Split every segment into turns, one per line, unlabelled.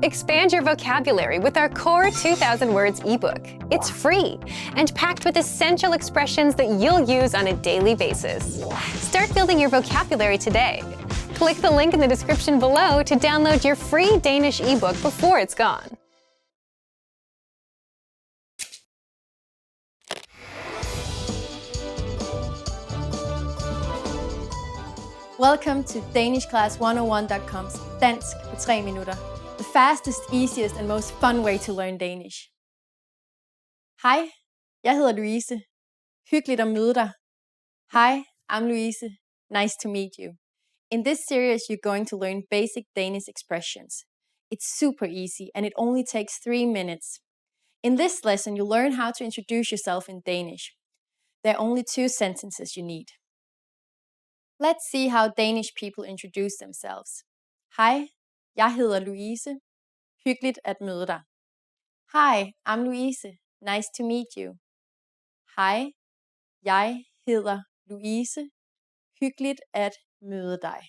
Expand your vocabulary with our Core 2000 Words ebook. It's free and packed with essential expressions that you'll use on a daily basis. Start building your vocabulary today. Click the link in the description below to download your free Danish ebook before it's gone.
Welcome to DanishClass101.com's Dansk på 3 minutter. The fastest, easiest and most fun way to learn Danish. Hej, jeg hedder Louise. Hyggeligt at møde dig. Hi, I'm Louise. Nice to meet you. In this series, you're going to learn basic Danish expressions. It's super easy and it only takes 3 minutes. In this lesson, you'll learn how to introduce yourself in Danish. There are only 2 sentences you need. Let's see how Danish people introduce themselves. Hej, jeg hedder Louise. Hyggeligt at møde dig. Hi, I'm Louise. Nice to meet you. Hej, jeg hedder Louise. Hyggeligt at møde dig.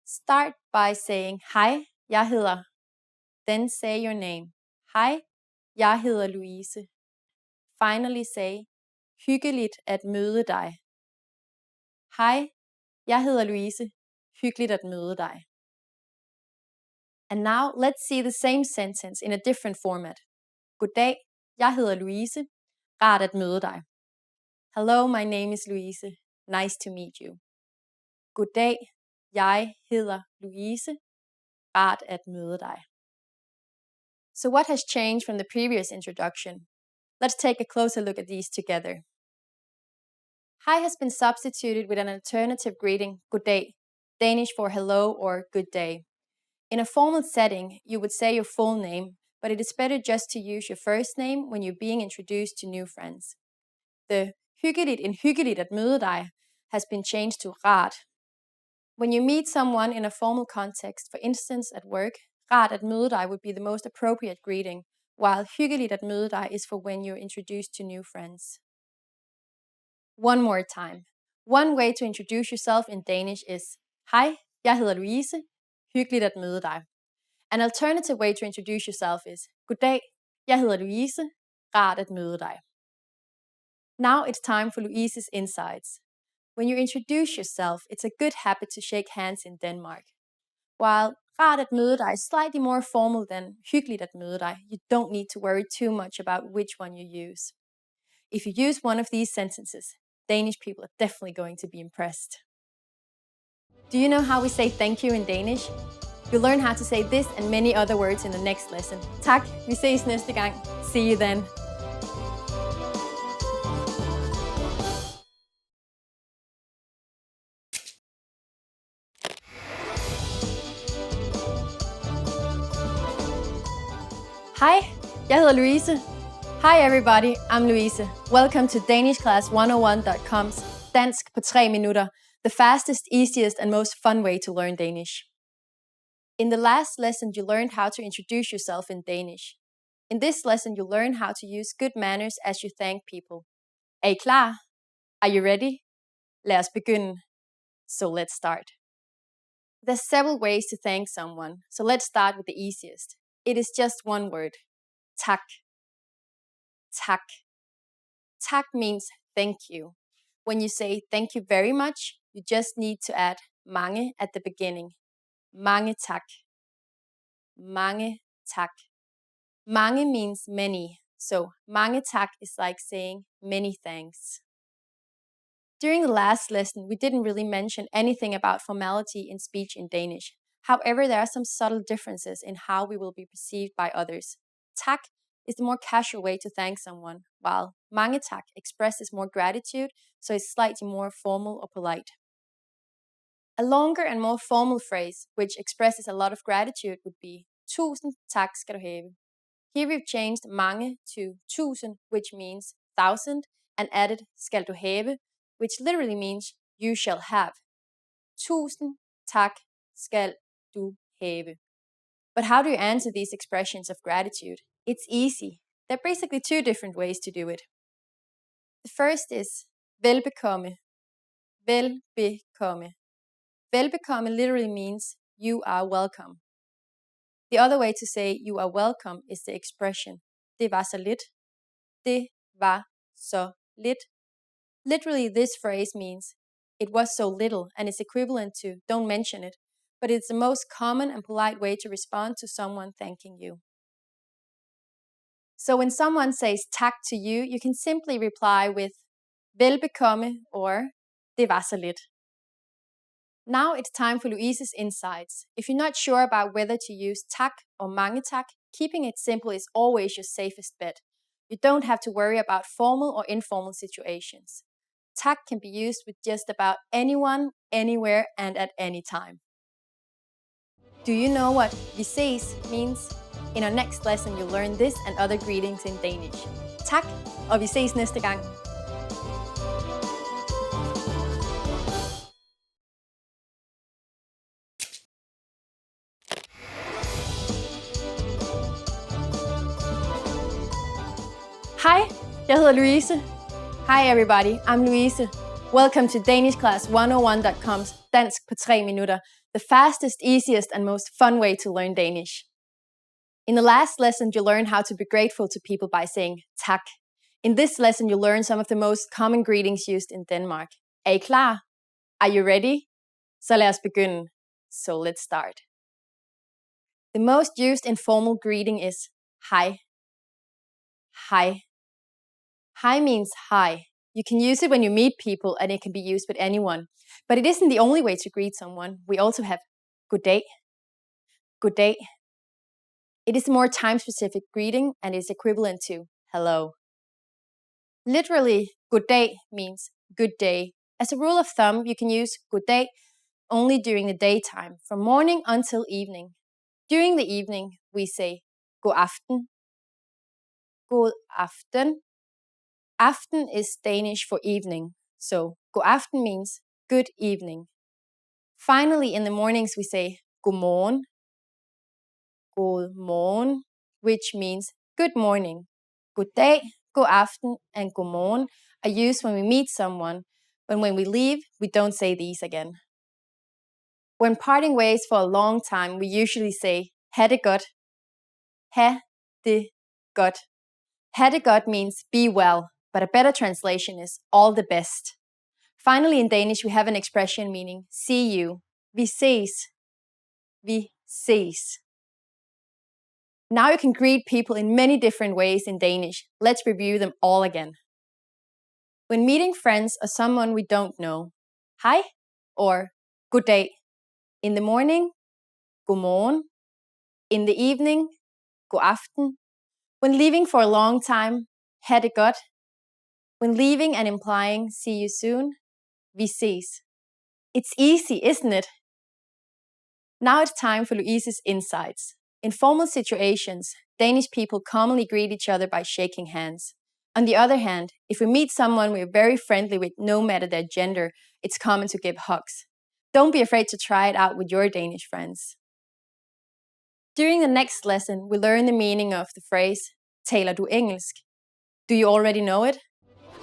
Start by saying, hej, jeg hedder. Then say your name. Hej, jeg hedder Louise. Finally say, hyggeligt at møde dig. Hej, jeg hedder Louise. Hyggeligt at møde dig. And now let's see the same sentence in a different format. Goddag, jeg hedder Louise. Rart at møde dig. Hello, my name is Louise. Nice to meet you. Goddag, jeg hedder Louise. Rart at møde dig. So what has changed from the previous introduction? Let's take a closer look at these together. Hi has been substituted with an alternative greeting, goddag, Danish for hello or good day. In a formal setting, you would say your full name, but it is better just to use your first name when you're being introduced to new friends. The hyggeligt at møde dig has been changed to rart. When you meet someone in a formal context, for instance at work, rart at møde dig would be the most appropriate greeting, while hyggeligt at møde dig is for when you're introduced to new friends. One more time. One way to introduce yourself in Danish is, hej, jeg hedder Louise. Hyggeligt at møde dig. An alternative way to introduce yourself is, goddag, jeg hedder Louise. Rart at møde dig. Now it's time for Louise's insights. When you introduce yourself, it's a good habit to shake hands in Denmark. While rart at møde dig is slightly more formal than hyggeligt at møde dig, you don't need to worry too much about which one you use. If you use one of these sentences, Danish people are definitely going to be impressed. Do you know how we say thank you in Danish? You'll learn how to say this and many other words in the next lesson. Tak, vi ses næste gang. See you then. Hej, jeg hedder Louise. Hi everybody, I'm Louise. Welcome to DanishClass101.com's Dansk på 3 minutter, the fastest, easiest and most fun way to learn Danish. In the last lesson, you learned how to introduce yourself in Danish. In this lesson, you'll learn how to use good manners as you thank people. Er I klar? Are you ready? Lad os begynde. So let's start. There's several ways to thank someone, so let's start with the easiest. It is just one word. Tak. Tak. Tak means thank you. When you say thank you very much, you just need to add mange at the beginning. Mange tak. Mange tak. Mange means many, so mange tak is like saying many thanks. During the last lesson, we didn't really mention anything about formality in speech in Danish. However, there are some subtle differences in how we will be perceived by others. Tak is the more casual way to thank someone, while mange tak expresses more gratitude, so it's slightly more formal or polite. A longer and more formal phrase, which expresses a lot of gratitude, would be tusind tak skal du have. Here we've changed mange to tusind, which means 1,000, and added skal du have, which literally means you shall have. Tusind tak skal du have. But how do you answer these expressions of gratitude? It's easy. There are basically 2 different ways to do it. The first is velbekomme. Velbekomme. Velbekomme literally means you are welcome. The other way to say you are welcome is the expression det var så lidt. Det var så lidt. Literally, this phrase means it was so little and is equivalent to don't mention it, but it's the most common and polite way to respond to someone thanking you. So when someone says tak to you, you can simply reply with velbekomme or det var så lidt. Now it's time for Louise's insights. If you're not sure about whether to use tak or mange tak, keeping it simple is always your safest bet. You don't have to worry about formal or informal situations. Tak can be used with just about anyone, anywhere, and at any time. Do you know what vi ses means? In our next lesson, you'll learn this and other greetings in Danish. Tak, og vi ses næste gang. Hi, jeg hedder Louise. Hi everybody, I'm Louise. Welcome to DanishClass101.com's Dansk på 3 minutter, the fastest, easiest, and most fun way to learn Danish. In the last lesson, you learned how to be grateful to people by saying tak. In this lesson, you learn some of the most common greetings used in Denmark. Er I klar? Are you ready? Så lad os begynde. So let's start. The most used informal greeting is hej. Hej. Hi means hi. You can use it when you meet people and it can be used with anyone. But it isn't the only way to greet someone. We also have good day. Good day. It is a more time-specific greeting and is equivalent to hello. Literally, good day means good day. As a rule of thumb, you can use good day only during the daytime, from morning until evening. During the evening, we say god aften. God aften. Aften is Danish for evening, so god aften means good evening. Finally, in the mornings, we say god morgen. God morgen, which means good morning. Good day, god aften, and god morgen are used when we meet someone, but when we leave, we don't say these again. When parting ways for a long time, we usually say ha det godt. Ha det godt. Ha det godt means be well, but a better translation is all the best. Finally, in Danish, we have an expression meaning see you. Vi ses. Vi ses. Now you can greet people in many different ways in Danish. Let's review them all again. When meeting friends or someone we don't know, hej or good day. In the morning, god morgen. In the evening, god aften. When leaving for a long time, ha det godt. When leaving and implying see you soon, vi ses. It's easy, isn't it? Now it's time for Louise's insights. In formal situations, Danish people commonly greet each other by shaking hands. On the other hand, if we meet someone we're very friendly with, no matter their gender, it's common to give hugs. Don't be afraid to try it out with your Danish friends. During the next lesson, we learn the meaning of the phrase, taler du engelsk? Do you already know it?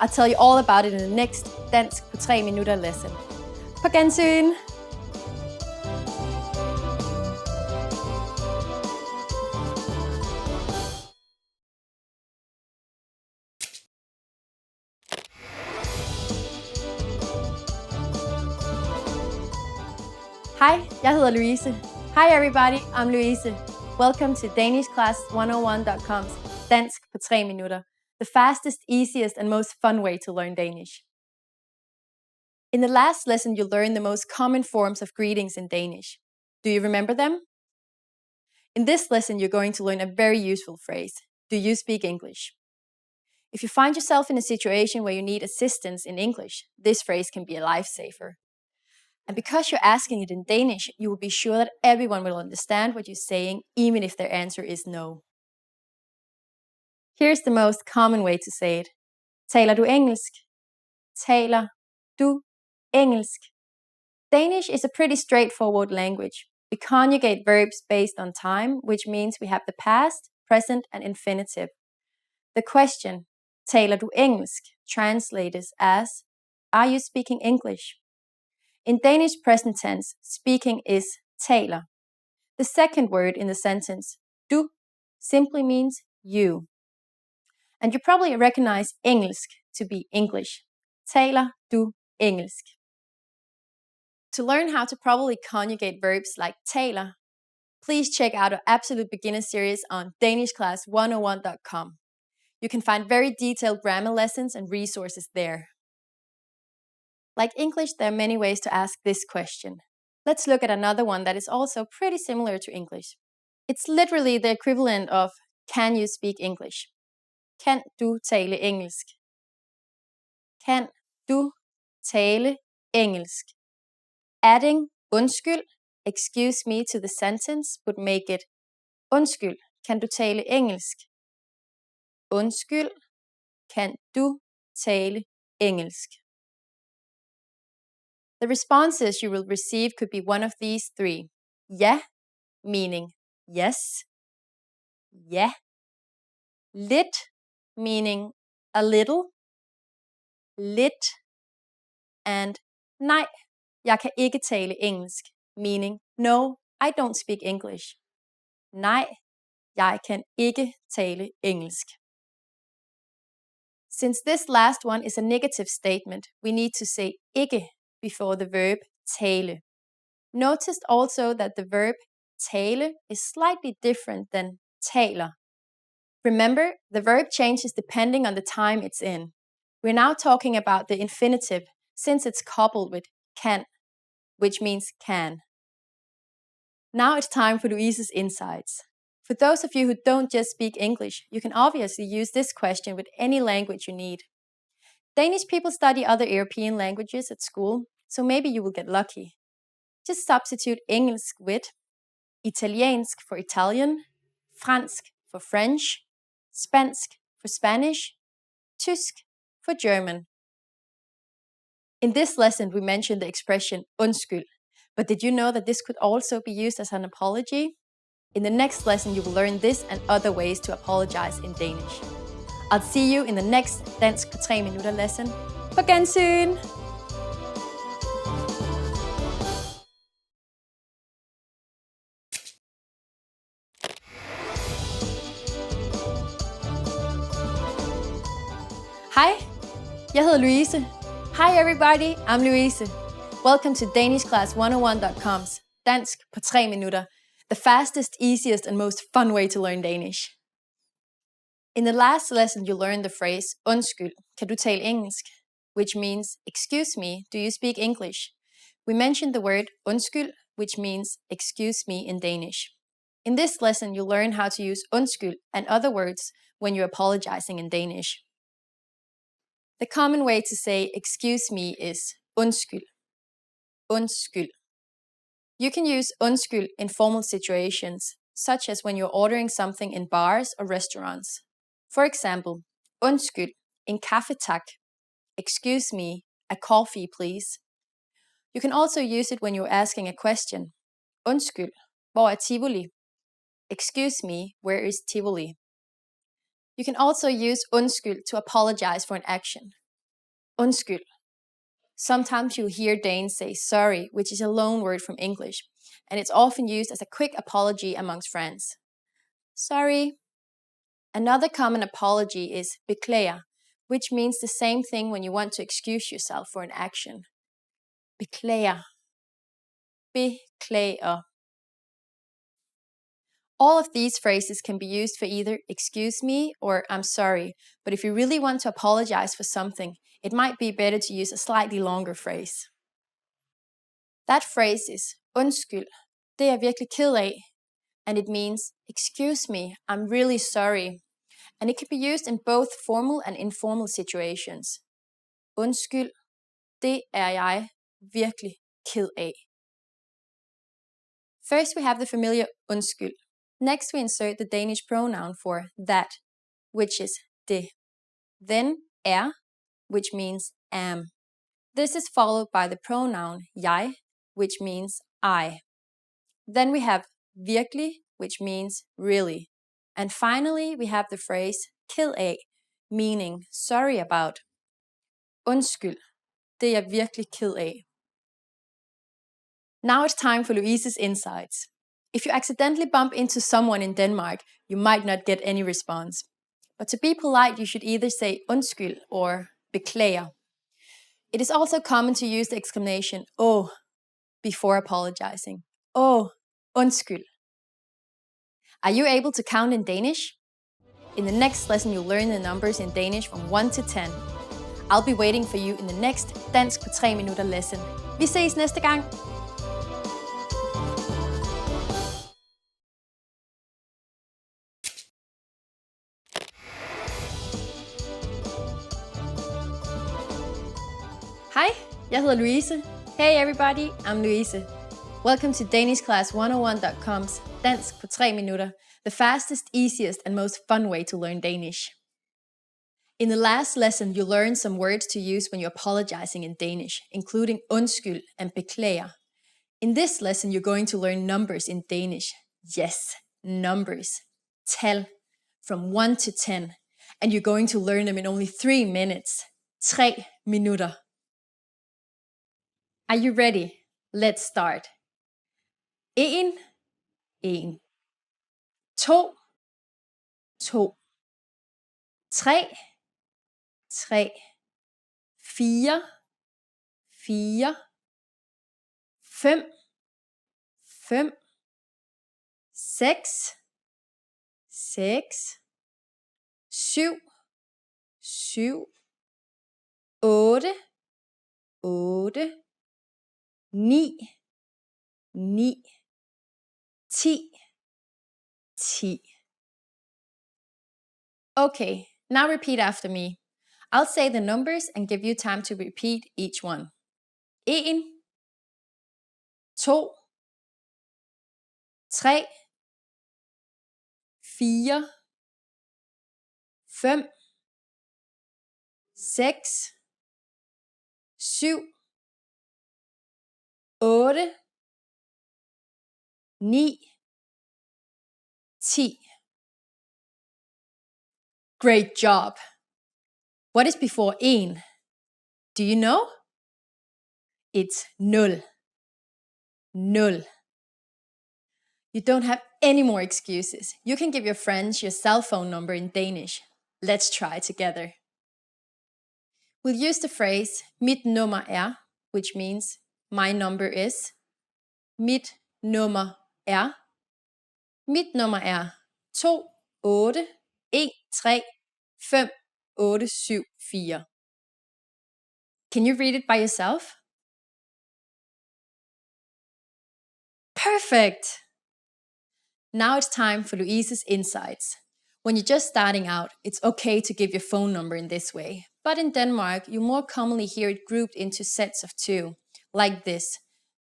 I'll tell you all about it in the next Dansk på 3 minutter lesson. På gensyn! Hi, jeg hedder Louise. Hi everybody, I'm Louise. Welcome to DanishClass101.com's Dansk på 3 minutter, the fastest, easiest, and most fun way to learn Danish. In the last lesson, you learned the most common forms of greetings in Danish. Do you remember them? In this lesson, you're going to learn a very useful phrase. Do you speak English? If you find yourself in a situation where you need assistance in English, this phrase can be a lifesaver. And because you're asking it in Danish, you will be sure that everyone will understand what you're saying, even if their answer is no. Here's the most common way to say it. Taler du engelsk? Taler du engelsk? Danish is a pretty straightforward language. We conjugate verbs based on time, which means we have the past, present, and infinitive. The question, taler du engelsk, translated as, are you speaking English? In Danish present tense, speaking is taler. The second word in the sentence, du, simply means you. And you probably recognize engelsk to be English. Taler du engelsk? To learn how to properly conjugate verbs like taler, please check out our Absolute Beginner series on danishclass101.com. You can find very detailed grammar lessons and resources there. Like English, there are many ways to ask this question. Let's look at another one that is also pretty similar to English. It's literally the equivalent of, can you speak English? Kan du tale engelsk? Kan du tale engelsk? Adding undskyld, excuse me, to the sentence would make it undskyld, kan du tale engelsk? Undskyld, kan du tale engelsk? The responses you will receive could be one of these three. Ja, meaning yes. Ja. Lidt, meaning a little. Lidt. And nej, jeg kan ikke tale engelsk, meaning no, I don't speak English. Nej, jeg kan ikke tale engelsk. Since this last one is a negative statement, we need to say ikke before the verb tale. Notice also that the verb tale is slightly different than taler. Remember, the verb changes depending on the time it's in. We're now talking about the infinitive since it's coupled with kan, which means can. Now it's time for Louise's insights. For those of you who don't just speak English, you can obviously use this question with any language you need. Danish people study other European languages at school, so maybe you will get lucky. Just substitute engelsk with italiensk for Italian, fransk for French, spansk for Spanish, tysk for German. In this lesson, we mentioned the expression undskyld, but did you know that this could also be used as an apology? In the next lesson, you will learn this and other ways to apologize in Danish. I'll see you in the next Dansk på 3 minutter lesson. På gensyn! Hi, jeg hedder Louise. Hi everybody, I'm Louise. Welcome to danishclass101.com's Dansk på 3 minutter, the fastest, easiest and most fun way to learn Danish. In the last lesson, you learned the phrase undskyld, kan du tale engelsk? Which means, excuse me, do you speak English? We mentioned the word undskyld, which means excuse me in Danish. In this lesson, you'll learn how to use undskyld and other words when you're apologizing in Danish. The common way to say excuse me is undskyld. Undskyld. You can use undskyld in formal situations, such as when you're ordering something in bars or restaurants. For example, undskyld, en kaffe tak. Excuse me, a coffee please. You can also use it when you're asking a question. Undskyld, hvor er Tivoli? Excuse me, where is Tivoli? You can also use undskyld to apologize for an action. Undskyld. Sometimes you'll hear Danes say sorry, which is a loan word from English, and it's often used as a quick apology amongst friends. Sorry. Another common apology is beklager, which means the same thing when you want to excuse yourself for an action. Beklager. Beklager. All of these phrases can be used for either excuse me or I'm sorry, but if you really want to apologize for something, it might be better to use a slightly longer phrase. That phrase is undskyld, det er jeg virkelig ked af, and it means excuse me, I'm really sorry, and it can be used in both formal and informal situations. Undskyld, det er jeg virkelig ked af. First we have the familiar undskyld. Next, we insert the Danish pronoun for that, which is det. Then which means am. This is followed by the pronoun jeg, which means I. Then we have virkelig, which means really. And finally, we have the phrase ked af, meaning sorry about. Undskyld, det er jeg virkelig ked af. Now it's time for Louise's insights. If you accidentally bump into someone in Denmark, you might not get any response. But to be polite, you should either say undskyld or beklager. It is also common to use the exclamation "åh" before apologizing. "Åh, undskyld." Are you able to count in Danish? In the next lesson, you'll learn the numbers in Danish from 1 to 10. I'll be waiting for you in the next Dansk på 3 minutter lesson. Vi ses næste gang! Hej, jeg hedder Louise. Hey everybody, I'm Louise. Welcome to DanishClass101.com's Dansk på 3 minutter, the fastest, easiest and most fun way to learn Danish. In the last lesson, you learned some words to use when you're apologizing in Danish, including undskyld and beklager. In this lesson, you're going to learn numbers in Danish. Yes, numbers. Tal, from 1 to 10. And you're going to learn them in only 3 minutes. 3 minutter. Are you ready? Let's start. 1, 1. 2, 2. 3, 3. 4, 4. 5, 5. 6, 6. 7, 7. 8, 8. 9, 9. 10, 10. Okay, now repeat after me. I'll say the numbers and give you time to repeat each one. 1, 2, 3, 4, 5, 6, 7, 8, 9, 10. Great job. What is before 1? Do you know? It's 0. 0. You don't have any more excuses. You can give your friends your cell phone number in Danish. Let's try together. We'll use the phrase mit nummer er, which means my number is. Mit nummer er. Mit nummer er 2, 8, 1, 3, 5, 8, 7, 4. Can you read it by yourself? Perfect! Now it's time for Louise's insights. When you're just starting out, it's okay to give your phone number in this way. But in Denmark, you more commonly hear it grouped into sets of 2, like this: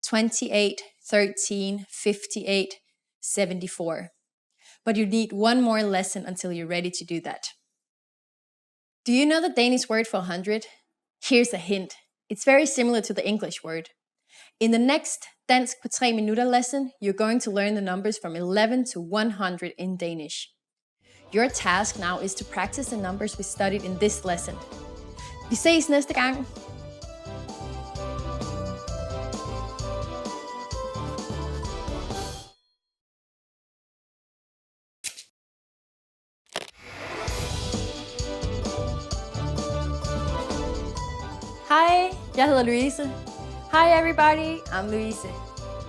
28, 13, 58, 74. But you need one more lesson until you're ready to do that. Do you know the Danish word for 100? Here's a hint. It's very similar to the English word. In the next Dansk på 3 minutter lesson, you're going to learn the numbers from 11 to 100 in Danish. Your task now is to practice the numbers we studied in this lesson. Vi ses næste gang! Hej, jeg hedder Louise. Hi everybody, I'm Louise.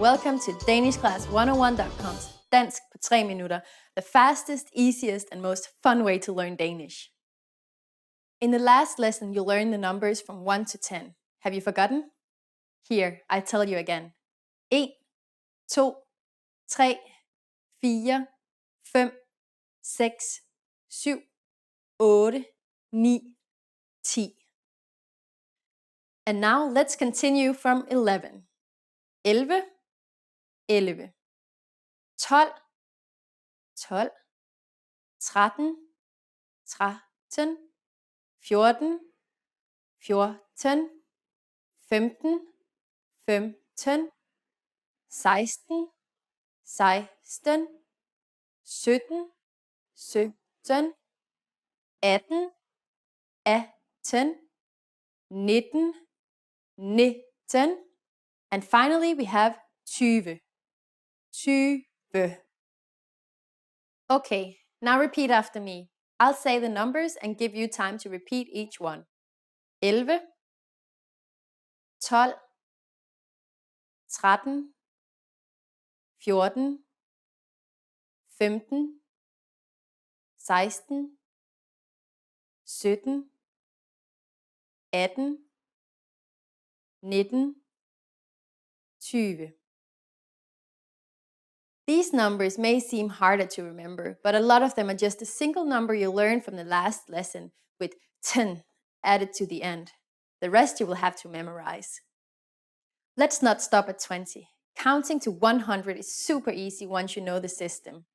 Welcome to DanishClass101.com's Dansk på 3 minutter, the fastest, easiest and most fun way to learn Danish. In the last lesson, you learned the numbers from 1 to 10. Have you forgotten? Here, I tell you again. 1, 2, 3, 4, 5, 6, 7, 8, 9, 10. And now let's continue from 11. 11, 11. 12, 12. 13, 13. 14, 14. 15, 15. 16, 16. 17, 17. 18, 18. 19, 19. And finally we have 20. 20. Okay, now repeat after me. I'll say the numbers and give you time to repeat each one. 11, 12, 13, 14, 15, 16, 17, 18, 19, 20. These numbers may seem harder to remember, but a lot of them are just a single number you learned from the last lesson with 10 added to the end. The rest you will have to memorize. Let's not stop at 20. Counting to 100 is super easy once you know the system.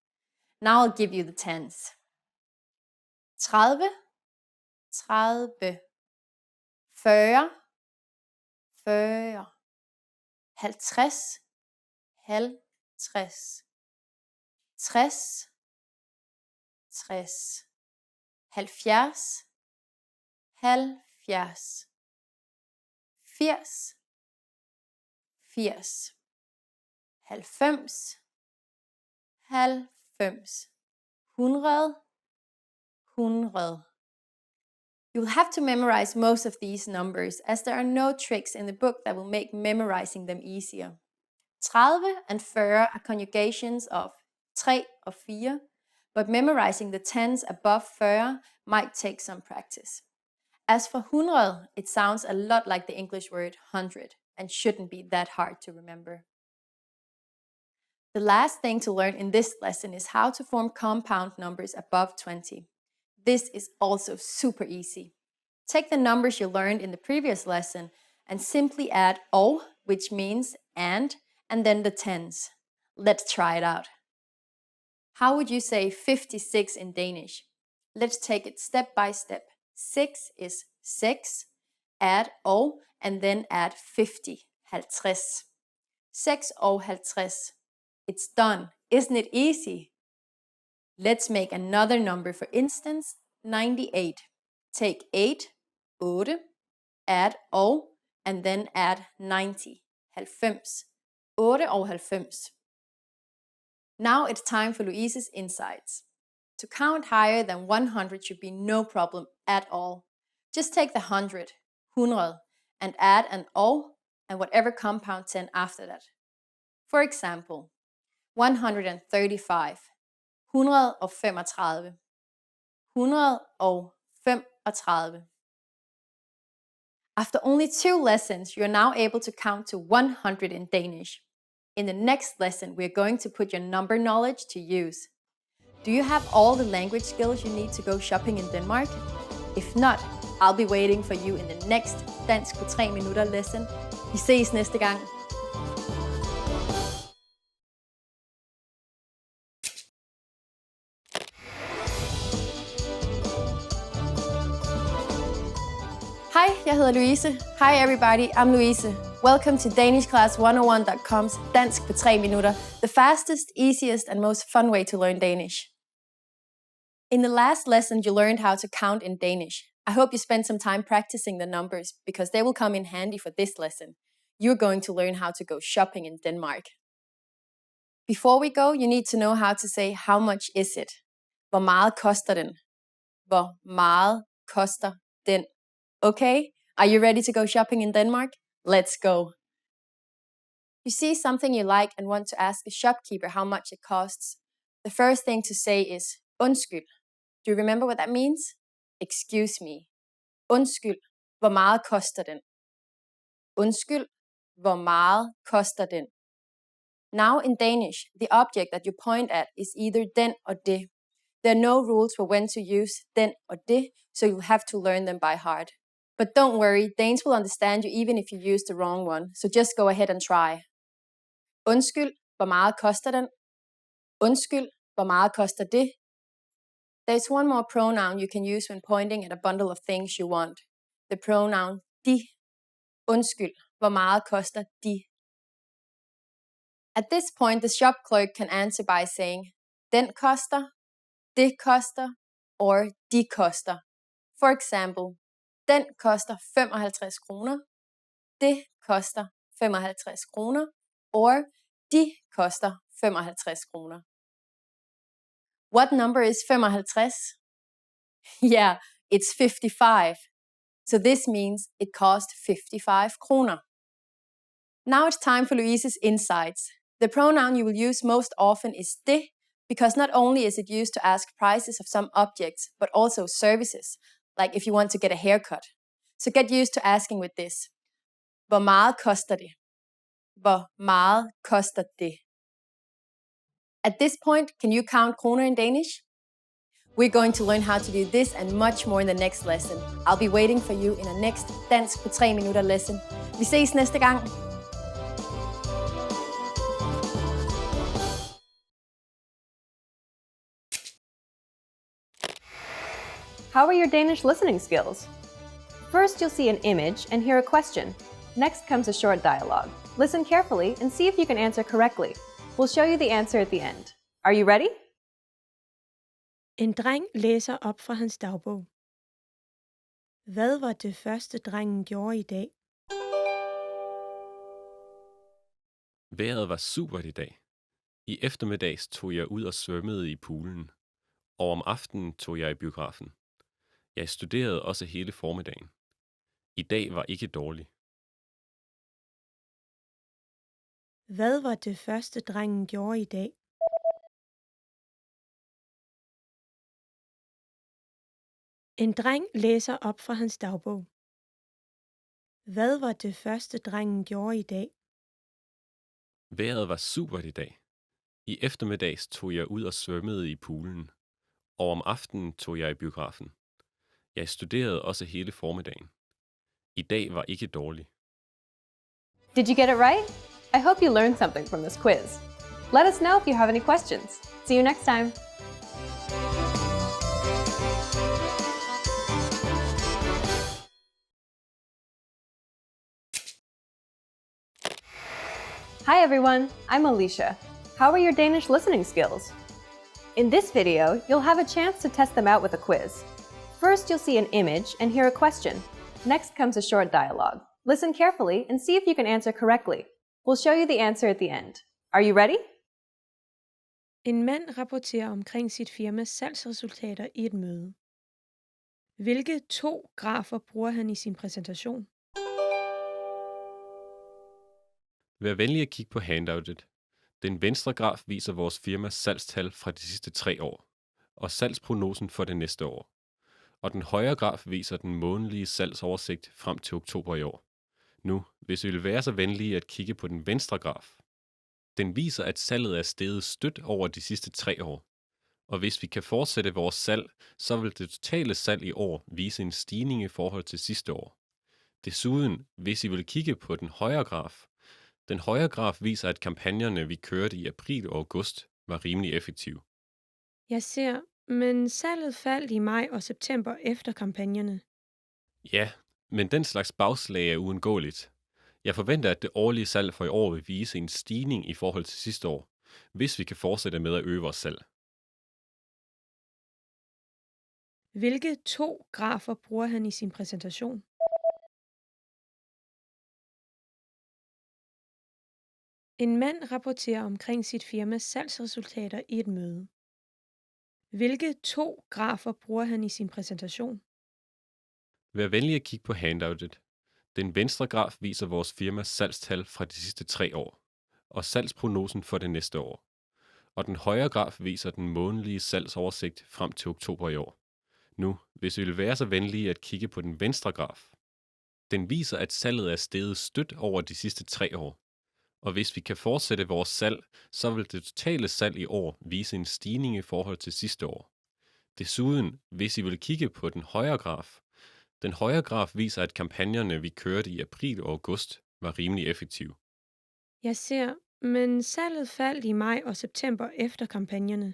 Now I'll give you the tens. 30, 30, 40, 40, 50, 50, 60, 60, 70, 70, 80, 80, 90, 90, 100, 100. You'll have to memorize most of these numbers as there are no tricks in the book that will make memorizing them easier. 30 and 40 are conjugations of 3 or 4, but memorizing the tens above 40 might take some practice. As for 100, it sounds a lot like the English word 100 and shouldn't be that hard to remember. The last thing to learn in this lesson is how to form compound numbers above 20. This is also super easy. Take the numbers you learned in the previous lesson and simply add O, which means and then the tens. Let's try it out. How would you say 56 in Danish? Let's take it step by step. 6 is 6, add O, and then add 50, 50. 6 og 50. It's done. Isn't it easy? Let's make another number. For instance, 98. Take 8, 8, add O, and then add 90, 90. 8 og 90. Now it's time for Louise's insights. To count higher than 100 should be no problem at all. Just take the 100, 100, and add an O and whatever compound 10 after that. For example, 135, 135, 135. After only 2 lessons, you are now able to count to 100 in Danish. In the next lesson, we are going to put your number knowledge to use. Do you have all the language skills you need to go shopping in Denmark? If not, I'll be waiting for you in the next Dansk på 3 minutter lesson. Vi ses næste gang. Hi, jeg hedder Louise. Hi everybody, I'm Louise. Welcome to DanishClass101.com's Dansk på 3 minutter, the fastest, easiest and most fun way to learn Danish. In the last lesson, you learned how to count in Danish. I hope you spent some time practicing the numbers because they will come in handy for this lesson. You're going to learn how to go shopping in Denmark. Before we go, you need to know how to say how much is it. Hvor meget koster den? Hvor meget koster den? Okay, are you ready to go shopping in Denmark? Let's go. You see something you like and want to ask a shopkeeper how much it costs. The first thing to say is undskyld. Do you remember what that means? Excuse me. Undskyld, hvor meget koster den? Undskyld, hvor meget koster den? Now in Danish, the object that you point at is either den or det. There are no rules for when to use den or det, so you'll have to learn them by heart. But don't worry, Danes will understand you even if you use the wrong one, so just go ahead and try. Undskyld, hvor meget koster den? Undskyld, hvor meget koster det? There's one more pronoun you can use when pointing at a bundle of things you want. The pronoun de. Undskyld, hvor meget koster de? At this point, the shop clerk can answer by saying, den koster, det koster, or de koster. For example, den koster 55 kroner, det koster 55 kroner, or de koster 55 kroner. What number is 55? Yeah, it's 55. So this means it cost 55 kroner. Now it's time for Louise's insights. The pronoun you will use most often is det, because not only is it used to ask prices of some objects, but also services, like if you want to get a haircut. So get used to asking with this. Hvor meget koster det? Hvor meget koster det? At this point, can you count kroner in Danish? We're going to learn how to do this and much more in the next lesson. I'll be waiting for you in a next Dansk på 3 minutter lesson. Vi ses næste gang.
How are your Danish listening skills? First, you'll see an image and hear a question. Next comes a short dialogue. Listen carefully and see if you can answer correctly. We'll show you the answer at the end. Are you ready?
En dreng læser op fra hans dagbog. Hvad var det første, drengen gjorde i dag?
Vejret var super i dag. I eftermiddags tog jeg ud og svømmede i poolen, og om aftenen tog jeg i biografen. Jeg studerede også hele formiddagen. I dag var ikke dårlig.
Hvad var det første, drengen gjorde i dag? En dreng læser op fra hans dagbog. Hvad var det første, drengen gjorde i dag?
Vejret var super i dag. I eftermiddags tog jeg ud og svømmede i poolen, og om aftenen tog jeg i biografen. Jeg studerede også hele formiddagen. I dag var ikke dårlig.
Did you get it right? I hope you learned something from this quiz. Let us know if you have any questions. See you next time. Hi everyone, I'm Alicia. How are your Danish listening skills? In this video, you'll have a chance to test them out with a quiz. First, you'll see an image and hear a question. Next comes a short dialogue. Listen carefully and see if you can answer correctly. We'll show you the answer at the end. Are you ready?
En mand rapporterer omkring sit firmas salgsresultater i et møde. Hvilke 2 grafer bruger han i sin præsentation?
Vær venlig at kigge på handoutet. Den venstre graf viser vores firmas salgstal fra de sidste 3 år, og salgsprognosen for det næste år. Og den højre graf viser den månedlige salgsoversigt frem til oktober i år. Nu, hvis vi vil være så venlige at kigge på den venstre graf. Den viser, at salget er steget stødt over de sidste 3 år. Og hvis vi kan fortsætte vores salg, så vil det totale salg i år vise en stigning i forhold til sidste år. Desuden, hvis I vil kigge på den højre graf. Den højre graf viser, at kampagnerne, vi kørte i april og august, var rimelig effektive.
Jeg ser, men salget faldt i maj og september efter kampagnerne.
Ja, men den slags bagslag er uundgåeligt. Jeg forventer, at det årlige salg for i år vil vise en stigning i forhold til sidste år, hvis vi kan fortsætte med at øge vores salg.
Hvilke 2 grafer bruger han i sin præsentation? En mand rapporterer omkring sit firmas salgsresultater i et møde. Hvilke 2 grafer bruger han i sin præsentation?
Vær venlig at kigge på handoutet. Den venstre graf viser vores firmas salgstal fra de sidste 3 år, og salgsprognosen for det næste år. Og den højre graf viser den månedlige salgsoversigt frem til oktober i år. Nu, hvis vi vil være så venlige at kigge på den venstre graf. Den viser, at salget er steget stødt over de sidste 3 år. Og hvis vi kan fortsætte vores salg, så vil det totale salg i år vise en stigning i forhold til sidste år. Desuden, hvis I vil kigge på den højre graf. Den højre graf viser, at kampagnerne, vi kørte i april og august, var rimelig effektive.
Jeg ser, men salget faldt i maj og september efter kampagnerne.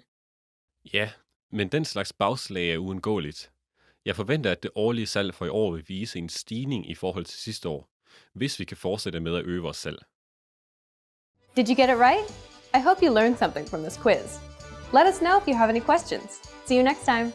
Ja, men den slags bagslag er uundgåeligt. Jeg forventer, at det årlige salg for i år vil vise en stigning i forhold til sidste år, hvis vi kan fortsætte med at øge vores salg.
Did you get it right? I hope you learned something from this quiz. Let us know if you have any questions. See you next time.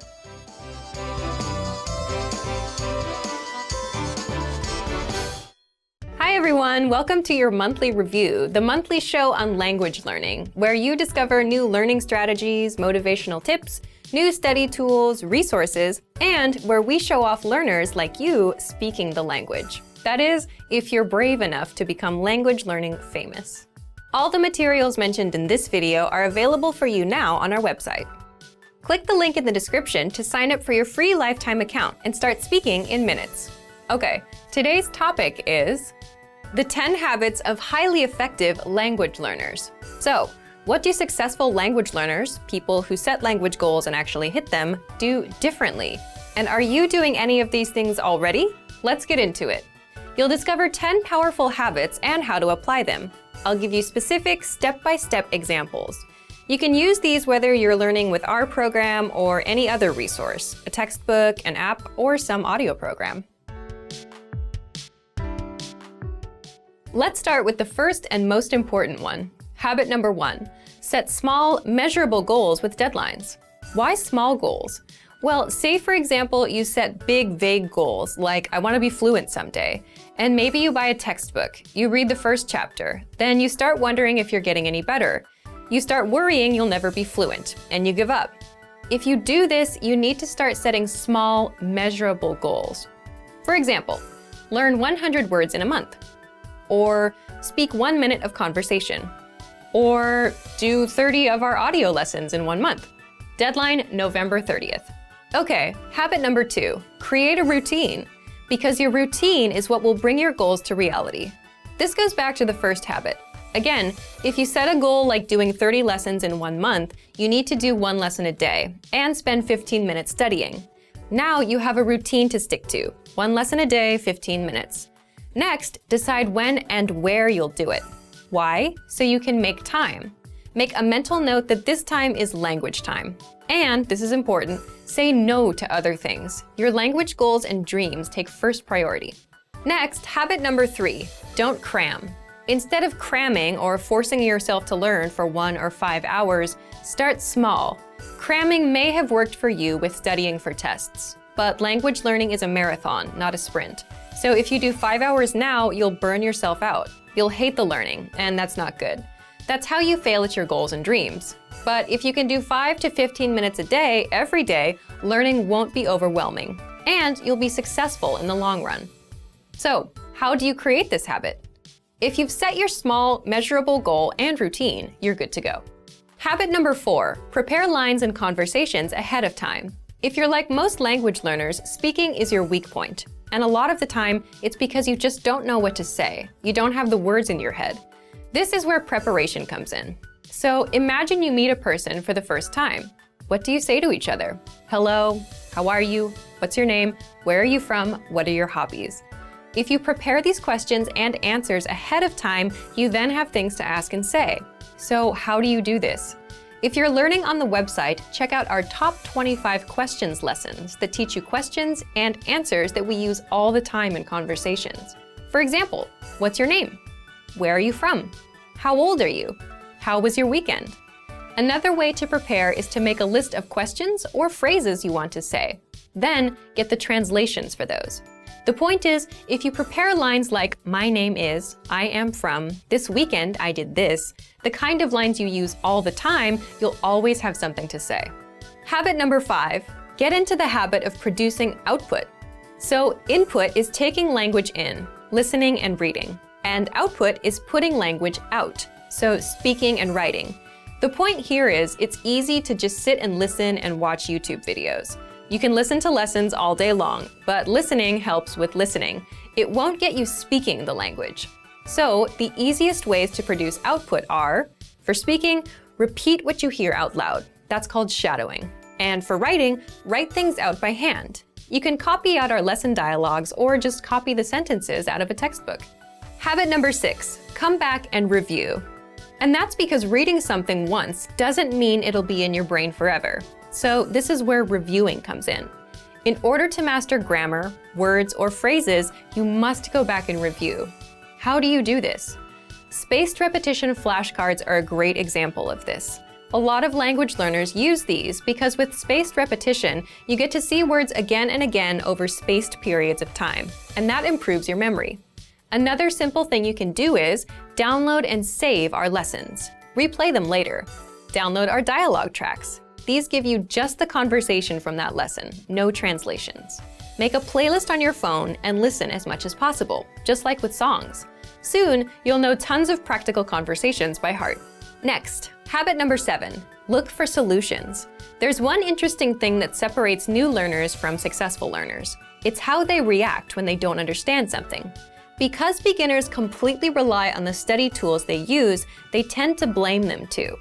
Hi Hi everyone, welcome to your monthly review, the monthly show on language learning, where you discover new learning strategies, motivational tips, new study tools, resources, and where we show off learners like you speaking the language. That is, if you're brave enough to become language learning famous. All the materials mentioned in this video are available for you now on our website. Click the link in the description to sign up for your free lifetime account and start speaking in minutes. Okay, today's topic is the 10 habits of highly effective language learners. So, what do successful language learners, people who set language goals and actually hit them, do differently? And are you doing any of these things already? Let's get into it. You'll discover 10 powerful habits and how to apply them. I'll give you specific step-by-step examples. You can use these whether you're learning with our program or any other resource, a textbook, an app, or some audio program. Let's start with the first and most important one. Habit number 1, set small, measurable goals with deadlines. Why small goals? Well, say for example, you set big, vague goals, like I want to be fluent someday, and maybe you buy a textbook, you read the first chapter, then you start wondering if you're getting any better. You start worrying you'll never be fluent, and you give up. If you do this, you need to start setting small, measurable goals. For example, learn 100 words in a month, or speak 1 minute of conversation, or do 30 of our audio lessons in 1 month. Deadline November 30th. Okay, habit number 2, create a routine, because your routine is what will bring your goals to reality. This goes back to the first habit. Again, if you set a goal like doing 30 lessons in 1 month, you need to do 1 lesson a day and spend 15 minutes studying. Now you have a routine to stick to, 1 lesson a day, 15 minutes. Next, decide when and where you'll do it. Why? So you can make time. Make a mental note that this time is language time. And, this is important, say no to other things. Your language goals and dreams take first priority. Next, habit number 3, don't cram. Instead of cramming or forcing yourself to learn for 1 or 5 hours, start small. Cramming may have worked for you with studying for tests, but language learning is a marathon, not a sprint. So if you do 5 hours now, you'll burn yourself out. You'll hate the learning, and that's not good. That's how you fail at your goals and dreams. But if you can do 5 to 15 minutes a day, every day, learning won't be overwhelming, and you'll be successful in the long run. So, how do you create this habit? If you've set your small, measurable goal and routine, you're good to go. Habit number 4, prepare lines and conversations ahead of time. If you're like most language learners, speaking is your weak point. And a lot of the time, it's because you just don't know what to say. You don't have the words in your head. This is where preparation comes in. So imagine you meet a person for the first time. What do you say to each other? Hello, how are you? What's your name? Where are you from? What are your hobbies? If you prepare these questions and answers ahead of time, you then have things to ask and say. So how do you do this? If you're learning on the website, check out our top 25 questions lessons that teach you questions and answers that we use all the time in conversations. For example, what's your name? Where are you from? How old are you? How was your weekend? Another way to prepare is to make a list of questions or phrases you want to say. Then get the translations for those. The point is, if you prepare lines like, my name is, I am from, this weekend I did this, the kind of lines you use all the time, you'll always have something to say. Habit number 5, get into the habit of producing output. So input is taking language in, listening and reading, and output is putting language out, so speaking and writing. The point here is, it's easy to just sit and listen and watch YouTube videos. You can listen to lessons all day long, but listening helps with listening. It won't get you speaking the language. So the easiest ways to produce output are, for speaking, repeat what you hear out loud. That's called shadowing. And for writing, write things out by hand. You can copy out our lesson dialogues or just copy the sentences out of a textbook. Habit number 6, come back and review. And that's because reading something once doesn't mean it'll be in your brain forever. So this is where reviewing comes in. In order to master grammar, words, or phrases, you must go back and review. How do you do this? Spaced repetition flashcards are a great example of this. A lot of language learners use these because with spaced repetition, you get to see words again and again over spaced periods of time, and that improves your memory. Another simple thing you can do is download and save our lessons. Replay them later. Download our dialogue tracks. These give you just the conversation from that lesson, no translations. Make a playlist on your phone and listen as much as possible, just like with songs. Soon, you'll know tons of practical conversations by heart. Next, habit number 7, look for solutions. There's one interesting thing that separates new learners from successful learners. It's how they react when they don't understand something. Because beginners completely rely on the study tools they use, they tend to blame them too.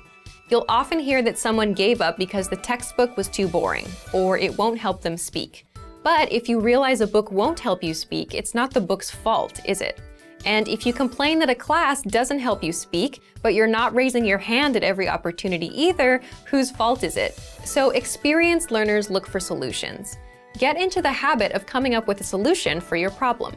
You'll often hear that someone gave up because the textbook was too boring, or it won't help them speak. But if you realize a book won't help you speak, it's not the book's fault, is it? And if you complain that a class doesn't help you speak, but you're not raising your hand at every opportunity either, whose fault is it? So experienced learners look for solutions. Get into the habit of coming up with a solution for your problem.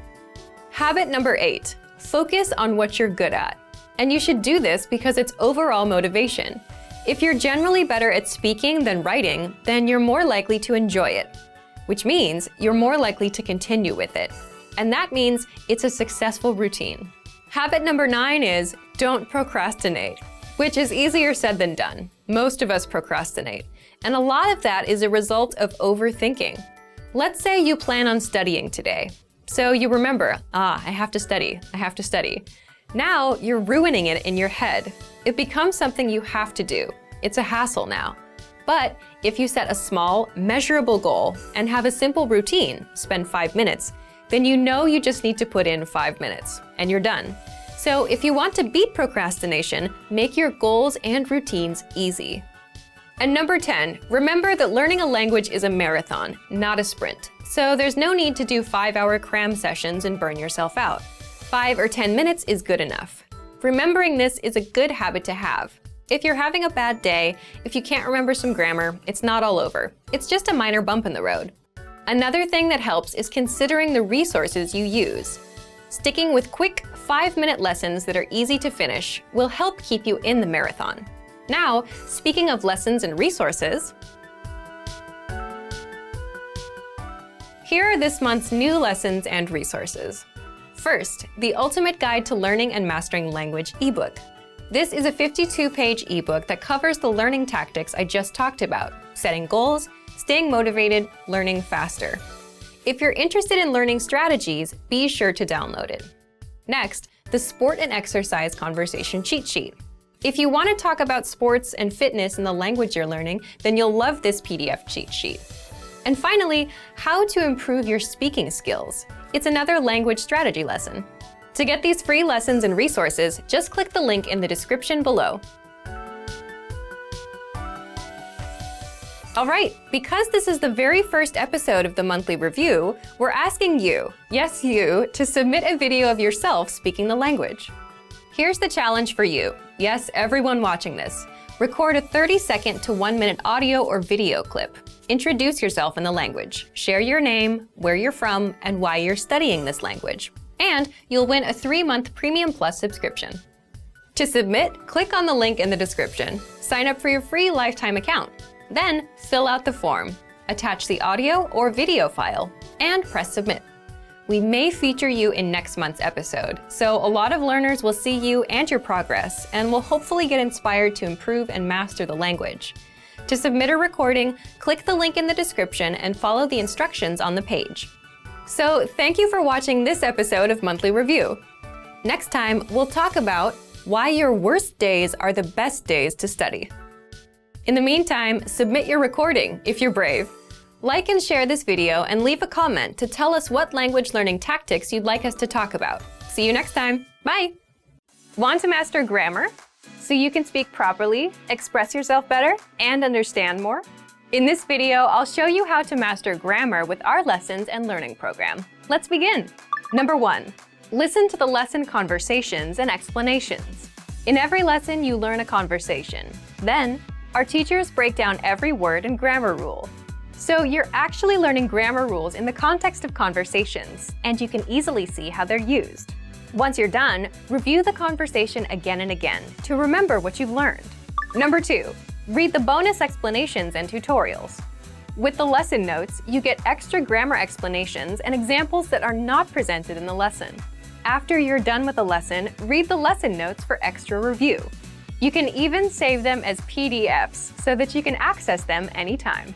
Habit number 8, focus on what you're good at. And you should do this because it's overall motivation. If you're generally better at speaking than writing, then you're more likely to enjoy it, which means you're more likely to continue with it. And that means it's a successful routine. Habit number 9 is don't procrastinate, which is easier said than done. Most of us procrastinate, and a lot of that is a result of overthinking. Let's say you plan on studying today. So you remember, I have to study. Now you're ruining it in your head. It becomes something you have to do. It's a hassle now. But if you set a small, measurable goal and have a simple routine, spend 5 minutes, then you know you just need to put in 5 minutes, and you're done. So if you want to beat procrastination, make your goals and routines easy. And number 10, remember that learning a language is a marathon, not a sprint. So there's no need to do 5-hour cram sessions and burn yourself out. 5 or 10 minutes is good enough. Remembering this is a good habit to have. If you're having a bad day, if you can't remember some grammar, it's not all over. It's just a minor bump in the road. Another thing that helps is considering the resources you use. Sticking with quick 5-minute lessons that are easy to finish will help keep you in the marathon. Now, speaking of lessons and resources, here are this month's new lessons and resources. First, the Ultimate Guide to Learning and Mastering Language ebook. This is a 52-page ebook that covers the learning tactics I just talked about: setting goals, staying motivated, learning faster. If you're interested in learning strategies, be sure to download it. Next, the Sport and Exercise Conversation Cheat Sheet. If you want to talk about sports and fitness in the language you're learning, then you'll love this PDF cheat sheet. And finally, how to improve your speaking skills. It's another language strategy lesson. To get these free lessons and resources, just click the link in the description below. All right, because this is the very first episode of the monthly review, we're asking you, yes you, to submit a video of yourself speaking the language. Here's the challenge for you. Yes, everyone watching this. Record a 30-second to 1-minute audio or video clip. Introduce yourself in the language. Share your name, where you're from, and why you're studying this language. And you'll win a 3-month Premium Plus subscription. To submit, click on the link in the description. Sign up for your free lifetime account. Then, fill out the form, attach the audio or video file, and press submit. We may feature you in next month's episode, so a lot of learners will see you and your progress, and will hopefully get inspired to improve and master the language. To submit a recording, click the link in the description and follow the instructions on the page. So, thank you for watching this episode of Monthly Review. Next time, we'll talk about why your worst days are the best days to study. In the meantime, submit your recording if you're brave. Like and share this video and leave a comment to tell us what language learning tactics you'd like us to talk about. See you next time. Bye! Want to master grammar so you can speak properly, express yourself better, and understand more? In this video, I'll show you how to master grammar with our lessons and learning program. Let's begin. Number 1, listen to the lesson conversations and explanations. In every lesson, you learn a conversation. Then, our teachers break down every word and grammar rule. So you're actually learning grammar rules in the context of conversations, and you can easily see how they're used. Once you're done, review the conversation again and again to remember what you've learned. Number 2, read the bonus explanations and tutorials. With the lesson notes, you get extra grammar explanations and examples that are not presented in the lesson. After you're done with a lesson, read the lesson notes for extra review. You can even save them as PDFs so that you can access them anytime.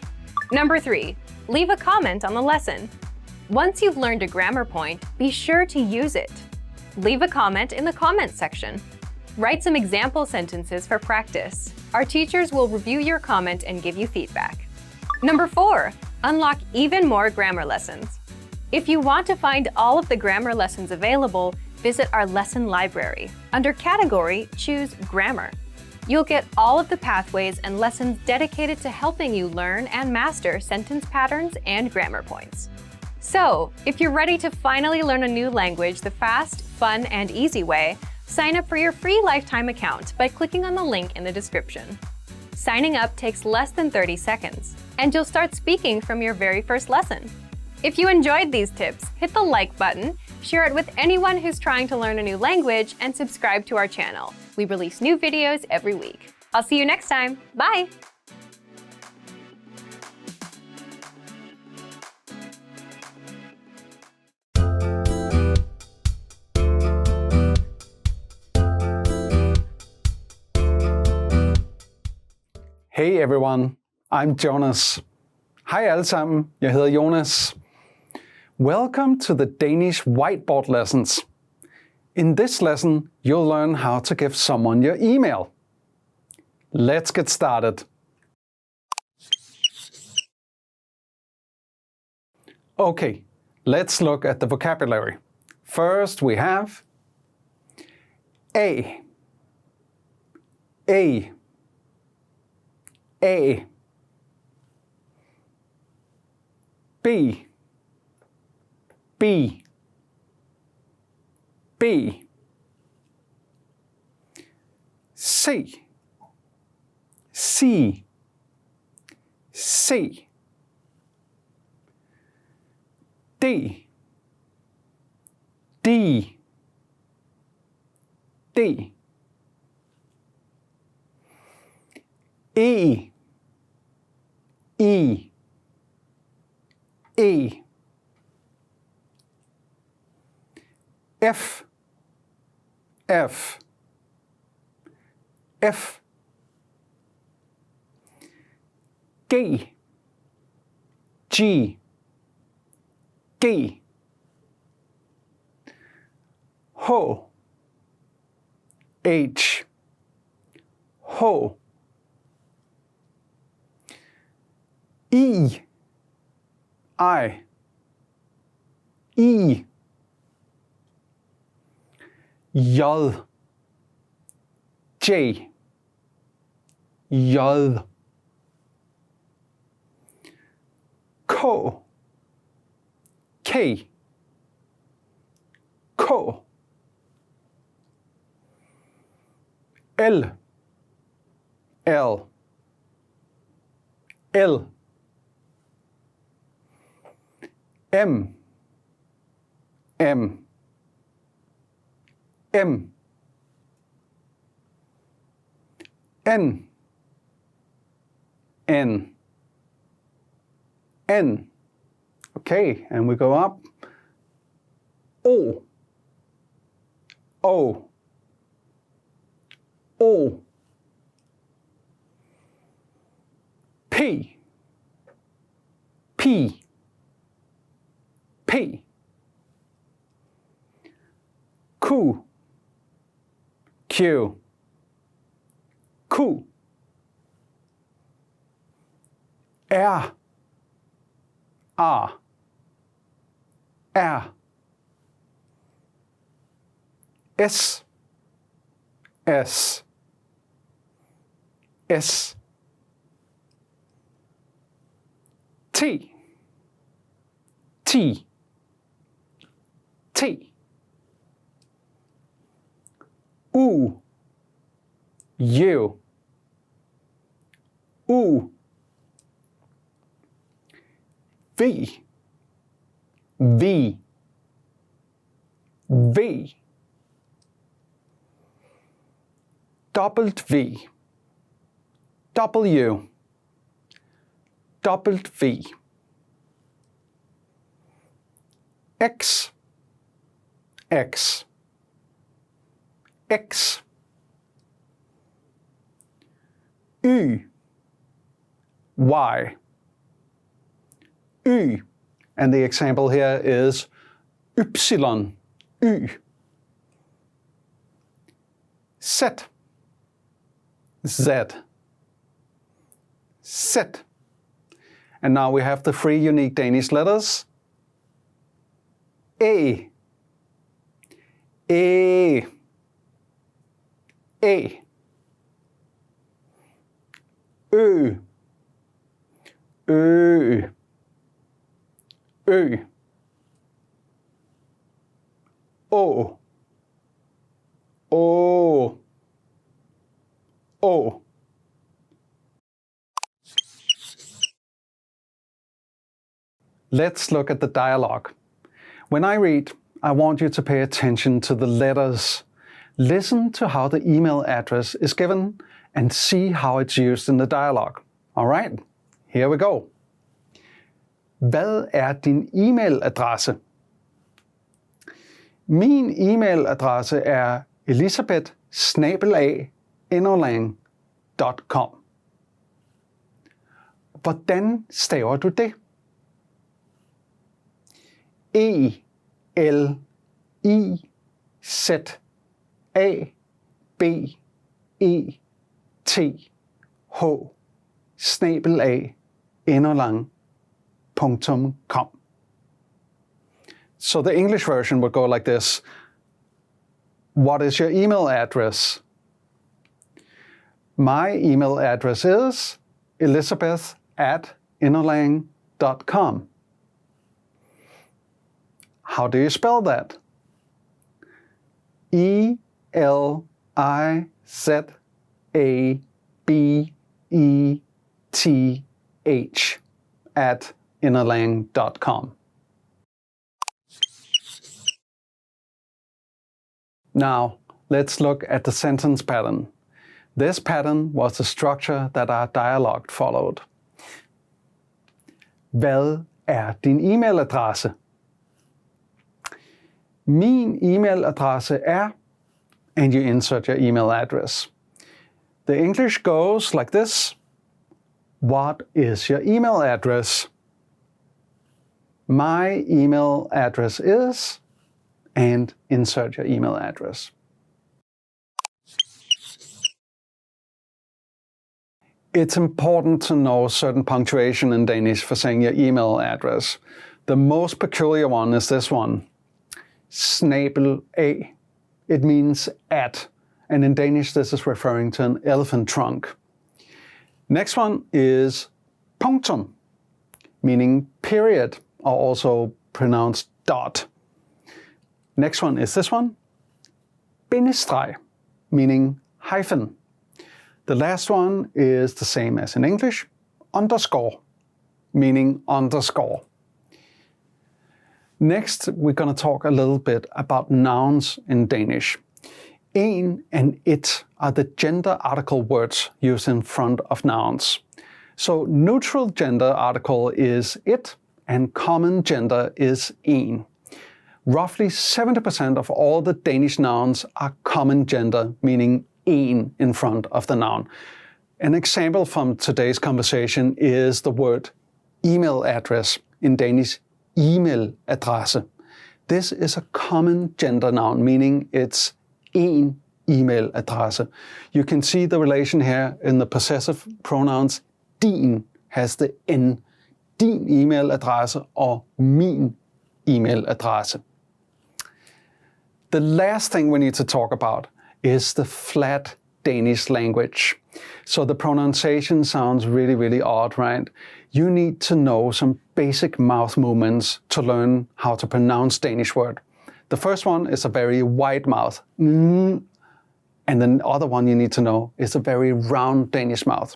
Number 3. Leave a comment on the lesson. Once you've learned a grammar point, be sure to use it. Leave a comment in the comments section. Write some example sentences for practice. Our teachers will review your comment and give you feedback. Number 4. Unlock even more grammar lessons. If you want to find all of the grammar lessons available, visit our lesson library. Under Category, choose Grammar. You'll get all of the pathways and lessons dedicated to helping you learn and master sentence patterns and grammar points. So, if you're ready to finally learn a new language the fast, fun, and easy way, sign up for your free lifetime account by clicking on the link in the description. Signing up takes less than 30 seconds, and you'll start speaking from your very first lesson. If you enjoyed these tips, hit the like button, share it with anyone who's trying to learn a new language, and subscribe to our channel. We release new videos every week. I'll see you next time. Bye!
Hey everyone, I'm Jonas. Hej alle sammen, jeg hedder Jonas. Welcome to the Danish whiteboard lessons. In this lesson, you'll learn how to give someone your email. Let's get started. Okay, let's look at the vocabulary. First we have A, A, A, B, B, B, C, C, C, D, D, D, E, E, E, F, F, F, G, G, G, H, H, H, I, I, J, J, J, K, K, K, L, L, L, M, M, M, N, N, N. Okay, and we go up. O, O, O, P, P, P, Q, Q, Q, R, R, R, S, S, S, T, T, T, U, U, U, V, V, V, doubled V, W, doubled V, X, X. X. Y. Y. Y. And the example here is Y. Y. Z. Z. Z. And now we have the three unique Danish letters. A. A. A. Ø. Ø. Ø. Å. Å. Å. Let's look at the dialogue. When I read, I want you to pay attention to the letters. Listen to how the email address is given and see how it's used in the dialogue. All right, here we go. Hvad er din e-mailadresse? Min e-mailadresse er elisabeth@enerlang.com. Hvordan staver du det? ELISABETH@enerlang.com. So the English version would go like this. What is your email address? My email address is elisabeth@enerlang.com. How do you spell that? ELIZABETH @enerlang.com. Now, let's look at the sentence pattern. This pattern was the structure that our dialogue followed. Hvad er din e-mailadresse? Min e-mailadresse er, and you insert your email address. The English goes like this. What is your email address? My email address is, and insert your email address. It's important to know certain punctuation in Danish for saying your email address. The most peculiar one is this one. Snabel A. It means at, and in Danish this is referring to an elephant trunk. Next one is punktum, meaning period, or also pronounced dot. Next one is this one, bindestreg, meaning hyphen. The last one is the same as in English, underscore, meaning underscore. Next, we're going to talk a little bit about nouns in Danish. En and it are the gender article words used in front of nouns. So neutral gender article is it, and common gender is en. Roughly 70% of all the Danish nouns are common gender, meaning en in front of the noun. An example from today's conversation is the word email address, in Danish e-mailadresse. This is a common gender noun, meaning it's en email address. You can see the relation here in the possessive pronouns. Din has the n. Din e-mailadresse or min e-mailadresse. The last thing we need to talk about is the flat Danish language. So the pronunciation sounds really, really odd, right? You need to know some basic mouth movements to learn how to pronounce Danish word. The first one is a very wide mouth. And the other one you need to know is a very round Danish mouth.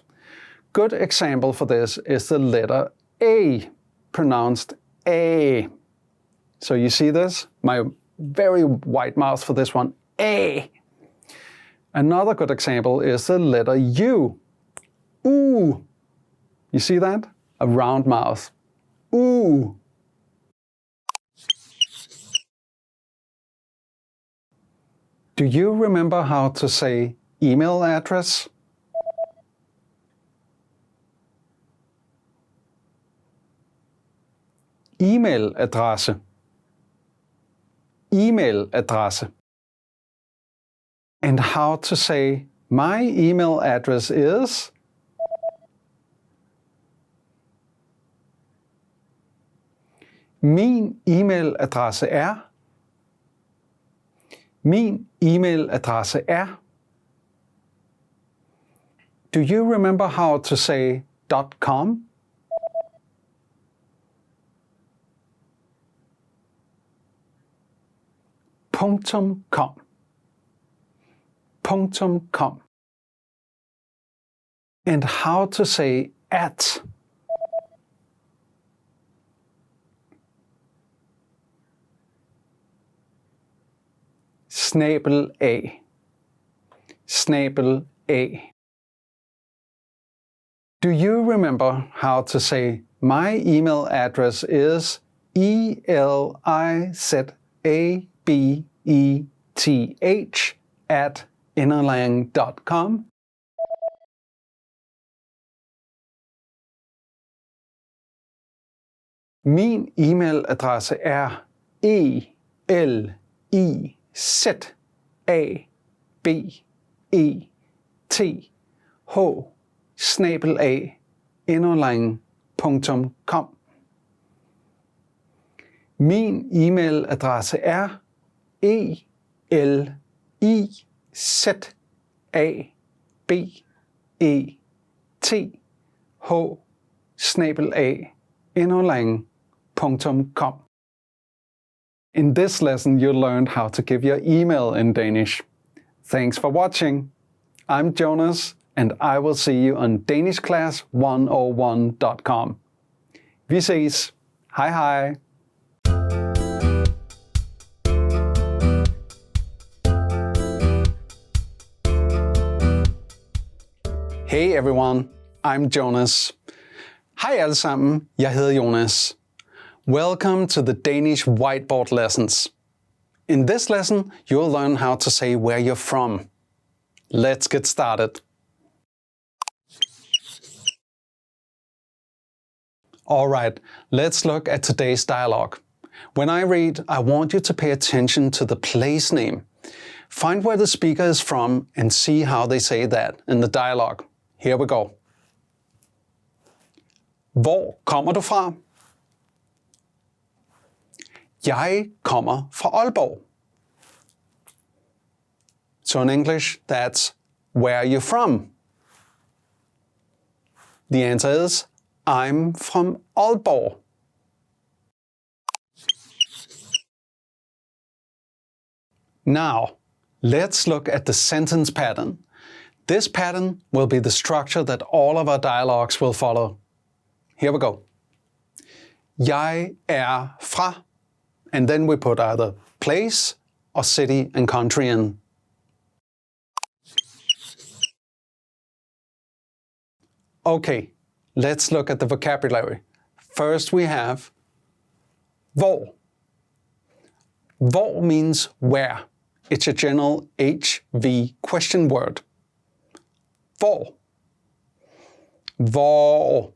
Good example for this is the letter A, pronounced A. So you see this? My very wide mouth for this one, A. Another good example is the letter U. Ooh. You see that? A round mouth. Ooh. Do you remember how to say email address? E-mailadresse. E-mailadresse. And how to say my email address is? Min e-mailadresse er. Min e-mailadresse er. Do you remember how to say .com? .com. .com. And how to say at? /a. /a. Do you remember how to say my email address is elizabeth@innerlang.com? Min e-mailadresse er elizabeth@innerlang.com. Min e-mailadresse er elizabeth@innerlang.com. In this lesson, you learned how to give your email in Danish. Thanks for watching. I'm Jonas, and I will see you on danishclass101.com. Vi ses. Hej hej. Hey everyone, I'm Jonas. Hej alle sammen, jeg hedder Jonas. Welcome to the Danish whiteboard lessons. In this lesson, you'll learn how to say where you're from. Let's get started. Alright, let's look at today's dialogue. When I read, I want you to pay attention to the place name. Find where the speaker is from and see how they say that in the dialogue. Here we go. Hvor kommer du fra? Jeg kommer fra Aalborg. So in English, that's where are you from? The answer is I'm from Aalborg. Now, let's look at the sentence pattern. This pattern will be the structure that all of our dialogues will follow. Here we go. Jeg er fra, and then we put either place or city and country in. Okay, let's look at the vocabulary. First we have hvor. Hvor means where. It's a general HV question word. Hvor. Hvor.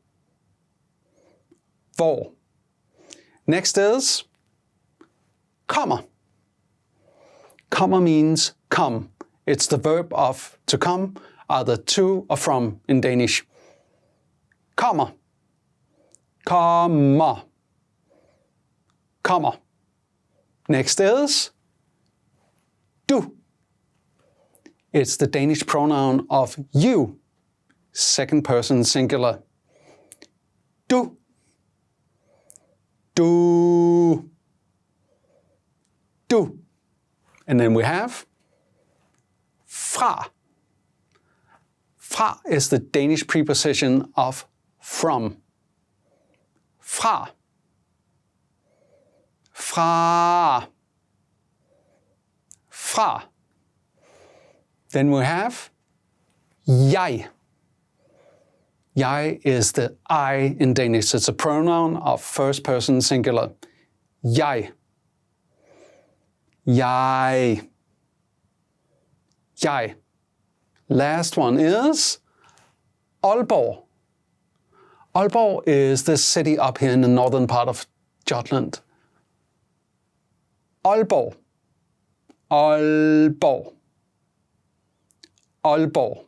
Hvor. Next is kommer. Kommer means come. It's the verb of to come, either to or from in Danish. Kommer. Kommer. Kommer. Next is du. It's the Danish pronoun of you, second person singular. Du. Du. Du. And then we have fra. Fra is the Danish preposition of from. Fra. Fra. Fra. Then we have jeg. Jeg is the I in Danish. It's a pronoun of first person singular. Jeg. Jeg. Jeg. Last one is Aalborg. Aalborg is this city up here in the northern part of Jutland. Aalborg. Aalborg. Aalborg.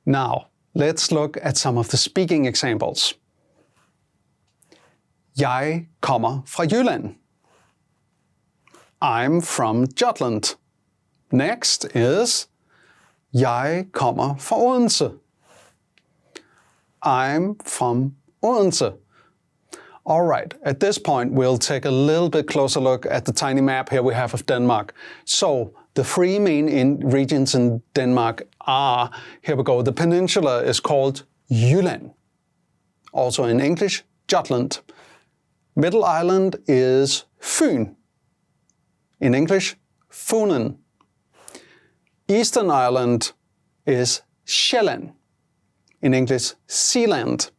Now, let's look at some of the speaking examples. Jeg kommer fra Jylland. I'm from Jutland. Next is jeg kommer fra Odense. I'm from Odense. All right, at this point, we'll take a little bit closer look at the tiny map here we have of Denmark. So, the three main regions in Denmark are, here we go, the peninsula is called Jylland. Also in English, Jutland. Middle Island is Fyn. In English, Funen. Eastern Island is Sjælland. In English, Sealand.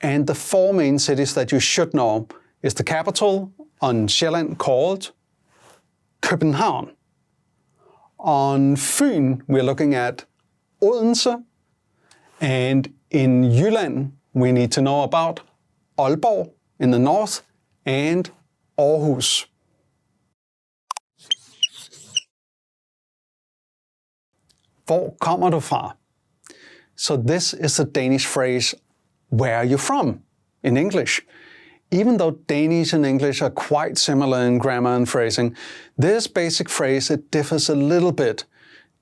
And the four main cities that you should know is the capital on Sjælland called København. On Fyn, we're looking at Odense. And in Jylland, we need to know about Aalborg in the north and Aarhus. Hvor kommer du fra? So this is the Danish phrase, where are you from? In English. Even though Danish and English are quite similar in grammar and phrasing, this basic phrase, it differs a little bit.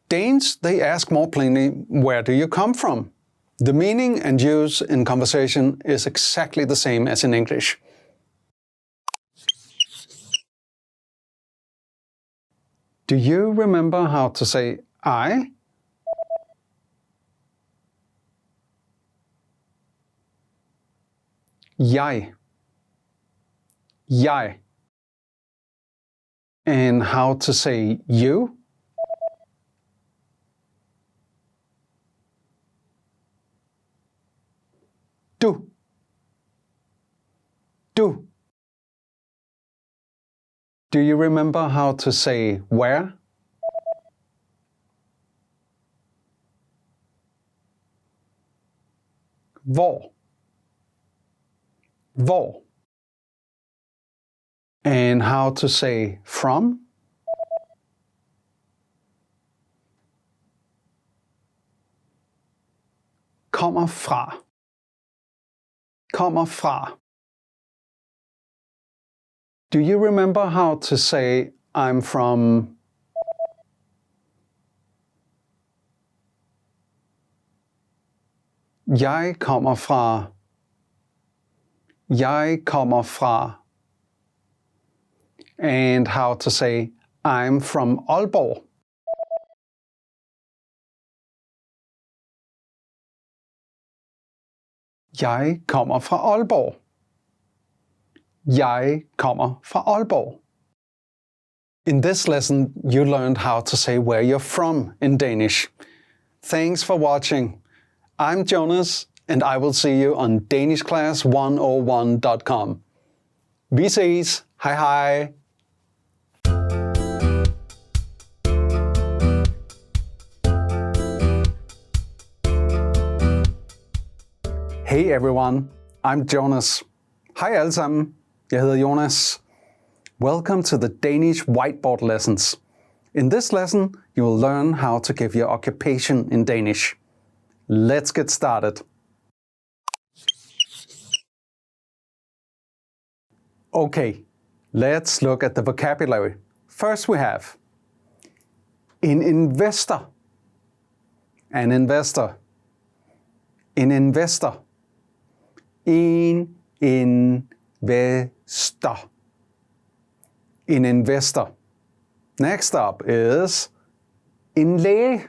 Danes, they ask more plainly, where do you come from? The meaning and use in conversation is exactly the same as in English. Do you remember how to say I? Jeg. Jeg. And how to say you? Du. Du. Do you remember how to say where? Hvor. Hvor. And how to say from? Kommer fra. Kommer fra. Do you remember how to say I'm from? Jeg kommer fra. Jeg kommer fra. And how to say I'm from Aalborg. Jeg kommer fra Aalborg. Jeg kommer fra Aalborg. In this lesson, you learned how to say where you're from in Danish. Thanks for watching. I'm Jonas, and I will see you on danishclass101.com. Vi ses. Hej hej. Hey everyone, I'm Jonas. Hej alle sammen, jeg hedder Jonas. Welcome to the Danish whiteboard lessons. In this lesson, you will learn how to give your occupation in Danish. Let's get started. Okay, let's look at the vocabulary. First we have an investor. An investor. An investor. En investor. An investor. Next up is en læge.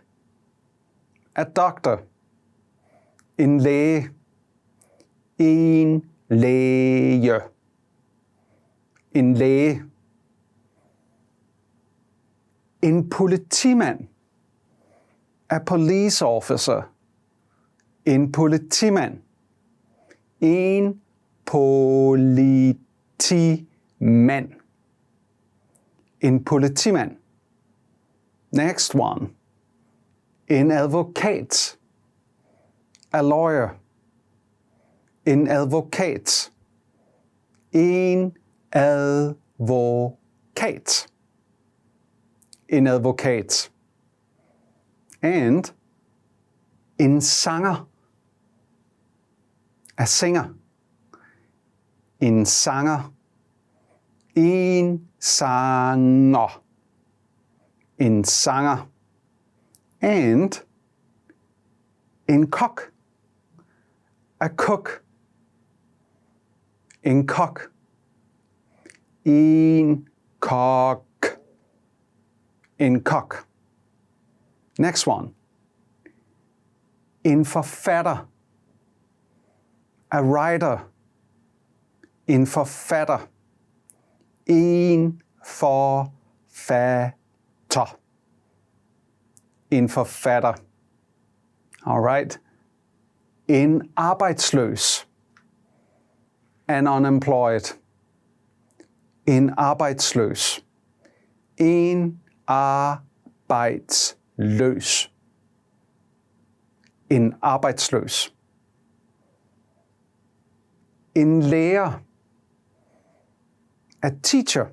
A doctor. En læge. En læge. En læge. En politimand. A police officer. En politimand. En politimand. En politimand. Next one. En advokat. A lawyer. En advokat. En advokat. En advokat. And en sanger. A singer. En sanger. En sanger. En sanger. And en kok. A cook. En kok. En kok. En kok. Next one. En forfatter. A writer. En forfatter. En forfatter. En forfatter. Alright. En arbejdsløs. An unemployed. En arbejdsløs. En arbejdsløs. En arbejdsløs. En lærer. A teacher.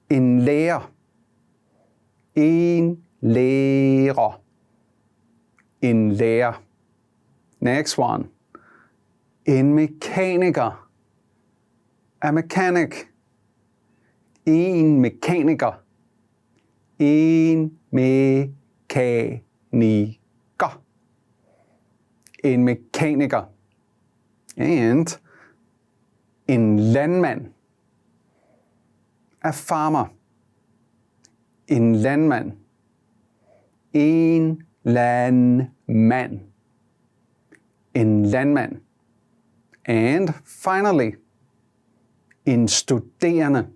En lærer. En lærer. En lærer. Next one. En mekaniker. A mechanic. En mekaniker. En mekaniker. En mekaniker. And en landmand. A farmer. En landmand. En landmand. En landmand. And finally, en studerende.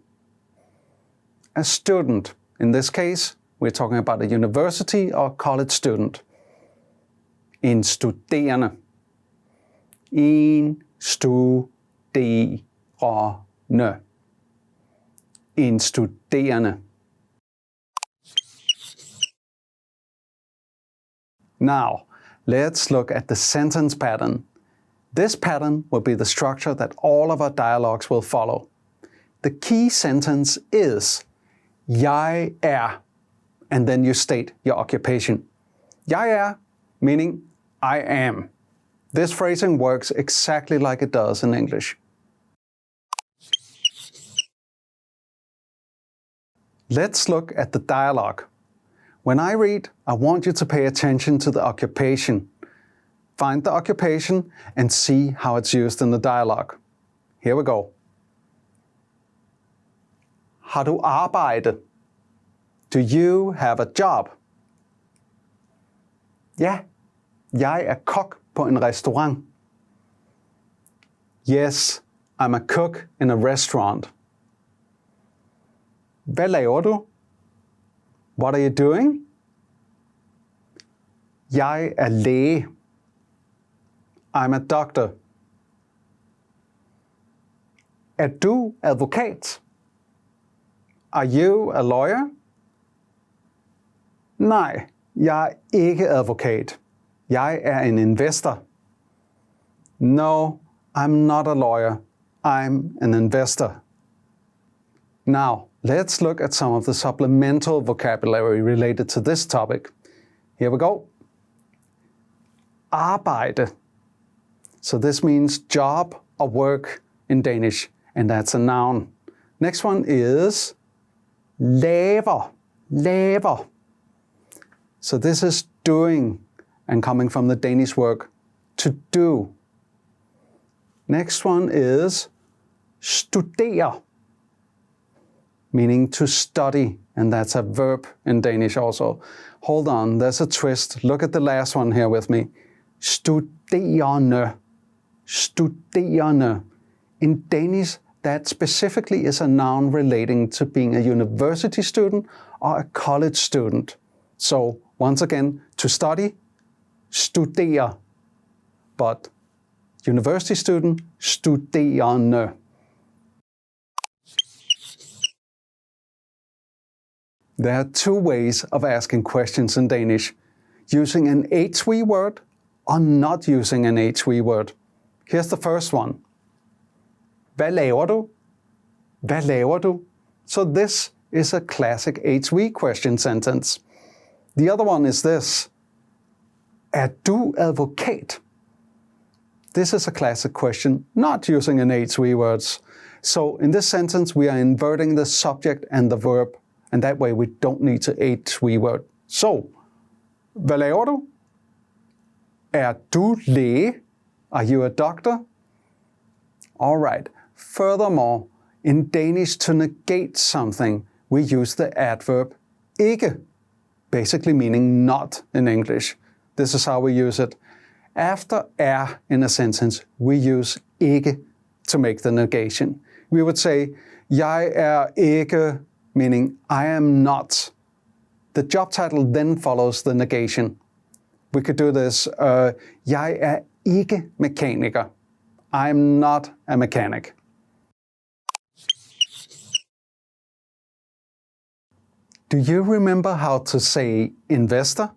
A student. In this case, we're talking about a university or college student. En studerende. En studerende. En studerende. Now, let's look at the sentence pattern. This pattern will be the structure that all of our dialogues will follow. The key sentence is, jeg er, and then you state your occupation. Jeg er, meaning I am. This phrasing works exactly like it does in English. Let's look at the dialogue. When I read, I want you to pay attention to the occupation. Find the occupation and see how it's used in the dialogue. Here we go. Har du arbejde? Do you have a job? Ja, jeg er kok på en restaurant. Yes, I'm a cook in a restaurant. Hvad laver du? What are you doing? Jeg er læge. I'm a doctor. Er du advokat? Are you a lawyer? Nej, jeg er ikke advokat. Jeg er en investor. No, I'm not a lawyer. I'm an investor. Now, let's look at some of the supplemental vocabulary related to this topic. Here we go. Arbejde. So this means job or work in Danish, and that's a noun. Next one is laver. Laver. So this is doing and coming from the Danish word to do. Next one is studere, meaning to study, and that's a verb in Danish also. Hold on, there's a twist. Look at the last one here with me. Studerende. Studerende. In Danish, that specifically is a noun relating to being a university student or a college student. So, once again, to study, studere. But university student, studerende. There are two ways of asking questions in Danish, using an HV word or not using an HV word. Here's the first one. Hvad laver du? Hvad laver du? So this is a classic HV question sentence. The other one is this. Er du advokat? This is a classic question, not using an HV words. So in this sentence, we are inverting the subject and the verb, and that way we don't need to HV word. So, hvad laver du? Er du læge? Are you a doctor? All right. Furthermore, in Danish, to negate something, we use the adverb ikke, basically meaning not in English. This is how we use it. After er in a sentence, we use ikke to make the negation. We would say, jeg er ikke, meaning I am not. The job title then follows the negation. We could do this, jeg er ikke mekaniker. I'm not a mechanic. Do you remember how to say investor?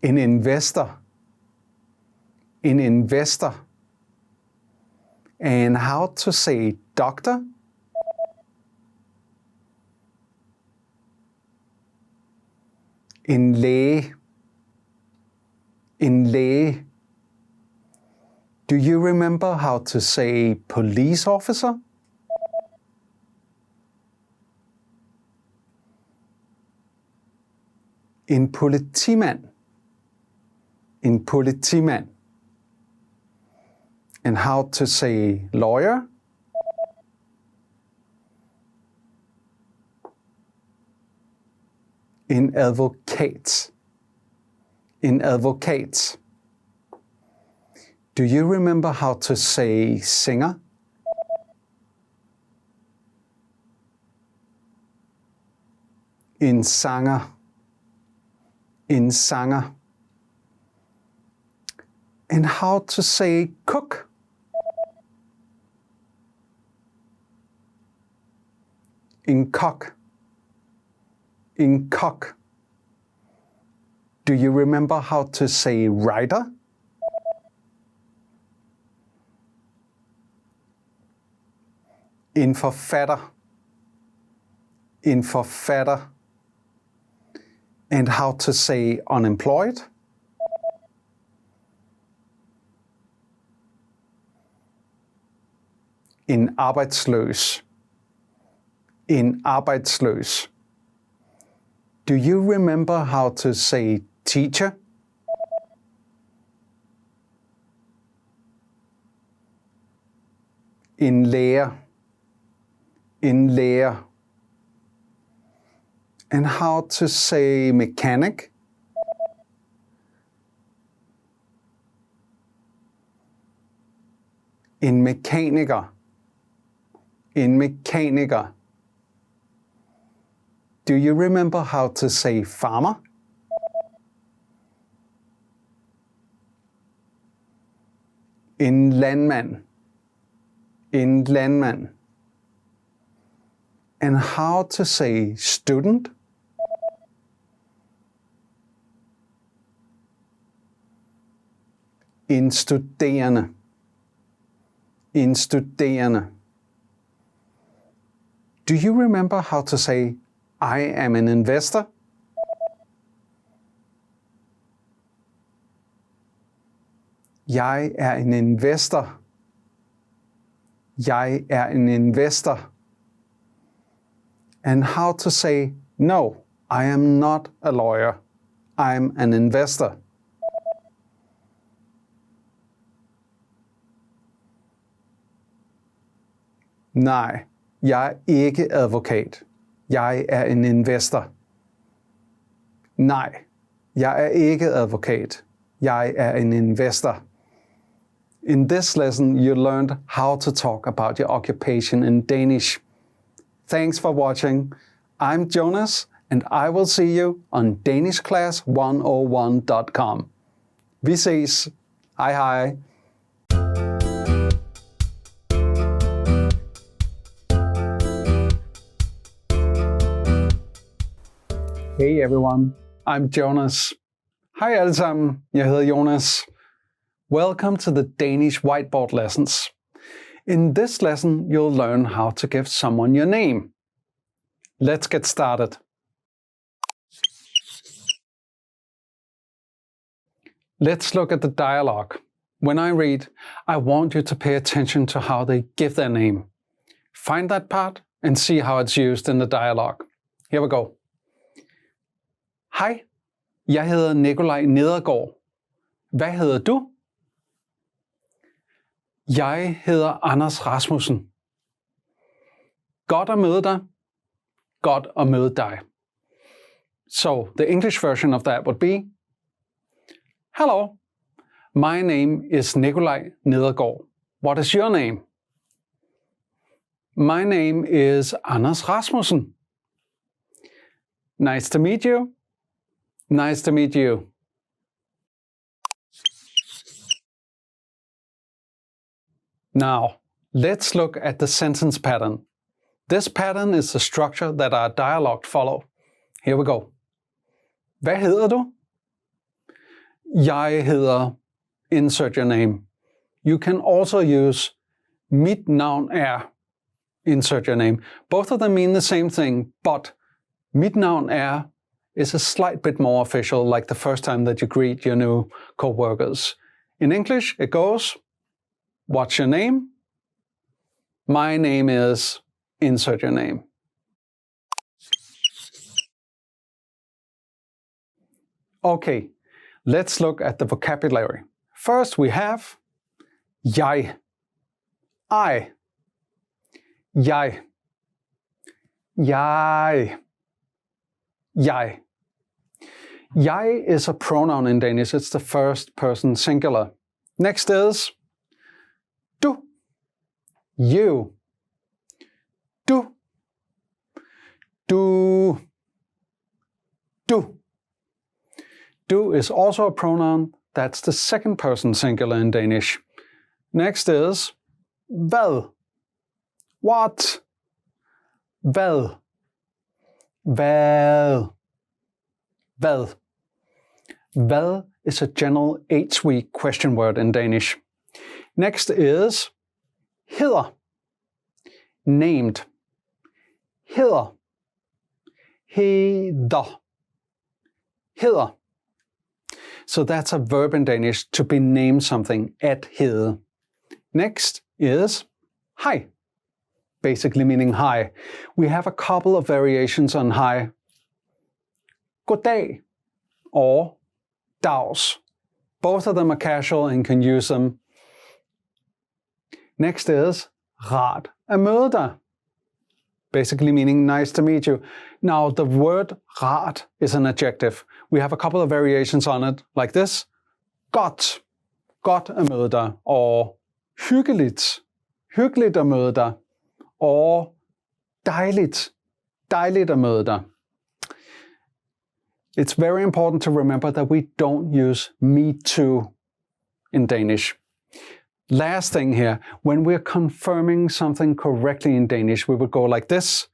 An investor. An investor. And how to say doctor? En læge. En læge. Do you remember how to say police officer? En politimand. En politimand. And how to say lawyer? En advokat. En advokat. Do you remember how to say singer? En sanger. En sanger. And how to say cook? En kok. En kok. Do you remember how to say writer? En forfatter. En forfatter. And how to say unemployed? En arbejdsløs. En arbejdsløs. Do you remember how to say teacher? En lærer. En lærer. And how to say mechanic? En mekaniker. En mekaniker. Do you remember how to say farmer? En landmand. En landmand. And how to say student? En studerende. En studerende. Do you remember how to say I am an investor? Jeg er en investor. Jeg er en investor. And how to say no, I am not a lawyer. I'm an investor. Nej, jeg er ikke advokat. Jeg er en investor. Nej, jeg er ikke advokat. Jeg er en investor. In this lesson, you learned how to talk about your occupation in Danish. Thanks for watching. I'm Jonas, and I will see you on danishclass101.com. Vi ses. Hej hej. Hey everyone, I'm Jonas. Hej alle sammen, jeg hedder Jonas. Welcome to the Danish whiteboard lessons. In this lesson, you'll learn how to give someone your name. Let's get started. Let's look at the dialogue. When I read, I want you to pay attention to how they give their name. Find that part and see how it's used in the dialogue. Here we go. Hej, jeg hedder Nikolaj Nedergaard. Hvad hedder du? Jeg hedder Anders Rasmussen. Godt at møde dig. Godt at møde dig. So, the English version of that would be, Hello, my name is Nikolaj Nedergaard. What is your name? My name is Anders Rasmussen. Nice to meet you. Nice to meet you. Now, let's look at the sentence pattern. This pattern is the structure that our dialogue follow. Here we go. Hvad hedder du? Jeg hedder, insert your name. You can also use mit navn er, insert your name. Both of them mean the same thing, but mit navn er is a slight bit more official, like the first time that you greet your new co-workers. In English, it goes, what's your name? My name is, insert your name. Okay, let's look at the vocabulary. First we have jeg, I, jeg, jeg, jeg. Jeg is a pronoun in Danish. It's the first person singular. Next is du, you, du, du, du. Du is also a pronoun. That's the second person singular in Danish. Next is hvad, what, hvad, hvad, hvad. Hvad is a general 8-week question word in Danish. Next is hedder, named, hedder, heder, heder. So that's a verb in Danish, to be named something, at hede. Next is hej, basically meaning hi. We have a couple of variations on hi. Goddag or dags. Both of them are casual and can use them. Next is rart at møde dig, basically meaning nice to meet you. Now, the word rart is an adjective. We have a couple of variations on it, like this. Godt, godt at møde dig, or hyggeligt, hyggeligt at møde dig, or dejligt, dejligt at møde dig. It's very important to remember that we don't use me too in Danish. Last thing here, when we're confirming something correctly in Danish, we would go like this.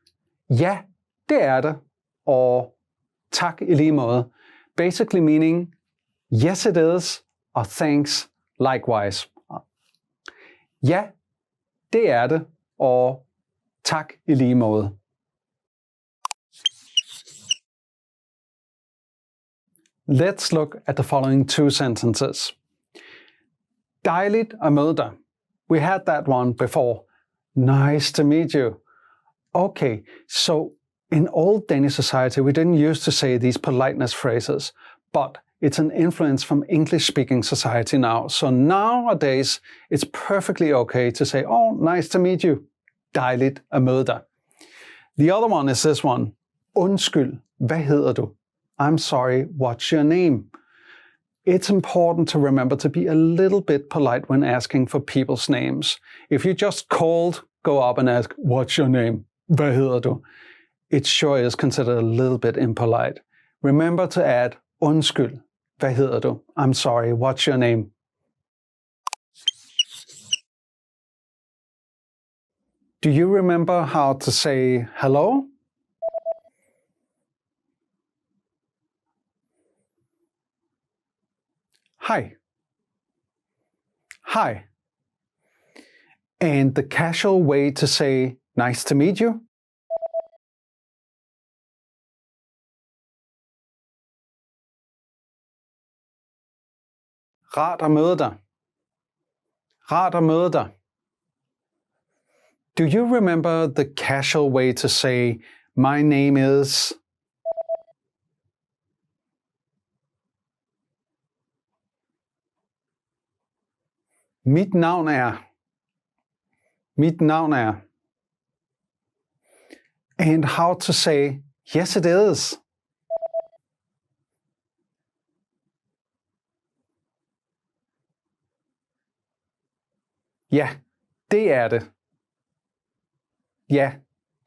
Ja, det er det. Or tak i lige måde. Basically meaning, yes it is, or thanks likewise. Ja, det er det. Or tak i lige måde. Let's look at the following two sentences. Dejligt at møde dig. We had that one before. Nice to meet you. Okay, so in old Danish society, we didn't used to say these politeness phrases, but it's an influence from English-speaking society now. So nowadays, it's perfectly okay to say, oh, nice to meet you. Dejligt at møde dig. The other one is this one. Undskyld, hvad hedder du? I'm sorry, what's your name? It's important to remember to be a little bit polite when asking for people's names. If you just called, go up and ask, what's your name? Hvad hedder du? It sure is considered a little bit impolite. Remember to add, undskyld, hvad hedder du? I'm sorry, what's your name? Do you remember how to say hello? hi. Hi. And the casual way to say nice to meet you? Rart at møde dig. Rart at møde dig. Do you remember the casual way to say, my name is? Mit navn er. Mit navn er. And how to say, yes it is. Ja, det er det. Ja,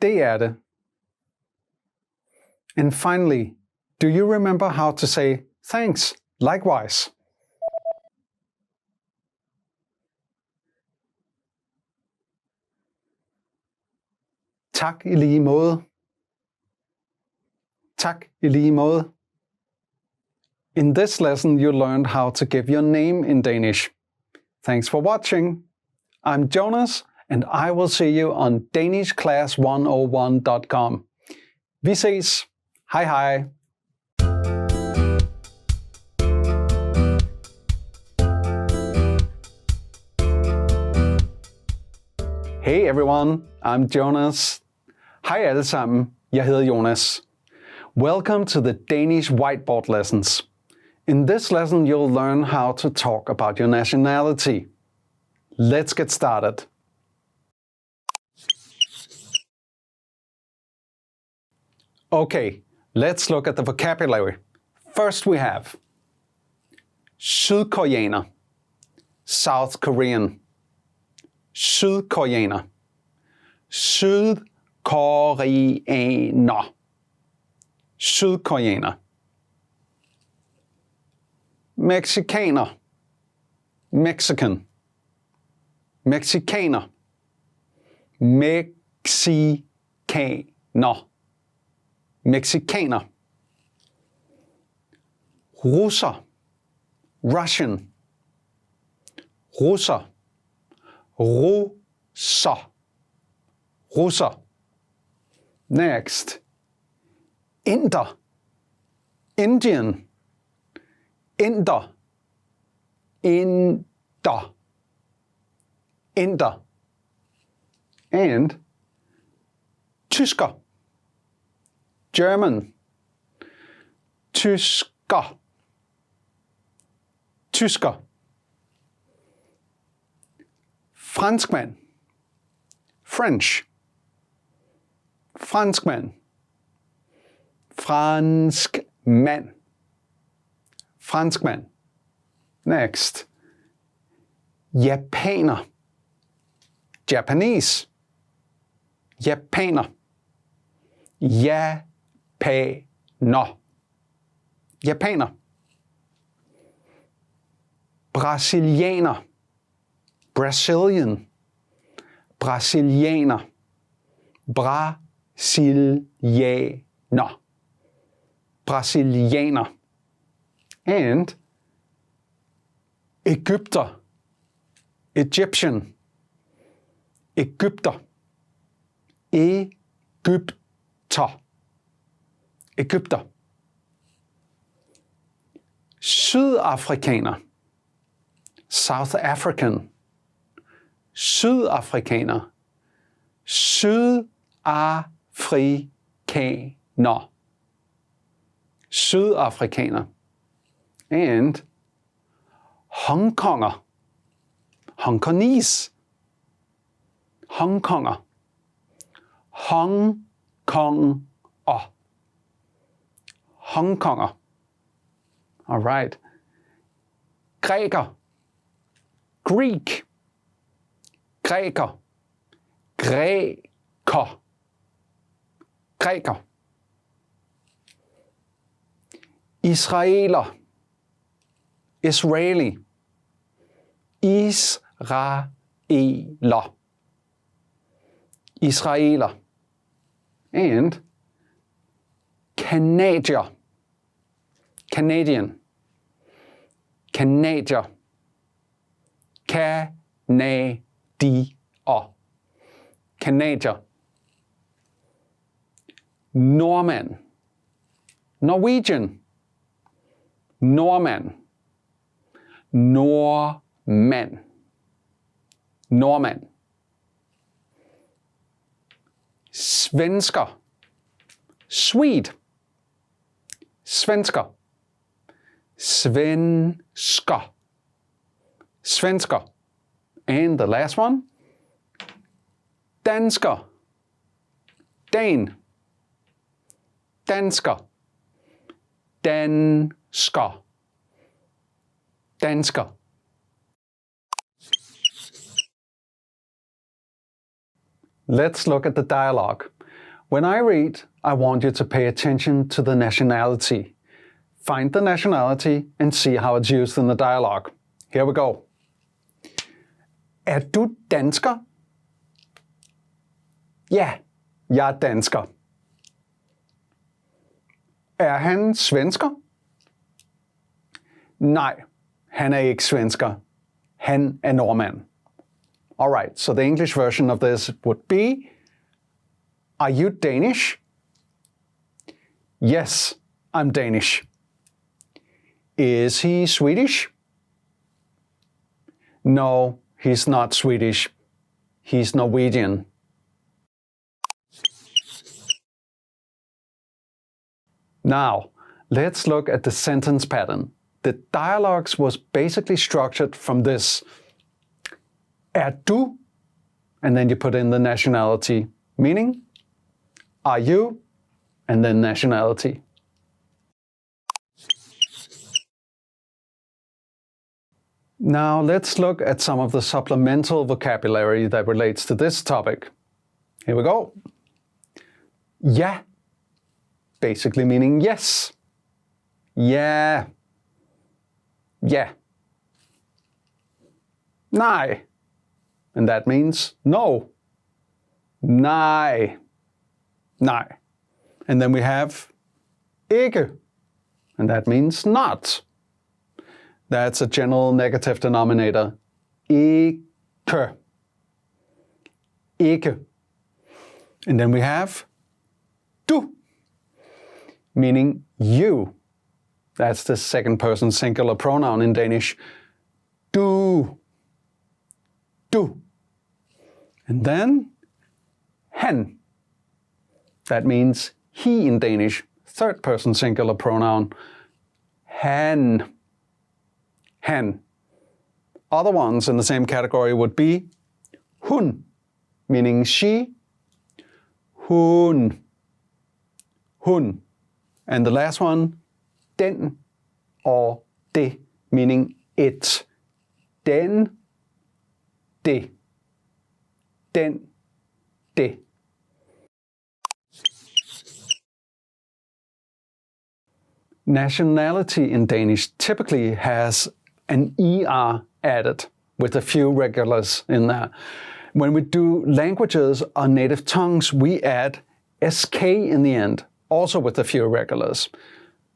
det er det. And finally, do you remember how to say thanks, likewise? Tak i lige måde. Tak i lige måde. In this lesson, you learned how to give your name in Danish. Thanks for watching. I'm Jonas, and I will see you on danishclass101.com. Vi ses. Hej hej. Hey everyone, I'm Jonas. Hej alle sammen, jeg hedder Jonas. Welcome to the Danish whiteboard lessons. In this lesson, you'll learn how to talk about your nationality. Let's get started. Okay, let's look at the vocabulary. First we have Sydkoreaner, South Korean. Sydkoreaner, Sydkoreaner, Sydkoreaner. Mexikaner, Mexican, Mexikaner, Mexikaner, Mexikaner. Russer, Russian, Russer, Russer, Russer. Next, Inder, Indian, Inder, Inder, Inder. And Tysker, German, Tysker, Tysker. Franskmand, French, franskmand, franskmand, franskmand. Next, japaner, Japanese, japaner, japaner, japaner. Brasilianer, Brazilian, brasilianer, brasilianer, brasilianer. And Egypter, Egyptian, Egypter, Egypter, Egypter. Sydafrikaner, South African, Sydafrikaner, Sydafrikaner, Sydafrikaner. And Hongkonger, Hongkonese, Hongkonger, Hongkonger, Hongkonger. All right. Græker, Greek, græker, græker, græker. Israeler, Israeli, Israeler, Israeler. And Canadier, Canadian, Canadier. Canadier. Canadier. Nordmand. Norwegian. Nordmand. Nordmand. Nordmand. Svensker. Swede. Svensker. Svensker. Svensker. And the last one. Dansker. Dan. Dansker. Dansker. Dansker. Let's look at the dialogue. When I read, I want you to pay attention to the nationality. Find the nationality and see how it's used in the dialogue. Here we go. Du dansker? Ja, jeg er dansker. Han svensker? Nej, han er ikke svensker. Han er nordmand. Alright, so the English version of this would be, are you Danish? Yes, I'm Danish. Is he Swedish? No, he's not Swedish. He's Norwegian. Now, let's look at the sentence pattern. The dialogues was basically structured from this. Du? And then you put in the nationality, meaning, are you? And then nationality. Now let's look at some of the supplemental vocabulary that relates to this topic. Here we go. Ja, basically meaning yes. Yeah. Yeah. Nej. And that means no. Nej. Nej. And then we have ikke. And that means not. That's a general negative denominator. Ikke. Ikke. And then we have du, meaning you. That's the second person singular pronoun in Danish. Du. Du. And then han. That means he in Danish. Third person singular pronoun. Han. Han. Other ones in the same category would be hun, meaning she. Hun. Hun. And the last one, den or det, meaning it. Den. Det. Den. Det. Nationality in Danish typically has an ER added with a few regulars in there. When we do languages or native tongues, we add SK in the end, also with a few regulars.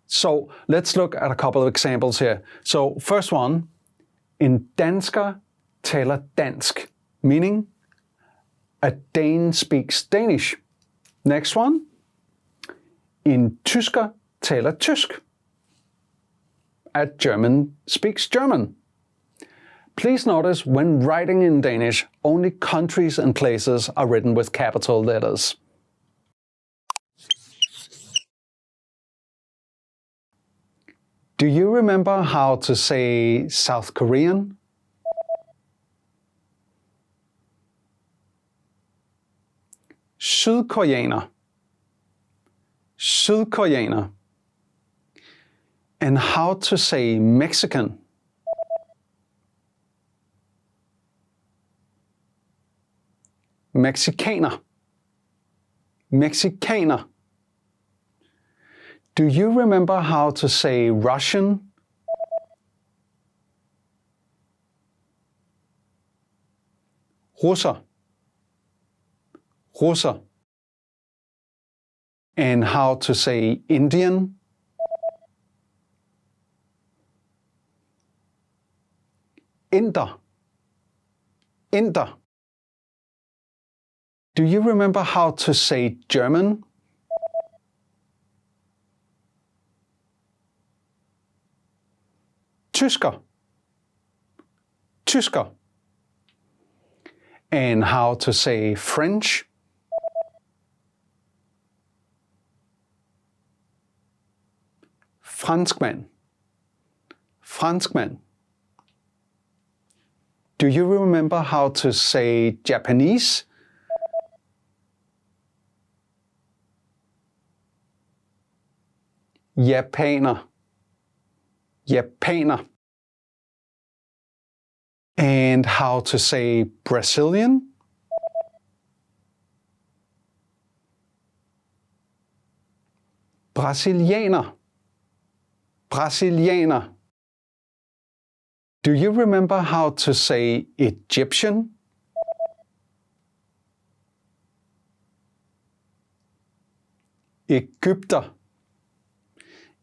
So let's look at a couple of examples here. So first one, en dansker taler dansk, meaning a Dane speaks Danish. Next one, en tysker taler tysk. A German speaks German. Please notice when writing in Danish, only countries and places are written with capital letters. Do you remember how to say South Korean? Sydkoreaner. Sydkoreaner. And how to say Mexican? Mexikaner. Mexikaner. Do you remember how to say Russian? Russer. Russer. And how to say Indian? Inder. Inder. Do you remember how to say German? Tysker. Tysker. And how to say French? Franskmand. Franskmand. Do you remember how to say Japanese? Japaner. Japaner. And how to say Brazilian? Brasilianer. Brasilianer. Do you remember how to say Egyptian? Egypter.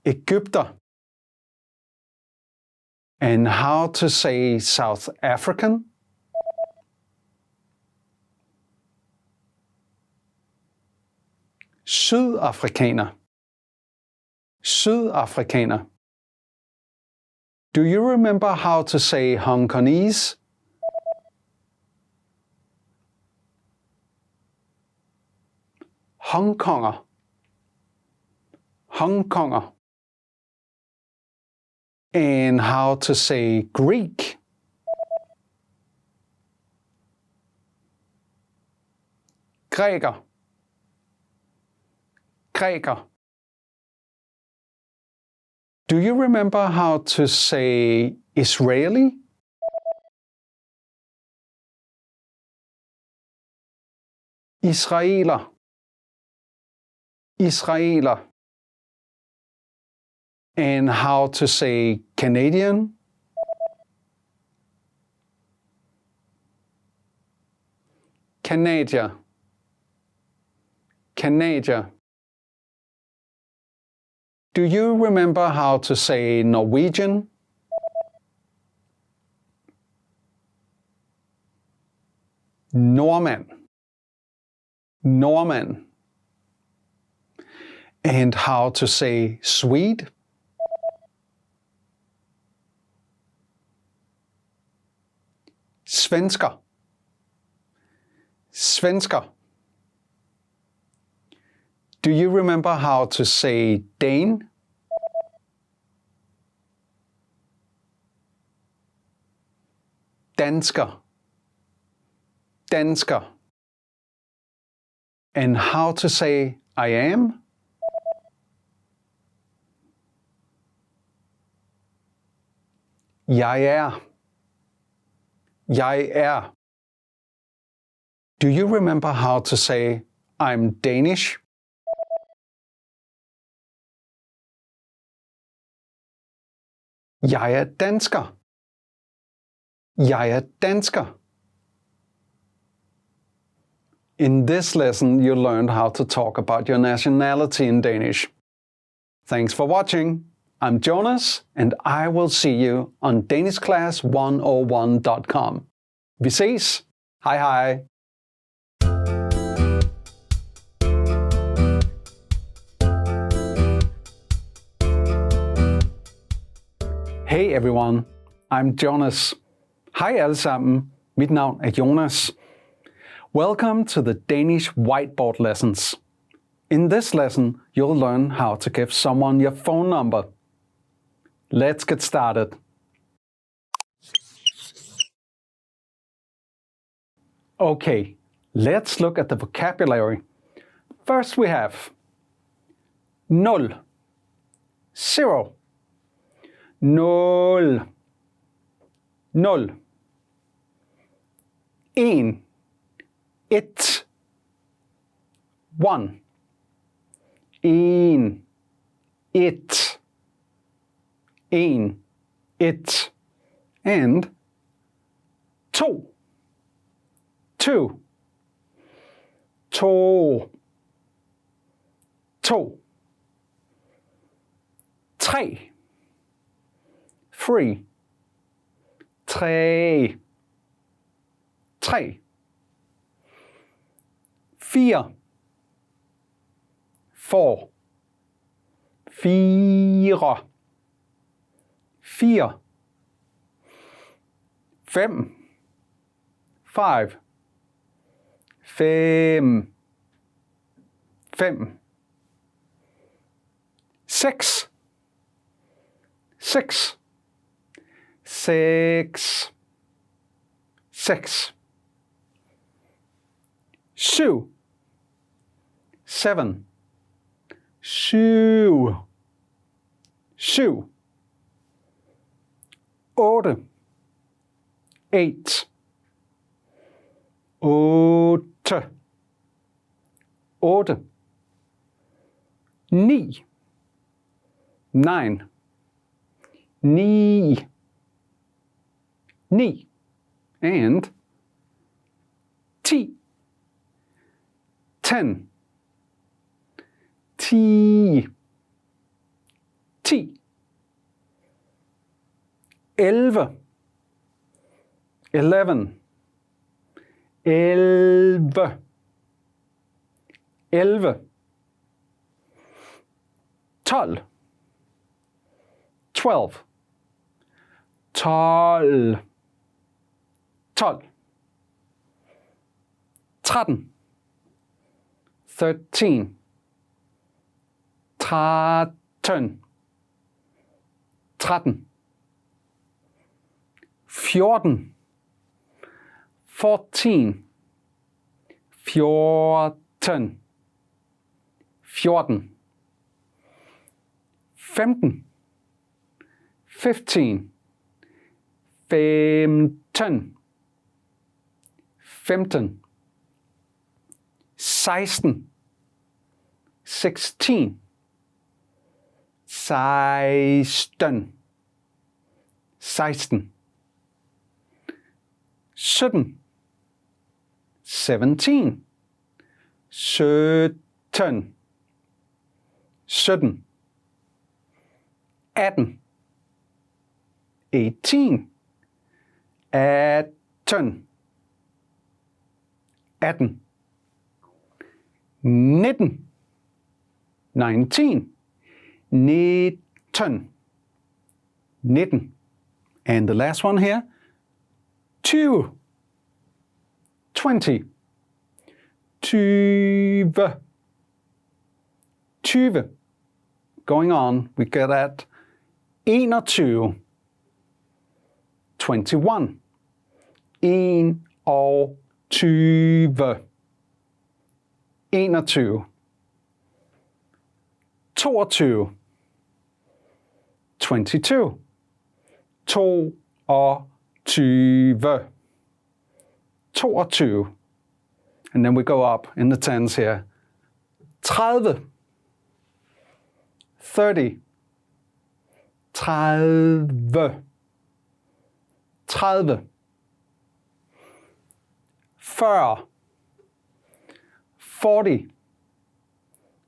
Egypter. And how to say South African? Sydafrikaner. Sydafrikaner. Do you remember how to say Hong Kongese? Hong Konger. Hong Konger. And how to say Greek? Græker. Græker. Do you remember how to say Israeli? Israeler. Israeler. And how to say Canadian? Canadier. Canadier. Do you remember how to say Norwegian? Nordmand. Nordmand. And how to say Swede? Svensker. Svensker. Do you remember how to say Dane? Dansker. Dansker. And how to say I am? Jeg er. Jeg er. Do you remember how to say I'm Danish? Jeg er dansker. Jeg er dansker. In this lesson, you learned how to talk about your nationality in Danish. Thanks for watching. I'm Jonas, and I will see you on danishclass101.com. Vi ses. Hej hej. Hey everyone, I'm Jonas. Hej alle sammen. Mit navn er Jonas. Welcome to the Danish whiteboard lessons. In this lesson, you'll learn how to give someone your phone number. Let's get started. Okay, let's look at the vocabulary. First we have 0, 0, 0, 0, 1, it, 1, 1, it, 1, it, and 2, 2, 2, 2, 3, 3, 3, 3, 4, 4, 4, 4, 5, 5, 5, 5, 6, 6, 6, 6, 7, 7, 7, 7, 8, 8, 8, 8, 9, 9, 9, 9, and 10, 10, 10, 10, 11, 11, 11, 11, 12, 12, 12, 12, 13, 13, 13, 13, 14, 14, 14, 14, 15, 15, 15, 15, 16, 16, 16, 16, 17, 17, 17, 17, 18, 18, 18, 18, 19, 19, 19, 19, and the last one here, 20, 20, 20, 20. Going on, we get at 21, 21, 21, 21, 22, 22, 22, 22, and then we go up in the tens here, 30, 30, 30, 30, 40, 40,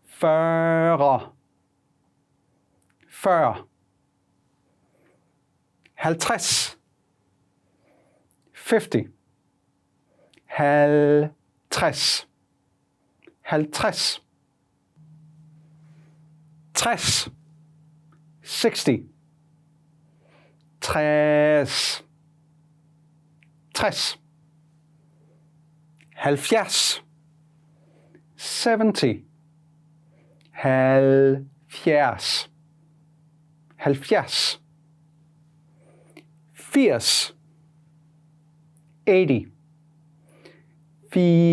40, 40, 50, 50, 50, 50, 60, 60, 60, 60, 70, 70, 70, 70, 80, 80,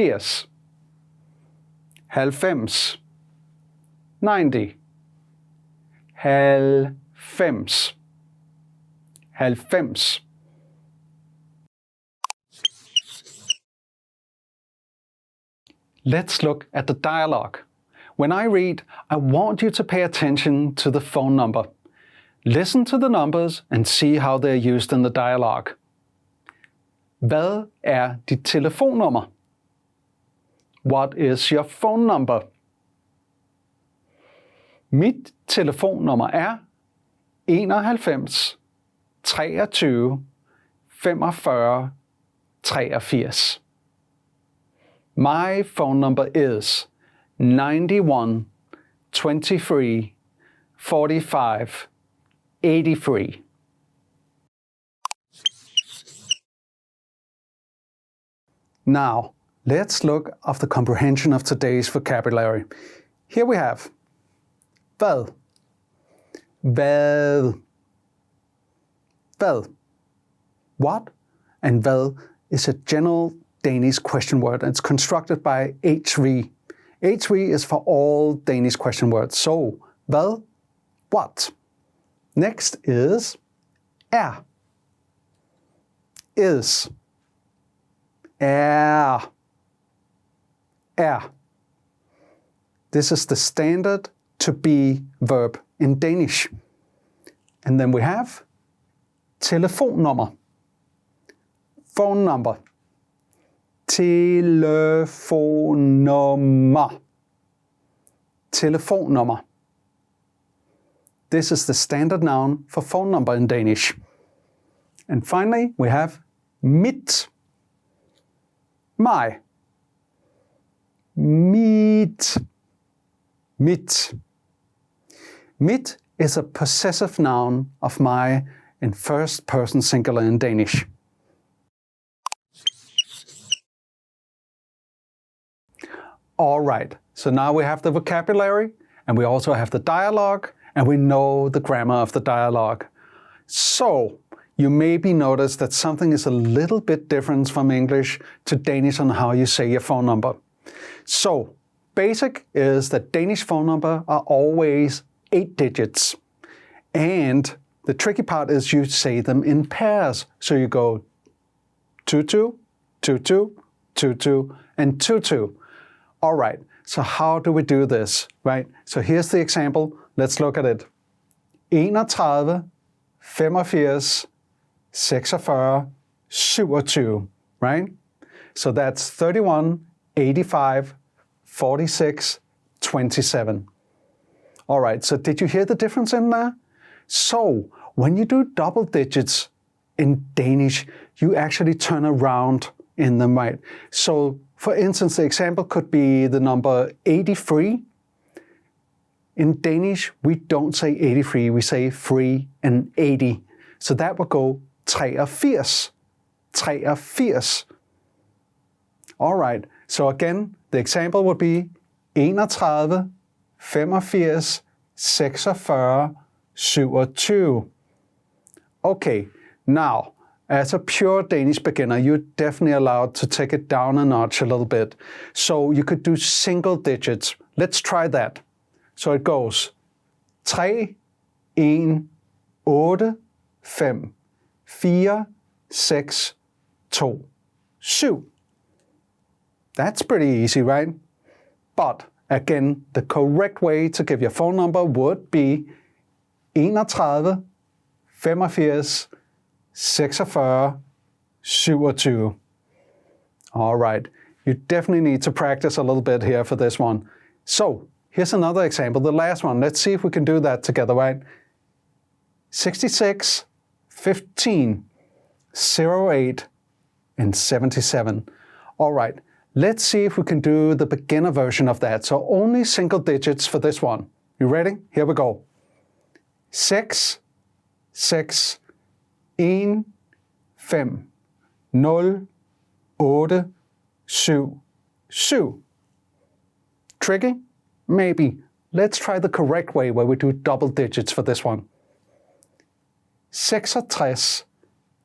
80, 80, 90, 90, 90, 90. Let's look at the dialogue. When I read, I want you to pay attention to the phone number. Listen to the numbers and see how they're used in the dialogue. Hvad er dit telefonnummer? What is your phone number? Mit telefonnummer er 91 23 45 83. My phone number is 91 23 45 83. Now, let's look at the comprehension of today's vocabulary. Here we have hvad, hvad, hvad, what, and hvad is a general Danish question word. It's constructed by HV. HV is for all Danish question words. So, hvad, what. Next is is, er. This is the standard to be verb in Danish. And then we have telefonnummer. Phone number. Telefonnummer. Telefonnummer. This is the standard noun for phone number in Danish. And finally, we have mit. My. Mit. Mit. Mit is a possessive noun of my in first person singular in Danish. All right, so now we have the vocabulary, and we also have the dialogue, and we know the grammar of the dialogue. So, you maybe notice that something is a little bit different from English to Danish on how you say your phone number. So, basic is that Danish phone number are always 8 digits. And the tricky part is you say them in pairs. So you go 22, 22, 22, and 22. All right, so how do we do this, right? So here's the example. Let's look at it. 31, 85, 46, 27, right? So that's 31, 85, 46, 27. All right, so did you hear the difference in there? So when you do double digits in Danish, you actually turn around in them, right? So for instance, the example could be the number 83. In Danish, we don't say 83, we say 3 and 80. So that would go 83, 83. All right, so again, the example would be 31, 85, 46, 27. Okay, now, as a pure Danish beginner, you're definitely allowed to take it down a notch a little bit. So you could do single digits. Let's try that. So it goes 3, 1, 8, 5, 4, 6, 2, 7. That's pretty easy, right? But again, the correct way to give your phone number would be 31, 85, 46, 27. All right, you definitely need to practice a little bit here for this one. So here's another example, the last one. Let's see if we can do that together, right? 66, 15, 08, and 77. All right, let's see if we can do the beginner version of that. So only single digits for this one. You ready? Here we go. 6, 6, 1, 5, 0, 8, 7, 7. Tricky? Maybe. Let's try the correct way where we do double digits for this one. 66,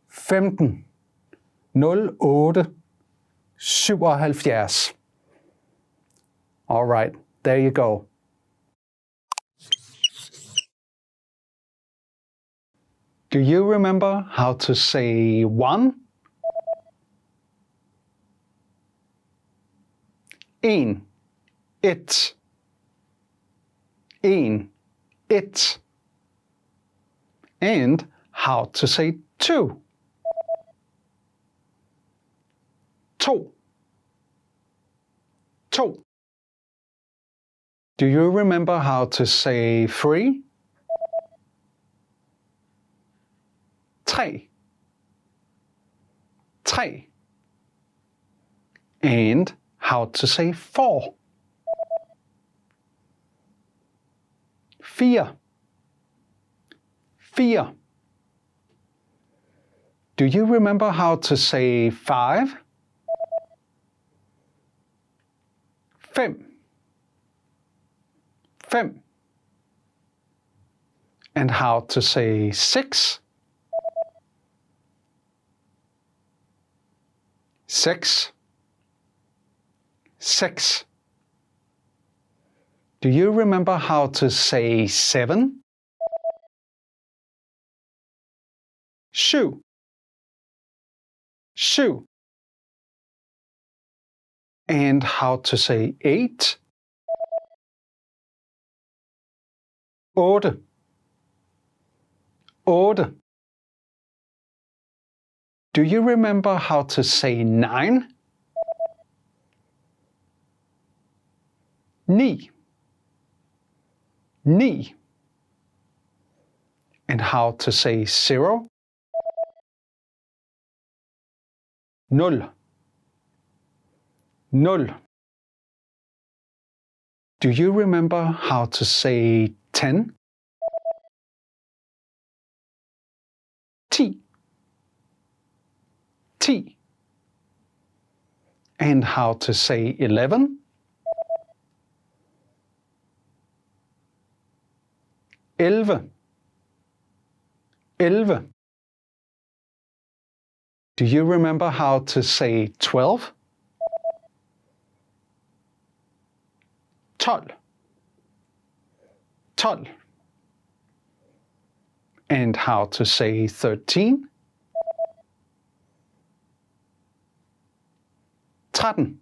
15, 08, 77. All right, there you go. Do you remember how to say 1? 1. It. 1. It. And how to say 2? 2. 2. Do you remember how to say 3? 3. 3. And how to say 4. 4. 4. Do you remember how to say 5? 5. 5. And how to say 6? 6. 6. Do you remember how to say 7? 7. 7. And how to say 8? 8. 8. Do you remember how to say 9? 9. 9. And how to say 0? 0. 0. Do you remember how to say 10? 10. 10. And how to say 11? 11. 11. Do you remember how to say 12? 12. 12. And how to say 13? 13.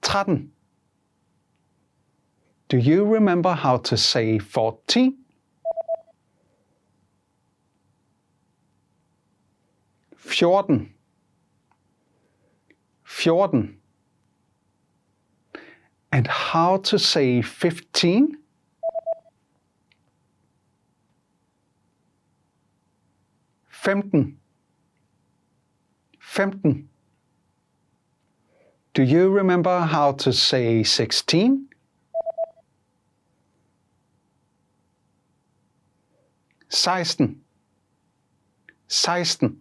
13. Do you remember how to say 14? 14. 14. And how to say 15? 15. 15. Do you remember how to say 16? 16. 16.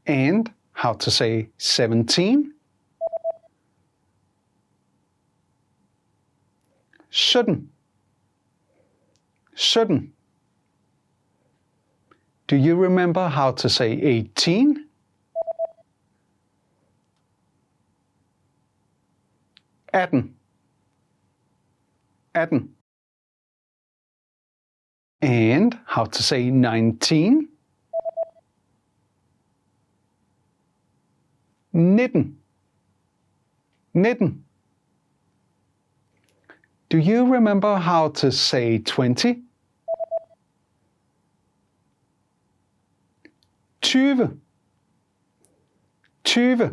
And how to say 17? 17. 17. Do you remember how to say 18? 18. 18. And how to say 19? 19. 19. Do you remember how to say 20? 20. 20.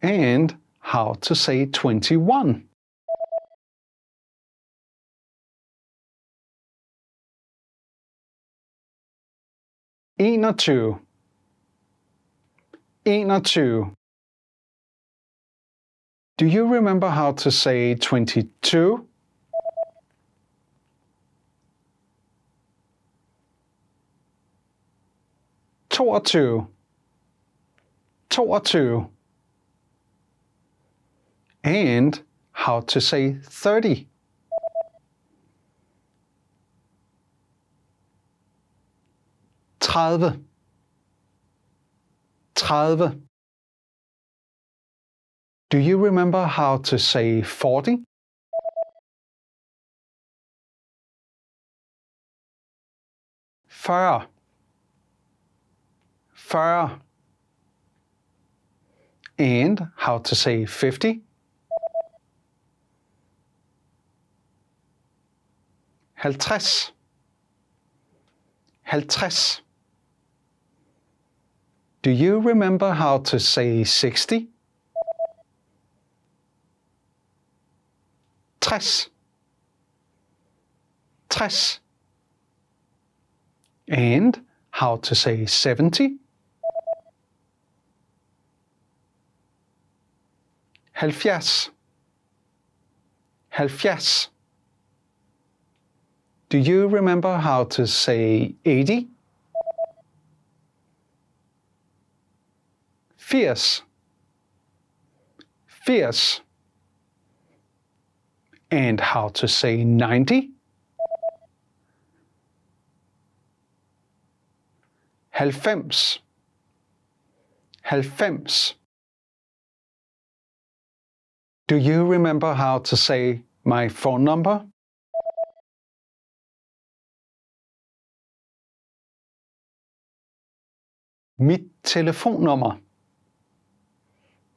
And how to say 21? 21. 21. Do you remember how to say 22? 22. 22. And how to say 30? 30. 30. Do you remember how to say 40? 40. 40. And how to say 50? 50. 50. Do you remember how to say 60? 60. 60. And how to say 70. 70. 70. Do you remember how to say 80? 80. 80. And how to say 90? 90. 90. Do you remember how to say my phone number? Mit telefonnummer.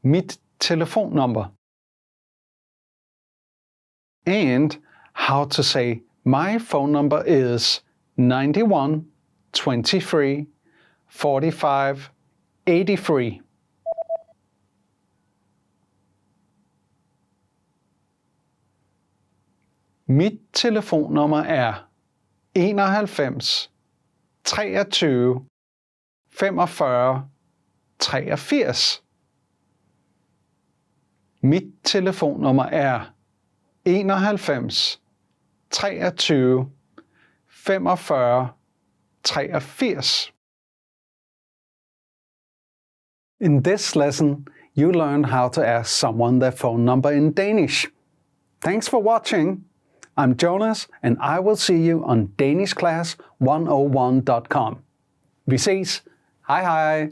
Mit telefonnummer. And how to say my phone number is 91 23 45 83. Mit telefonnummer er 91 23 45 83. Mit telefonnummer er 91 23 45 83. In this lesson, you learned how to ask someone their phone number in Danish. Thanks for watching. I'm Jonas, and I will see you on danishclass101.com. Vi ses. Hej hej.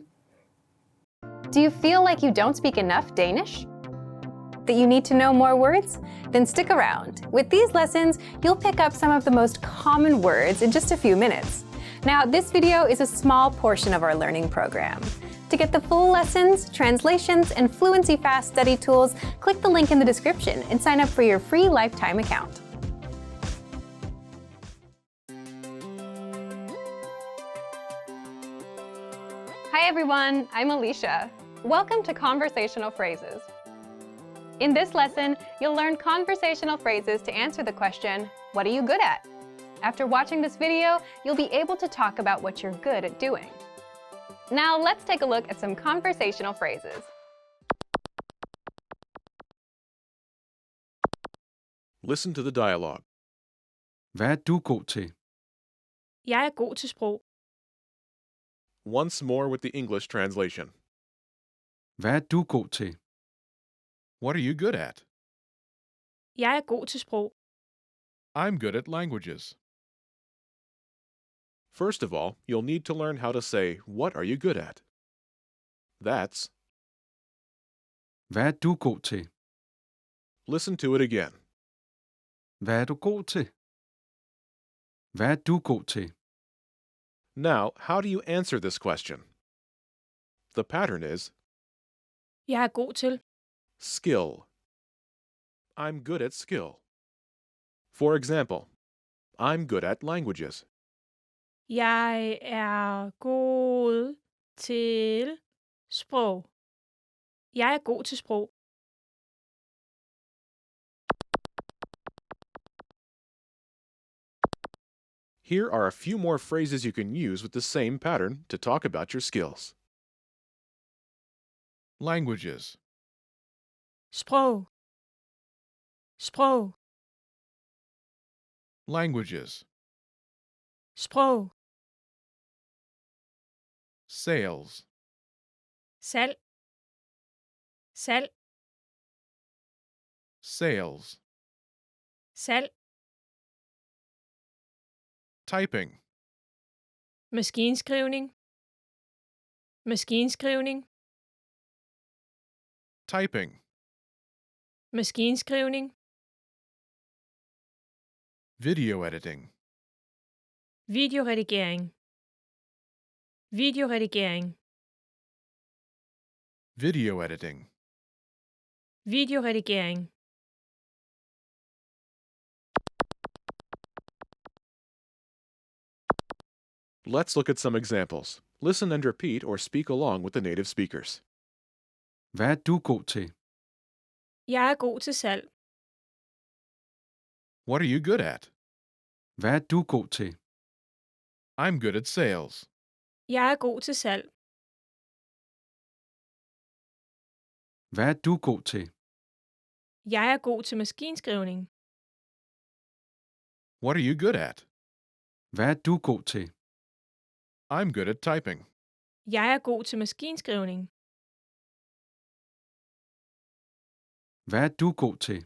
Do you feel like you don't speak enough Danish? That you need to know more words? Then stick around. With these lessons, you'll pick up some of the most common words in just a few minutes. Now, this video is a small portion of our learning program. To get the full lessons, translations, and Fluency Fast study tools, click the link in the description and sign up for your free lifetime account. Hi everyone, I'm Alicia. Welcome to Conversational Phrases. In this lesson, you'll learn conversational phrases to answer the question, what are you good at? After watching this video, you'll be able to talk about what you're good at doing. Now let's take a look at some conversational phrases.
Listen to the dialogue.
Hvad er du god til?
Jeg er god til sprog.
Once more with the English translation.
Hvad er du god til?
What are you good at?
Jeg er god til sprog.
I'm good at languages. First of all, you'll need to learn how to say, what are you good at? That's,
Hvad er du god til?
listen to it again.
Hvad er du god til? Hvad er du god til?
Now, how do you answer this question? The pattern is
Jeg er god til.
skill. I'm good at skill. For example, I'm good at languages.
Jeg er god til sprog. Jeg er god til sprog.
Here are a few more phrases you can use with the same pattern to talk about your skills. Languages.
Sprog. Sprog.
Languages.
Sprog.
Sales.
Salg. Salg.
Sales.
Salg.
Typing.
Maskinskrivning. Maskinskrivning.
Typing.
Maskinskrivning.
Video editing.
Videoredigering. Videoredigering.
Video editing.
Videoredigering.
Let's look at some examples. Listen and repeat or speak along with the native speakers.
Hvad er du god til?
Jeg er god til salg.
What are you good at?
Hvad er du god til?
I'm good at sales.
Jeg er god til salg.
Hvad er du god til?
Jeg er god til maskinskrivning.
What are you good at?
Hvad er du god til?
I'm good at typing.
Jeg er god til maskinskrivning.
Hvad er du god til?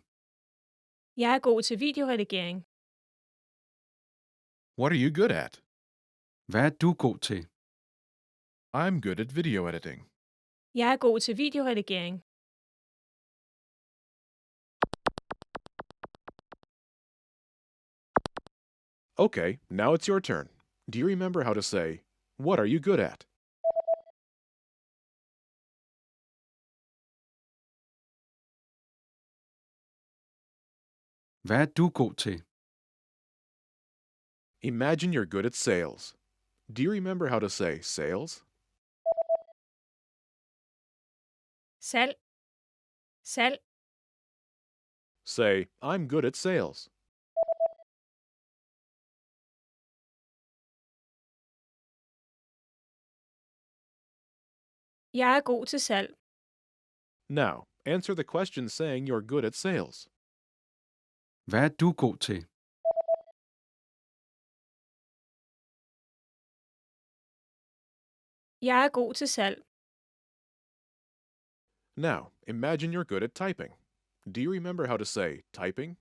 Jeg er god til videoredigering.
What are you good at?
Hvad er du god til?
I'm good at video editing.
Jeg er god til videoredigering.
Okay, now it's your turn. Do you remember how to say, what are you good at?
Hvad er du god til?
Imagine you're good at sales. Do you remember how to say sales?
Salg. Salg.
Say, I'm good at sales.
Jeg er god til salg.
Now, answer the question saying you're good at sales.
Hvad er du god til?
Jeg er god til salg.
Now, imagine you're good at typing. Do you remember how to say typing?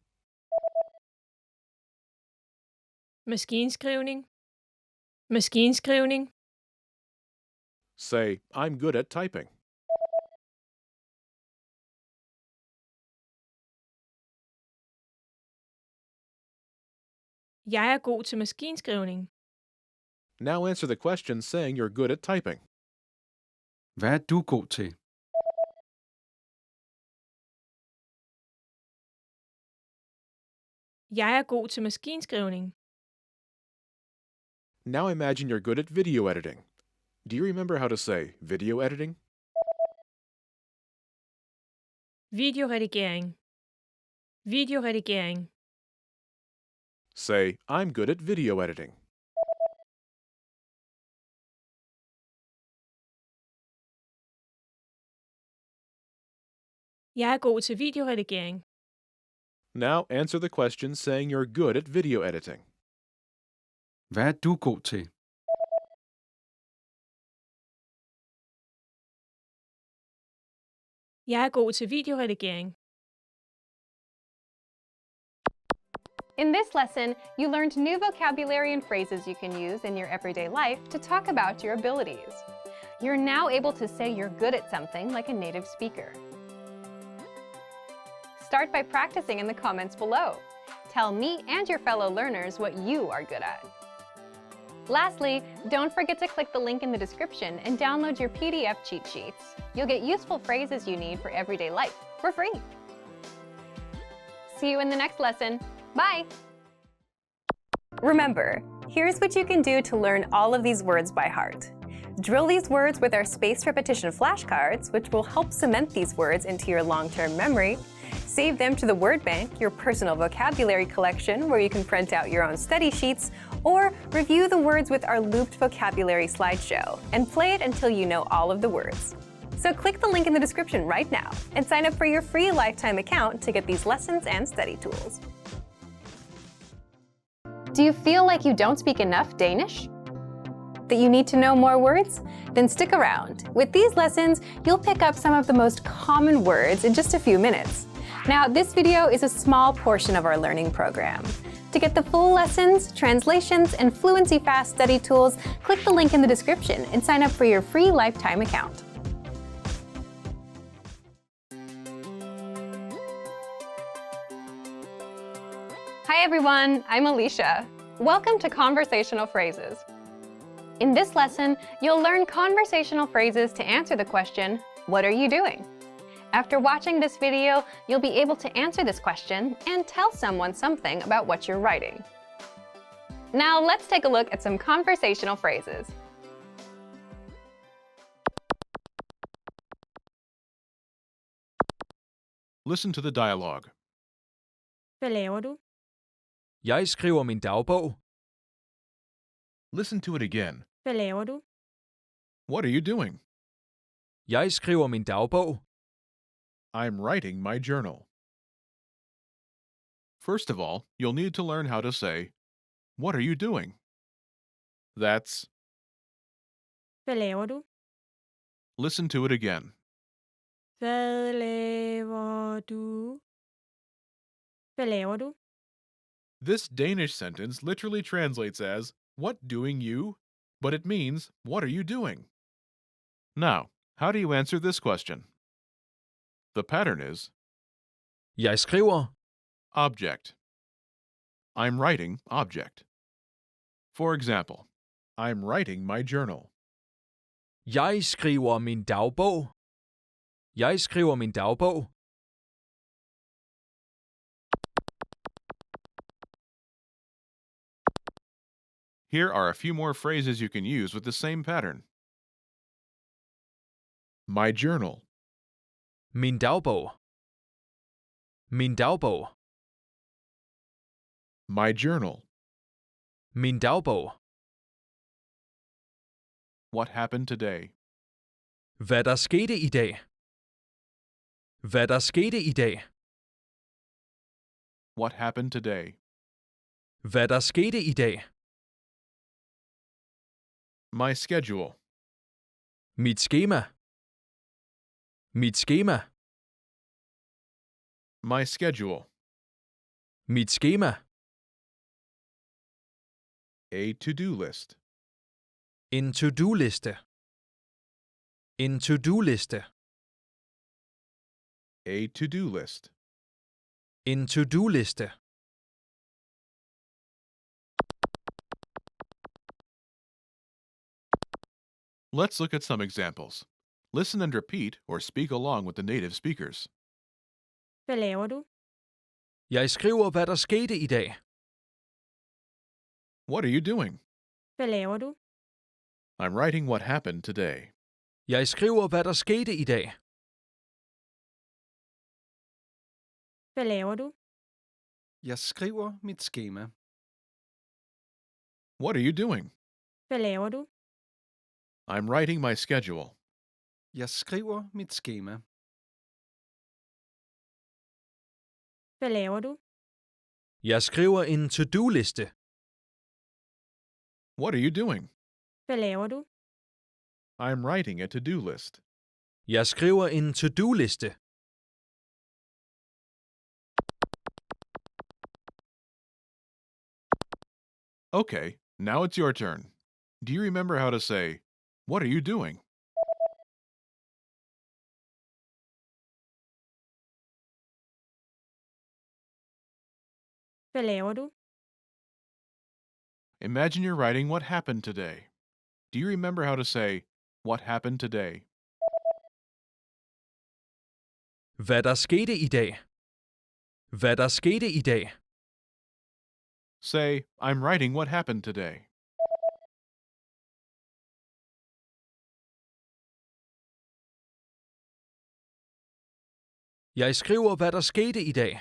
Maskinskrivning. Maskinskrivning.
Say, I'm good at typing.
Jeg er god til maskinskrivning.
Now answer the question saying you're good at typing.
Hvad er du god til?
Jeg er god til maskinskrivning.
Now imagine you're good at video editing. Do you remember how to say video editing?
Videoredigering. Videoredigering.
Say, I'm good at video editing.
Jeg er god til videoredigering.
Now answer the question saying you're good at video editing.
Hvad er du god til?
Jeg er god til videoredigering.
In this lesson, you learned new vocabulary and phrases you can use in your everyday life to talk about your abilities. You're now able to say you're good at something like a native speaker. Start by practicing in the comments below. Tell me and your fellow learners what you are good at. Lastly, don't forget to click the link in the description and download your PDF cheat sheets. You'll get useful phrases you need for everyday life for free. See you in the next lesson. Bye! Remember, here's what you can do to learn all of these words by heart. Drill these words with our spaced repetition flashcards, which will help cement these words into your long-term memory. Save them to the word bank, your personal vocabulary collection, where you can print out your own study sheets, or review the words with our looped vocabulary slideshow and play it until you know all of the words. So click the link in the description right now and sign up for your free lifetime account to get these lessons and study tools. Do you feel like you don't speak enough Danish? That you need to know more words? Then stick around. With these lessons, you'll pick up some of the most common words in just a few minutes. Now, this video is a small portion of our learning program. To get the full lessons, translations, and Fluency Fast study tools, click the link in the description and sign up for your free lifetime account. Hi everyone, I'm Alicia. Welcome to Conversational Phrases. In this lesson, you'll learn conversational phrases to answer the question, what are you doing? After watching this video, you'll be able to answer this question and tell someone something about what you're writing. Now let's take a look at some conversational phrases.
Listen to the dialogue.
Hvad laver du?
Jeg skriver min dagbog.
Listen to it again.
Hvad laver du?
What are you doing?
Jeg skriver min dagbog.
I'm writing my journal. First of all, you'll need to learn how to say, what are you doing? That's,
Hvad laver du?
listen to it again.
Hvad laver du? Hvad laver du?
This Danish sentence literally translates as, what doing you? But it means, what are you doing? Now, how do you answer this question? The pattern is
Jeg skriver.
object. I'm writing object. For example, I'm writing my journal.
Jeg skriver min dagbog. Jeg skriver min dagbog.
Here are a few more phrases you can use with the same pattern. My journal.
Min dagbog. Min dagbog.
My journal.
Min dagbog.
What happened today?
Hvad der skete i dag. Hvad der skete i dag.
What happened today?
Hvad der skete i dag.
My schedule.
Mit skema. Mit skema.
My schedule.
Mit skema.
A to-do list.
En to-do-liste. En to-do-liste.
A to-do list.
En to-do-liste.
Let's look at some examples. Listen and repeat or speak along with the native speakers.
Hvad laver du?
Jeg skriver, hvad der skete i dag.
What are you doing?
Hvad laver du?
I'm writing what happened today.
Jeg skriver, hvad der skete i dag.
Hvad laver du?
Jeg skriver mit skema.
What are you doing?
Hvad laver du?
I'm writing my schedule.
Jeg skriver mit skema.
Hvad laver du?
Jeg skriver en to-do-liste.
What are you doing?
Hvad laver du?
I'm writing a to-do list.
Jeg skriver en to-do-liste.
Okay, now it's your turn. Do you remember how to say, what are you doing?
Hvad laver du?
Imagine you're writing what happened today. Do you remember how to say, what happened today?
Hvad der skete i dag. Hvad der skete i dag.
Say, I'm writing what happened today.
Jeg skriver, hvad der skete i dag.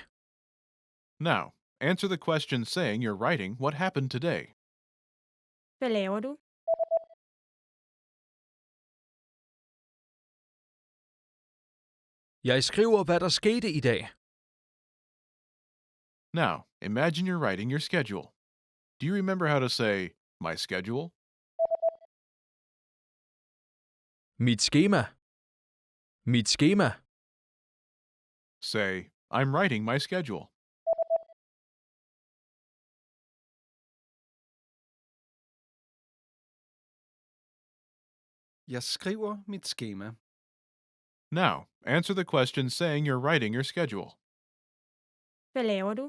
Now, answer the question saying you're writing what happened today.
Hvad laver du?
Jeg skriver, hvad der skete i dag.
Now, imagine you're writing your schedule. Do you remember how to say, my schedule?
Mit skema. Mit skema.
Say, I'm writing my schedule.
Jeg skriver mit skema.
Now, answer the question saying you're writing your schedule.
Hvad laver du?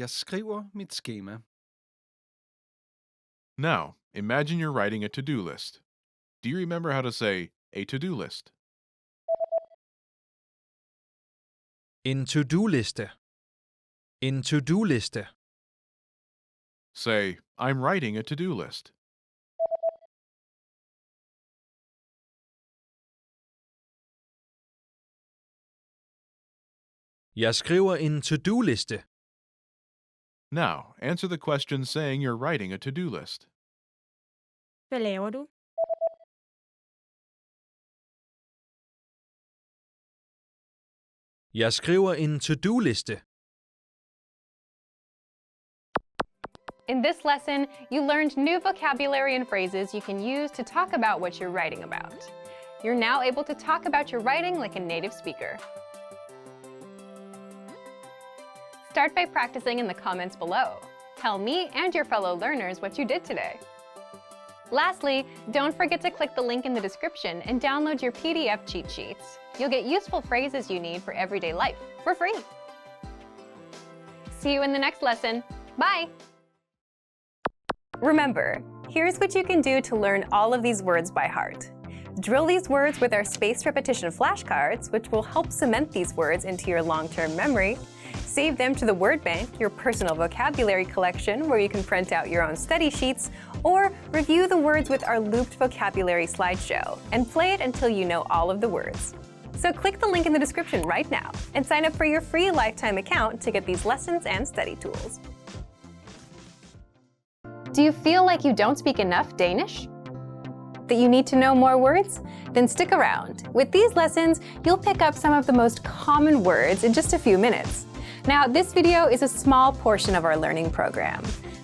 Jeg skriver mit skema.
Now, imagine you're writing a to-do list. Do you remember how to say a to-do list?
En to-do-liste. En to-do-liste.
Say, I'm writing a to-do list.
Jeg skriver en to-do-liste.
Now, answer the question saying you're writing a to-do list.
Hvad laver du?
Jeg skriver en to-do-liste.
In this lesson, you learned new vocabulary and phrases you can use to talk about what you're writing about. You're now able to talk about your writing like a native speaker. Start by practicing in the comments below. Tell me and your fellow learners what you did today. Lastly, don't forget to click the link in the description and download your PDF cheat sheets. You'll get useful phrases you need for everyday life for free. See you in the next lesson. Bye! Remember, here's what you can do to learn all of these words by heart. Drill these words with our spaced repetition flashcards, which will help cement these words into your long-term memory. Save them to the word bank, your personal vocabulary collection, where you can print out your own study sheets, or review the words with our looped vocabulary slideshow and play it until you know all of the words. So click the link in the description right now and sign up for your free lifetime account to get these lessons and study tools. Do you feel like you don't speak enough Danish? That you need to know more words? Then stick around. With these lessons, you'll pick up some of the most common words in just a few minutes. Now, this video is a small portion of our learning program.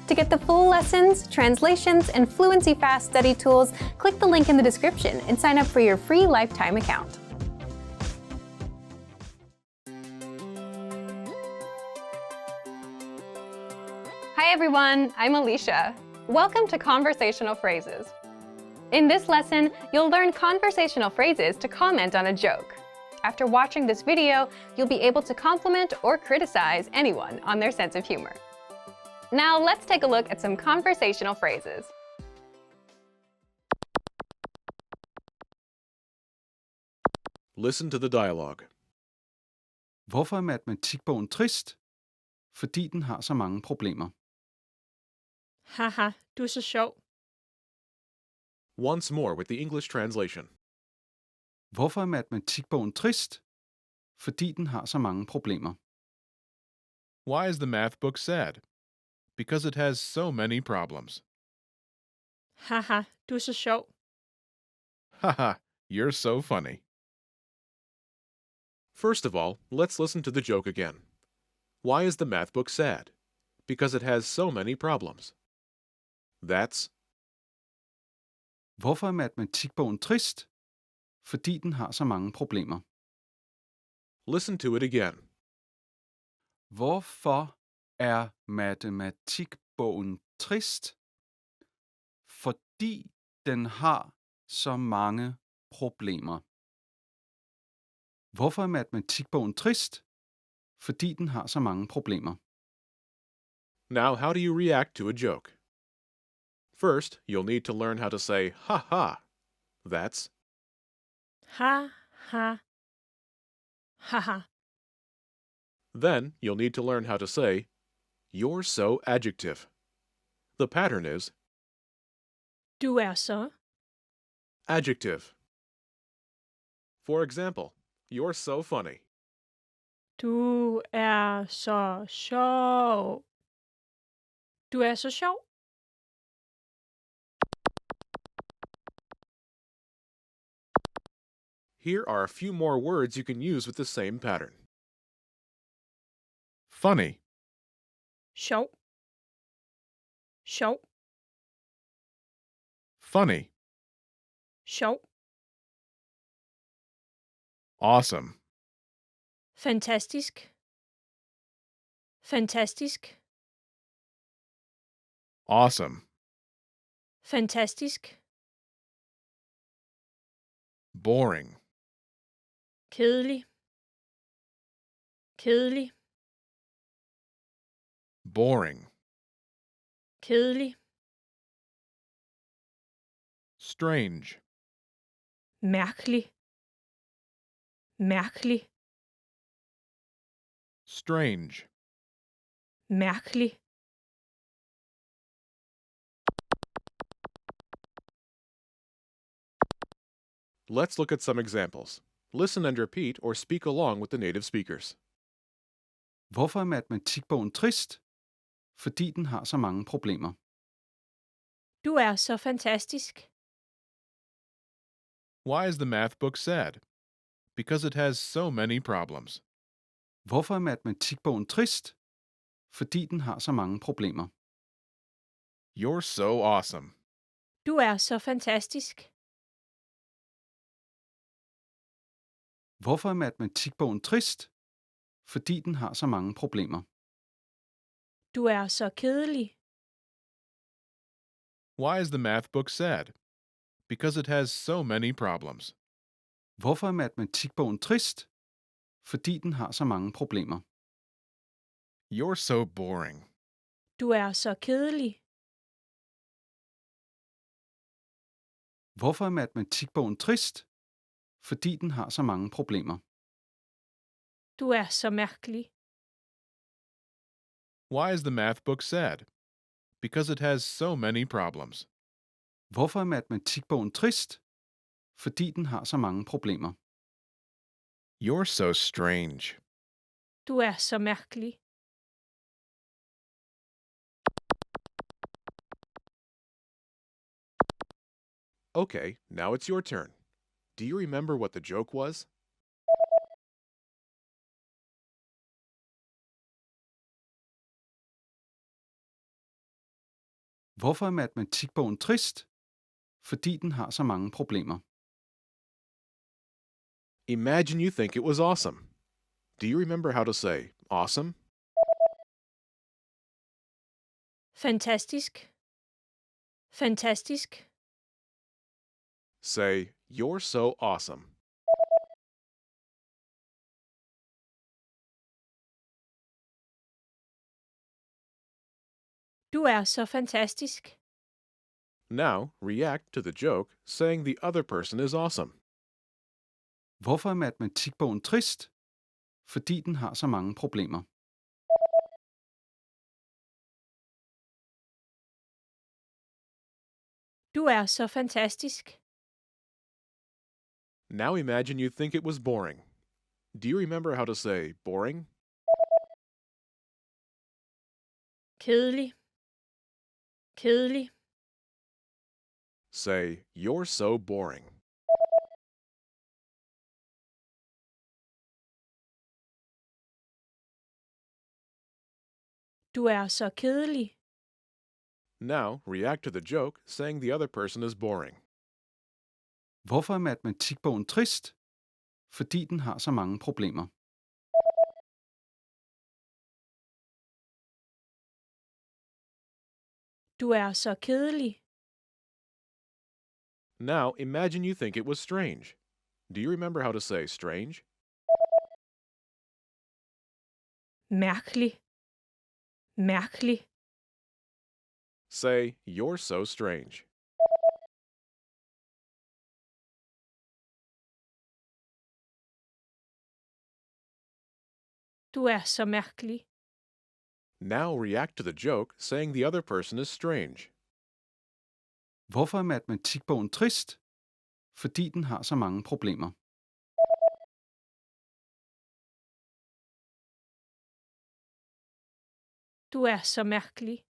To get the full lessons, translations, and Fluency Fast study tools, click the link in the description and sign up for your free lifetime account. Hi everyone, I'm Alicia. Welcome to Conversational Phrases. In this lesson, you'll learn conversational phrases to comment on a joke. After watching this video, you'll be able to compliment or criticize anyone on their sense of humor. Now let's take a look at some conversational phrases.
Listen to the dialogue.
Hvorfor er matematikbogen trist? Fordi den har så mange problemer.
Haha, du er så sjov.
Once more with the English translation.
Hvorfor er matematikbogen trist? Fordi den har så mange problemer.
Why is the math book sad? Because it has so many problems.
Haha, du er så sjov.
Haha, you're so funny. First of all, let's listen to the joke again. Why is the math book sad? Because it has so many problems. That's
Hvorfor er matematikbogen trist? Fordi den har så mange problemer.
Listen to it again.
Hvorfor er matematikbogen trist? Fordi den har så mange problemer. Hvorfor er matematikbogen trist? Fordi den har så mange problemer.
Now, how do you react to a joke? First, you'll need to learn how to say ha ha. That's
Ha, ha, haha.
Then you'll need to learn how to say you're so adjective. The pattern is
Du er så.
adjective. For example, you're so funny.
Du er så sjov. Du er så sjov.
Here are a few more words you can use with the same pattern. Funny,
Sjov. Sjov.
funny,
Sjov.
awesome,
Fantastisk. Fantastisk.
awesome,
Fantastisk.
boring,
Kedelig. Kedelig.
boring,
Kedelig.
strange,
Mærkelig. Mærkelig.
strange,
Mærkelig.
Let's look at some examples. Listen and repeat or speak along with the native speakers.
Hvorfor er matematikbogen trist? Fordi den har så mange problemer.
Du er så fantastisk.
Why is the math book sad? Because it has so many problems.
Hvorfor er matematikbogen trist? Fordi den har så mange problemer.
You're so awesome.
Du er så fantastisk.
Hvorfor er matematikbogen trist? Fordi den har så mange problemer.
Du er så kedelig.
Why is the math book sad? Because it has so many problems.
Hvorfor er matematikbogen trist? Fordi den har så mange problemer.
You're so boring.
Du er så kedelig.
Hvorfor er matematikbogen trist? Fordi den har så mange problemer.
Du er så mærkelig.
Why is the math book sad? Because it has so many problems.
Hvorfor er matematikbogen trist? Fordi den har så mange problemer.
You're so strange.
Du er så mærkelig.
Okay, now it's your turn. Do you remember what the joke was?
Hvorfor er matematikbogen trist? Fordi den har så mange problemer.
Imagine you think it was awesome. Do you remember how to say awesome?
Fantastisk. Fantastisk.
Say, you're so awesome.
Du er så fantastisk.
Now, react to the joke, saying the other person is awesome.
Hvorfor er matematikbogen trist? Fordi den har så mange problemer.
Du er så fantastisk.
Now imagine you think it was boring. Do you remember how to say boring?
Kedelig. Kedelig.
Say, you're so boring.
Du er så kedelig.
Now, react to the joke, saying the other person is boring.
Hvorfor er matematikbogen trist? Fordi den har så mange problemer.
Du er så kedelig.
Now, imagine you think it was strange. Do you remember how to say strange?
Mærkelig. Mærkelig.
Say, you're so strange.
Du er så mærkelig.
Now react to the joke, saying the other person is strange.
Hvorfor er matematikbogen trist? Fordi den har så mange problemer.
Du er så mærkelig.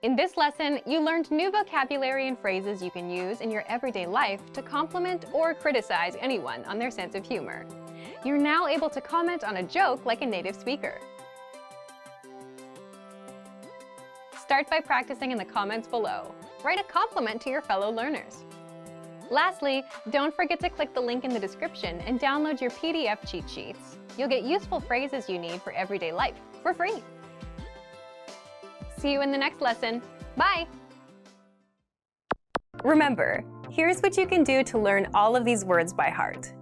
In this lesson, you learned new vocabulary and phrases you can use in your everyday life to compliment or criticize anyone on their sense of humor. You're now able to comment on a joke like a native speaker. Start by practicing in the comments below. Write a compliment to your fellow learners. Lastly, don't forget to click the link in the description and download your PDF cheat sheets. You'll get useful phrases you need for everyday life for free. See you in the next lesson. Bye! Remember, here's what you can do to learn all of these words by heart.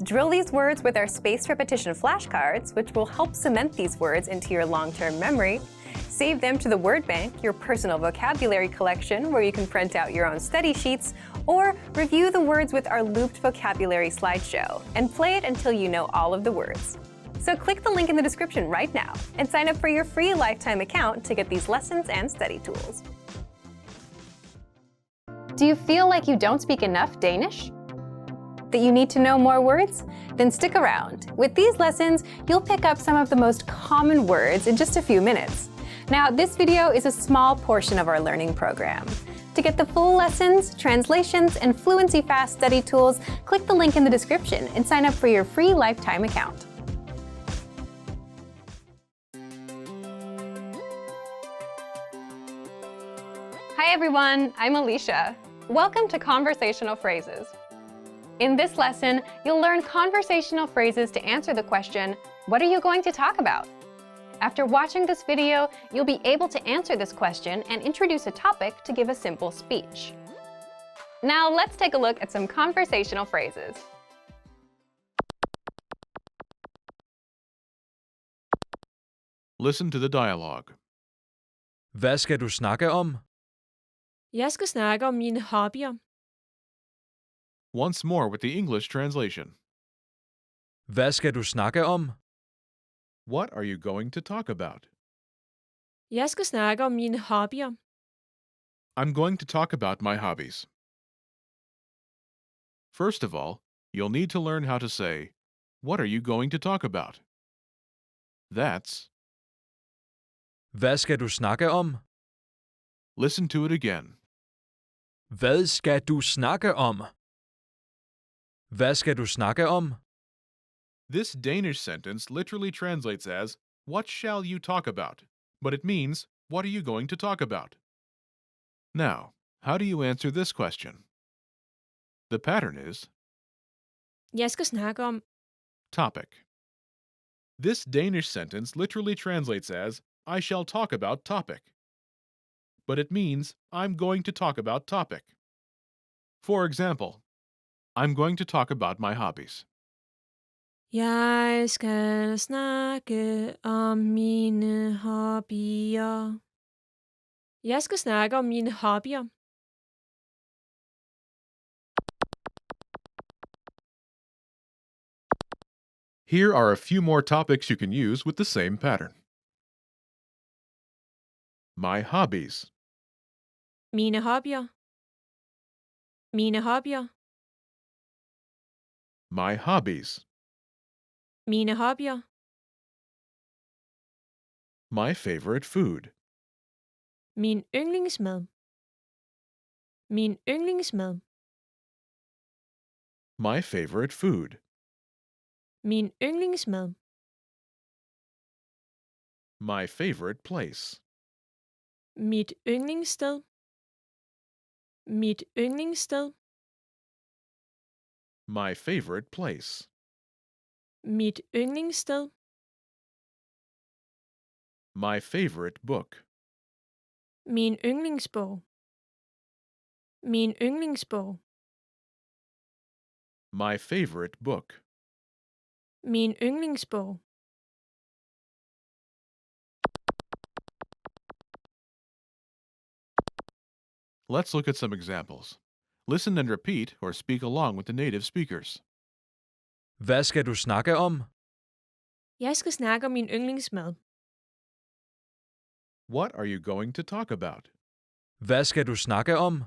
Drill these words with our spaced repetition flashcards, which will help cement these words into your long-term memory. Save them to the word bank, your personal vocabulary collection, where you can print out your own study sheets, or review the words with our looped vocabulary slideshow and play it until you know all of the words. So click the link in the description right now and sign up for your free lifetime account to get these lessons and study tools. Do you feel like you don't speak enough Danish? That you need to know more words? Then stick around. With these lessons, you'll pick up some of the most common words in just a few minutes. Now, this video is a small portion of our learning program. To get the full lessons, translations, and Fluency Fast study tools, click the link in the description and sign up for your free lifetime account. Hi everyone, I'm Alicia. Welcome to Conversational Phrases. In this lesson, you'll learn conversational phrases to answer the question, what are you going to talk about? After watching this video, you'll be able to answer this question and introduce a topic to give a simple speech. Now let's take a look at some conversational phrases.
Listen to the dialogue.
Hvad skal du snakke om?
Jeg skal snakke om mine hobbyer.
Once more with the English translation.
Hvad skal du snakke om?
What are you going to talk about?
Jeg skal snakke om mine hobbyer.
I'm going to talk about my hobbies. First of all, you'll need to learn how to say, what are you going to talk about? That's,
Hvad skal du snakke om?
listen to it again.
Hvad skal du snakke om? Hvad skal du snakke om?
This Danish sentence literally translates as, what shall you talk about? But it means, what are you going to talk about? Now, how do you answer this question? The pattern is
Jeg skal snakke om.
topic. This Danish sentence literally translates as, I shall talk about topic. But it means, I'm going to talk about topic. For example, I'm going to talk about my hobbies.
Jeg skal snakke om mine hobbyer. Jeg skal snakke om mine hobbyer.
Here are a few more topics you can use with the same pattern. My hobbies.
Mine hobbyer. Mine hobbyer.
My hobbies.
Mine hobbyer.
My favorite food.
Min yndlingsmad. Min yndlingsmad.
My favorite food.
Min yndlingsmad.
My favorite place.
Mit yndlingssted. Mit yndlingssted.
My favorite place.
Mit yndlingssted.
My favorite book.
Min yndlingsbog. Min yndlingsbog.
My favorite book.
Min yndlingsbog.
Let's look at some examples. Listen and repeat or speak along with the native speakers.
Hvad skal du snakke om?
Jeg skal snakke om min yndlingsmad.
What are you going to talk about?
Hvad skal du snakke om?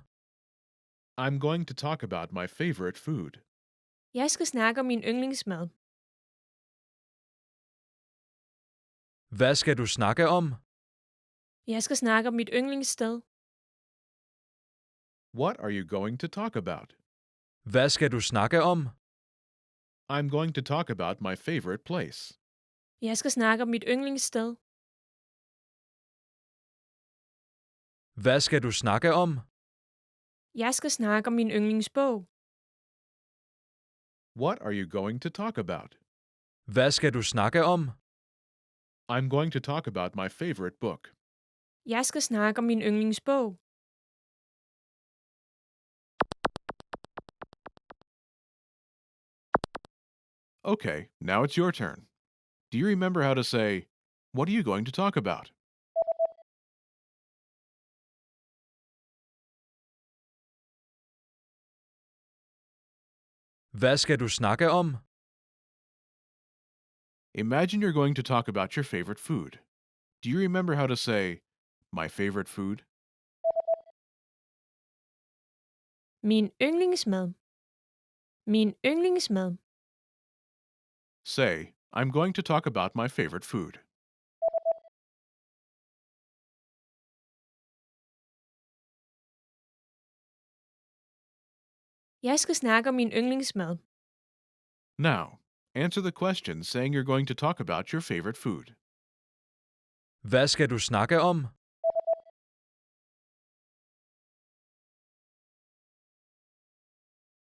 I'm going to talk about my favorite food.
Jeg skal snakke om min yndlingsmad.
Hvad skal du snakke om?
Jeg skal snakke om mit yndlingssted.
What are you going to talk about?
Hvad skal du snakke om?
I'm going to talk about my favorite place.
Jeg skal snakke om mit yndlingssted.
Hvad skal du snakke om?
Jeg skal snakke om min yndlingsbog.
What are you going to talk about?
Hvad skal du snakke om?
I'm going to talk about my favorite book.
Jeg skal snakke om min yndlingsbog.
Okay, now it's your turn. Do you remember how to say, what are you going to talk about?
Hvad skal du snakke om?
Imagine you're going to talk about your favorite food. Do you remember how to say, my favorite food?
Min yndlingsmad. Min yndlingsmad.
Say, I'm going to talk about my favorite food.
Jeg skal snakke om min yndlingsmad.
Now, answer the question saying you're going to talk about your favorite food.
Hvad skal du snakke om?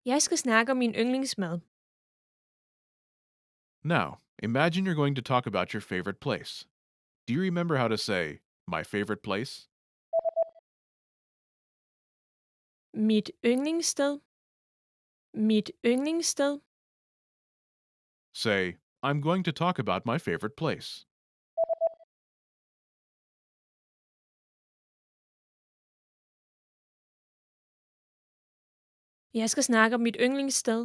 Jeg skal snakke om min yndlingsmad.
Now, imagine you're going to talk about your favorite place. Do you remember how to say, my favorite place?
Mit yndlingssted. Mit yndlingssted.
Say, I'm going to talk about my favorite place.
Jeg skal snakke om mit yndlingssted.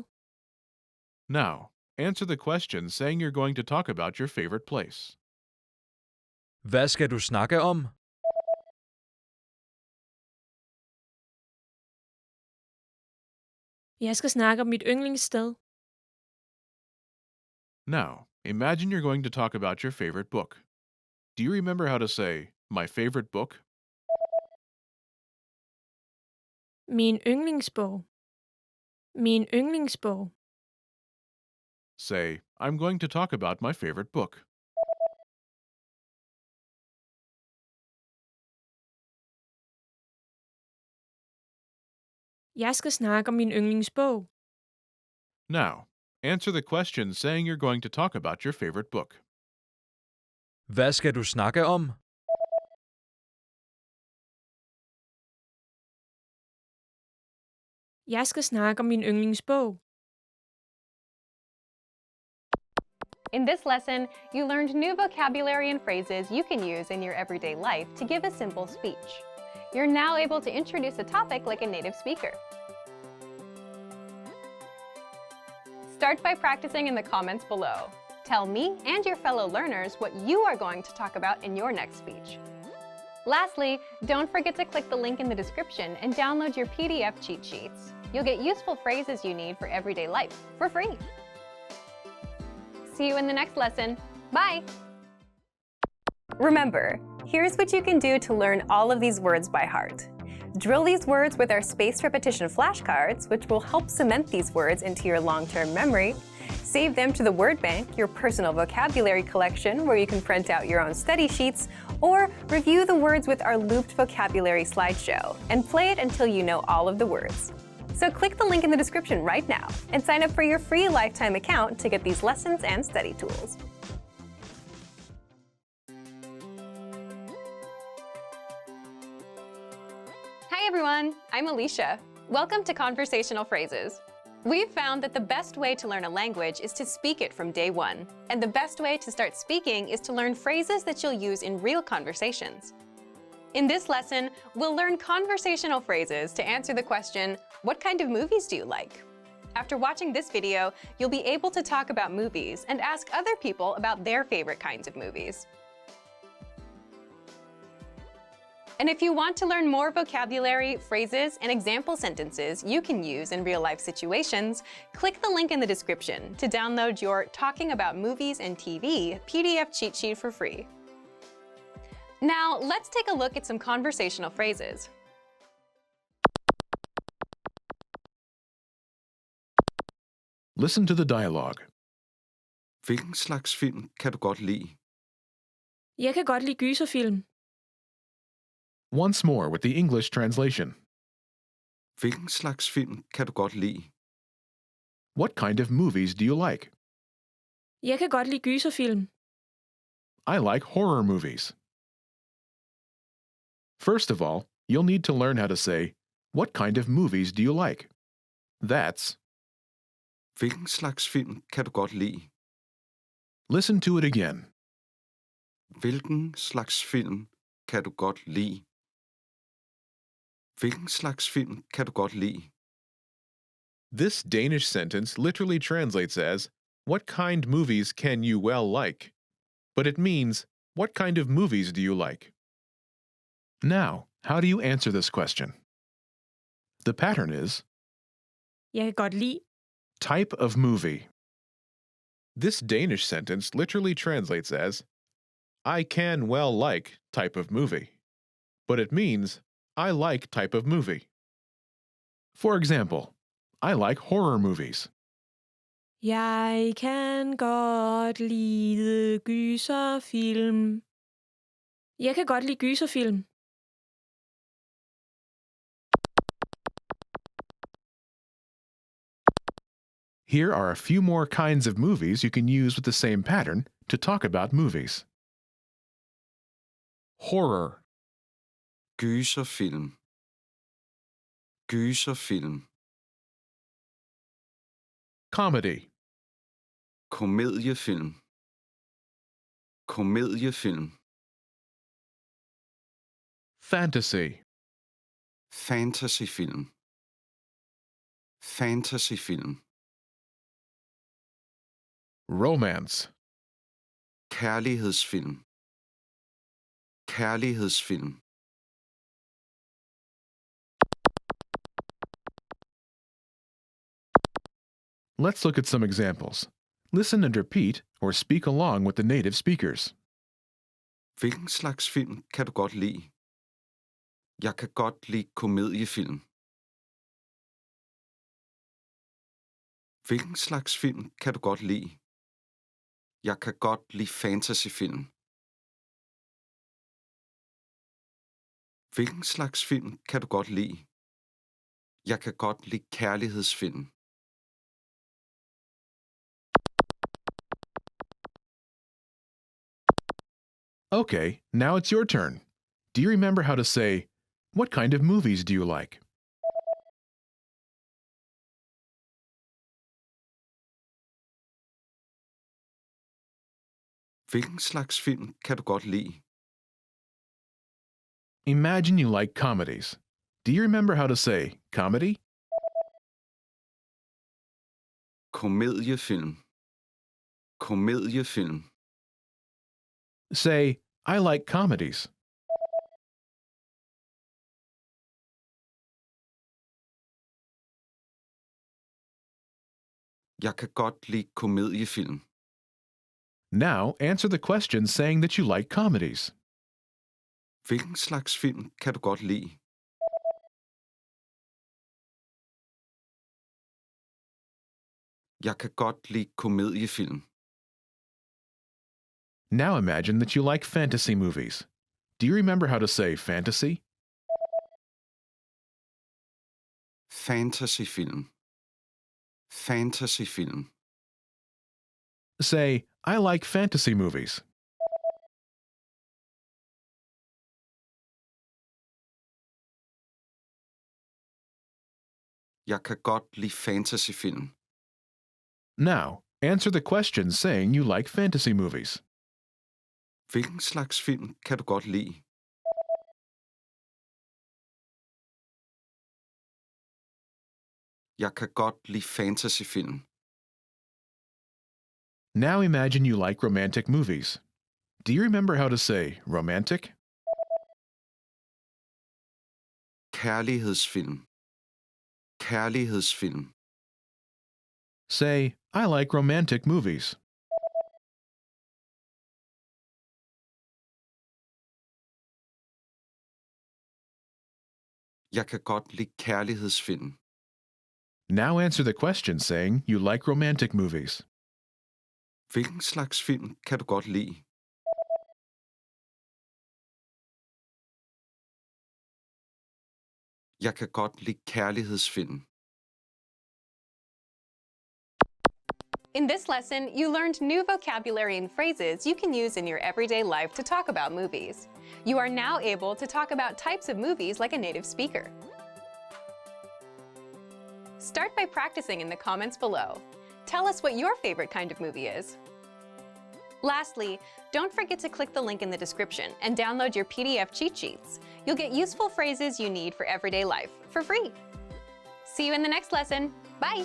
Now, answer the question saying you're going to talk about your favorite place.
Hvad skal du snakke om?
Jeg skal snakke om mit yndlingssted.
Now, imagine you're going to talk about your favorite book. Do you remember how to say, my favorite book?
Min yndlingsbog. Min yndlingsbog.
Say, I'm going to talk about my favorite book.
Jeg skal snakke om min yndlingsbog.
Now, answer the question saying you're going to talk about your favorite book.
Hvad skal du snakke om?
Jeg skal snakke om min yndlingsbog.
In this lesson, you learned new vocabulary and phrases you can use in your everyday life to give a simple speech. You're now able to introduce a topic like a native speaker. Start by practicing in the comments below. Tell me and your fellow learners what you are going to talk about in your next speech. Lastly, don't forget to click the link in the description and download your PDF cheat sheets. You'll get useful phrases you need for everyday life for free. See you in the next lesson. Bye! Remember, here's what you can do to learn all of these words by heart. Drill these words with our spaced repetition flashcards, which will help cement these words into your long-term memory. Save them to the word bank, your personal vocabulary collection, where you can print out your own study sheets, or review the words with our looped vocabulary slideshow and play it until you know all of the words. So click the link in the description right now and sign up for your free lifetime account to get these lessons and study tools. Hi everyone, I'm Alicia. Welcome to Conversational Phrases. We've found that the best way to learn a language is to speak it from day one. And the best way to start speaking is to learn phrases that you'll use in real conversations. In this lesson, we'll learn conversational phrases to answer the question, what kind of movies do you like? After watching this video, you'll be able to talk about movies and ask other people about their favorite kinds of movies. And if you want to learn more vocabulary, phrases, and example sentences you can use in real-life situations, click the link in the description to download your Talking About Movies and TV PDF cheat sheet for free. Now, let's take a look at some conversational phrases.
Listen to the dialogue.
Hvilken slags film kan du godt lide?
Jeg kan godt lide gyserfilm.
Once more with the English translation.
Hvilken slags film kan du godt lide?
What kind of movies do you like?
Jeg kan godt lide gyserfilm.
I like horror movies. First of all, you'll need to learn how to say, what kind of movies do you like? That's,
Hvilken slags film kan du godt lide?
listen to it again.
Hvilken slags film kan du godt lide? Hvilken slags film kan du godt lide?
This Danish sentence literally translates as, what kind movies can you well like? But it means, what kind of movies do you like? Now, how do you answer this question? The pattern is,
Jeg kan godt lide.
Type of movie. This Danish sentence literally translates as, I can well like type of movie, but it means I like type of movie. For example, I like horror movies.
Jeg kan godt lide gyserfilm. Jeg kan godt lide gyserfilm.
Here are a few more kinds of movies you can use with the same pattern to talk about movies. Horror.
Gyserfilm. Gyserfilm.
Comedy.
Komediefilm. Komediefilm.
Fantasy.
Fantasyfilm. Fantasyfilm.
Romance.
Kærlighedsfilm. Kærlighedsfilm.
Let's look at some examples. Listen and repeat or speak along with the native speakers.
Hvilken slags film kan du godt lide? Jeg kan godt lide komediefilm. Hvilken slags film kan du godt lide? Jeg kan godt lide fantasyfilm. Hvilken slags film kan du godt lide? Jeg kan godt lide kærlighedsfilm.
Okay, now it's your turn. Do you remember how to say, what kind of movies do you like?
Hvilken slags film kan du godt lide?
Imagine you like comedies. Do you remember how to say comedy?
Komediefilm. Komediefilm.
Say, I like comedies.
Jeg kan godt lide komediefilm.
Now answer the question saying that you like comedies.
Hvilken slags film kan du godt lide? Jeg kan godt lide komediefilm.
Now imagine that you like fantasy movies. Do you remember how to say fantasy?
Fantasyfilm. Fantasyfilm.
Say, I like fantasy movies.
Jeg kan godt lide fantasyfilm.
Now, answer the question saying you like fantasy movies.
Hvilken slags film kan du godt lide? Jeg kan godt lide fantasyfilm.
Now imagine you like romantic movies. Do you remember how to say romantic?
Kærlighedsfilm. Kærlighedsfilm.
Say, I like romantic movies.
Jeg kan godt lide kærlighedsfilm.
Now answer the question saying you like romantic movies.
Hvilken slags film kan du godt lide? Jeg kan godt lide kærlighedsfilm.
In this lesson, you learned new vocabulary and phrases you can use in your everyday life to talk about movies. You are now able to talk about types of movies like a native speaker. Start by practicing in the comments below. Tell us what your favorite kind of movie is. Lastly, don't forget to click the link in the description and download your PDF cheat sheets. You'll get useful phrases you need for everyday life for free. See you in the next lesson. Bye!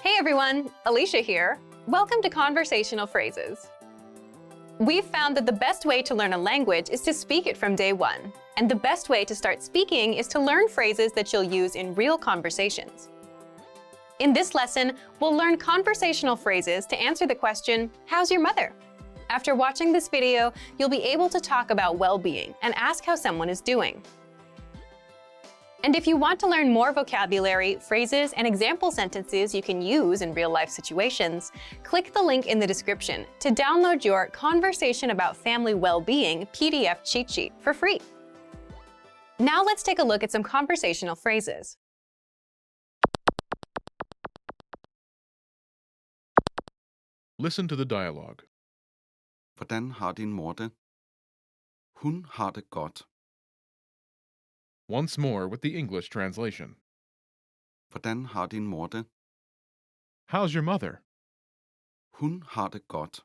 Hey everyone, Alicia here. Welcome to Conversational Phrases. We've found that the best way to learn a language is to speak it from day one. And the best way to start speaking is to learn phrases that you'll use in real conversations. In this lesson, we'll learn conversational phrases to answer the question, how's your mother? After watching this video, you'll be able to talk about well-being and ask how someone is doing. And if you want to learn more vocabulary, phrases, and example sentences you can use in real-life situations, click the link in the description to download your Conversation About Family Well-Being PDF cheat sheet for free. Now let's take a look at some conversational phrases.
Listen to the dialogue.
Hvordan har din mor det? Hun har det godt.
Once more with the English translation.
Hvordan har din mor det?
How's your mother?
Hun har det godt.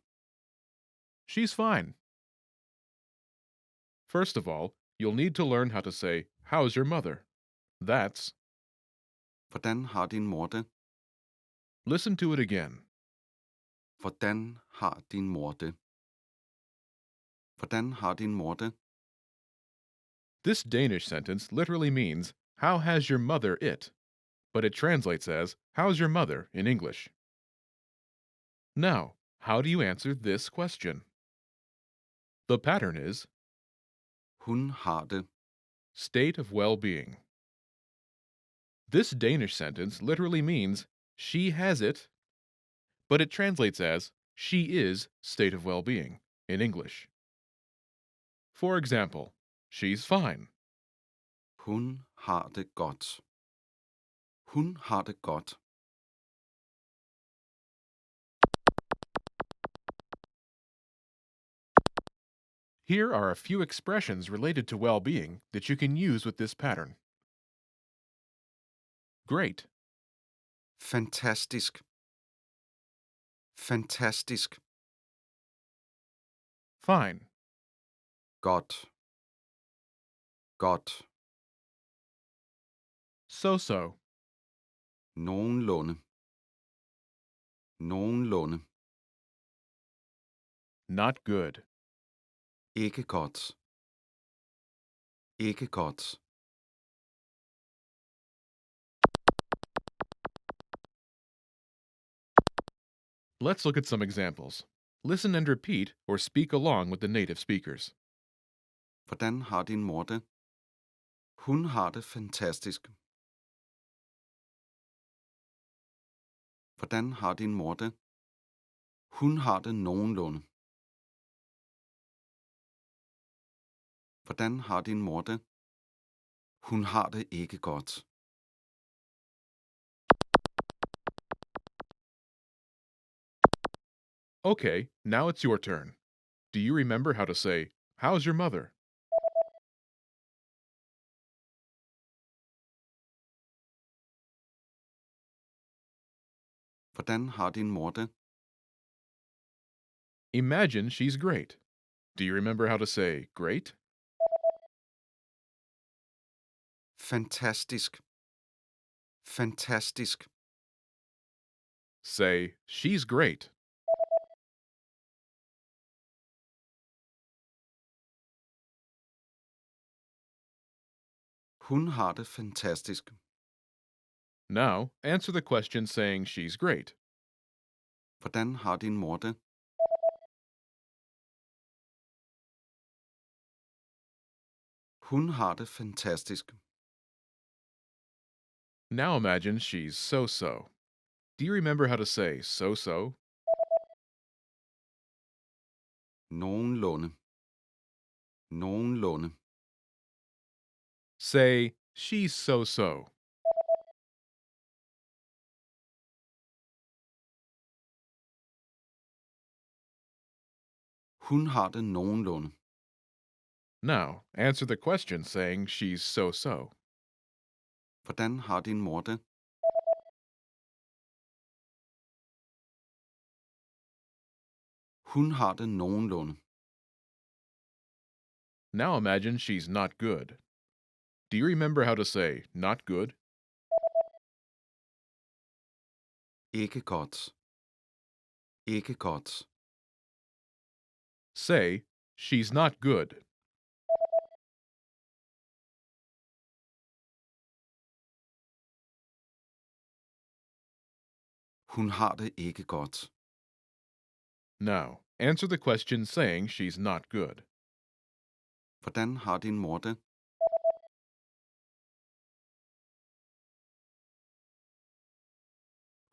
She's fine. First of all, you'll need to learn how to say, how's your mother? That's,
Hvordan har din mor det?
listen to it again.
Hvordan har din mor det? Hvordan har din mor det?
This Danish sentence literally means, how has your mother it? But it translates as, how's your mother in English? Now, how do you answer this question? The pattern is,
Hun har det.
state of well-being. This Danish sentence literally means, she has it, but it translates as, she is state of well-being in English. For example, she's fine.
Hun har det godt. Hun har det godt.
Here are a few expressions related to well-being that you can use with this pattern. Great,
Fantastisk. Fantastisk.
fine,
Godt. Godt.
so-so,
Nogenlunde. Nogenlunde.
not good,
Ikke godt. Ikke godt.
Let's look at some examples. Listen and repeat or speak along with the native speakers.
Hvordan har din mor det? Hun har det fantastisk. Hvordan har din mor det? Hun har det nogenlunde. Hvordan har din mor det? Hun har det ikke godt.
Okay, now it's your turn. Do you remember how to say, how's your mother?
Hvordan har din mor det?
Imagine she's great. Do you remember how to say, great?
Fantastisk. Fantastisk.
Say, she's great.
Hun har det fantastisk.
Now, answer the question saying she's great.
Hvordan har din mor det? Hun har det fantastisk.
Now imagine she's so-so. Do you remember how to say so-so?
Nogenlunde. Nogenlunde.
Say, she's so-so.
Hun har det nogenlunde.
Now, answer the question saying she's so-so.
Hvordan har din mor det? Hun har det nogenlunde.
Now imagine she's not good. Do you remember how to say not good?
Ikke godt. Ikke godt.
Say, she's not good.
Hun har det ikke godt.
Now, answer the question saying she's not good.
Hvordan har din mor det?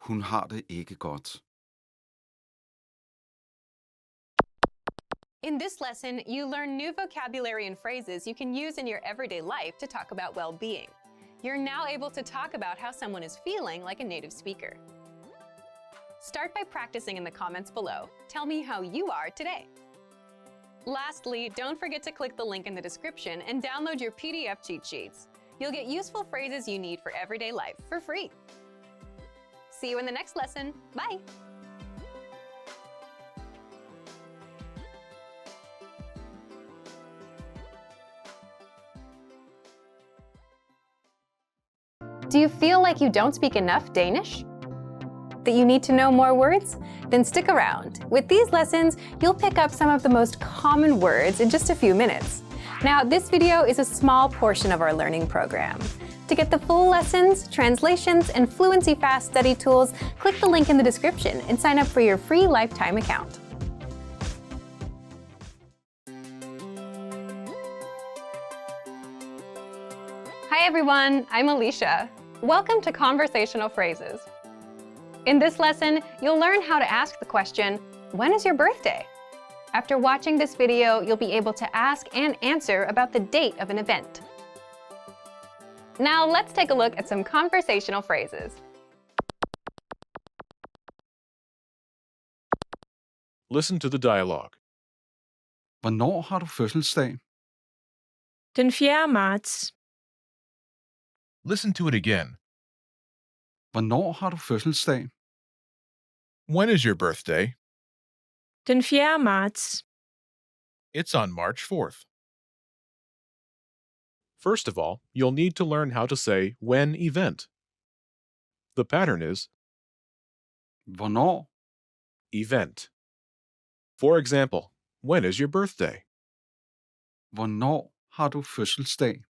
Hun har det ikke godt.
In this lesson, you learn new vocabulary and phrases you can use in your everyday life to talk about well-being. You're now able to talk about how someone is feeling like a native speaker. Start by practicing in the comments below. Tell me how you are today. Lastly, don't forget to click the link in the description and download your PDF cheat sheets. You'll get useful phrases you need for everyday life for free. See you in the next lesson. Bye! Do you feel like you don't speak enough Danish? That you need to know more words? Then stick around. With these lessons, you'll pick up some of the most common words in just a few minutes. Now, this video is a small portion of our learning program. To get the full lessons, translations, and Fluency Fast study tools, click the link in the description and sign up for your free lifetime account. Hi everyone, I'm Alicia. Welcome to Conversational Phrases. In this lesson, you'll learn how to ask the question, when is your birthday? After watching this video, you'll be able to ask and answer about the date of an event. Now let's take a look at some conversational phrases.
Listen to the dialogue.
Hvornår har du fødselsdag?
Den 4. marts.
Listen to it again.
Hvornår har du fødselsdag?
When is your birthday?
Den 4. marts.
It's on March 4th. First of all, you'll need to learn how to say when event. The pattern is
Hvornår?
event. For example, when is your birthday?
Hvornår har du fødselsdag?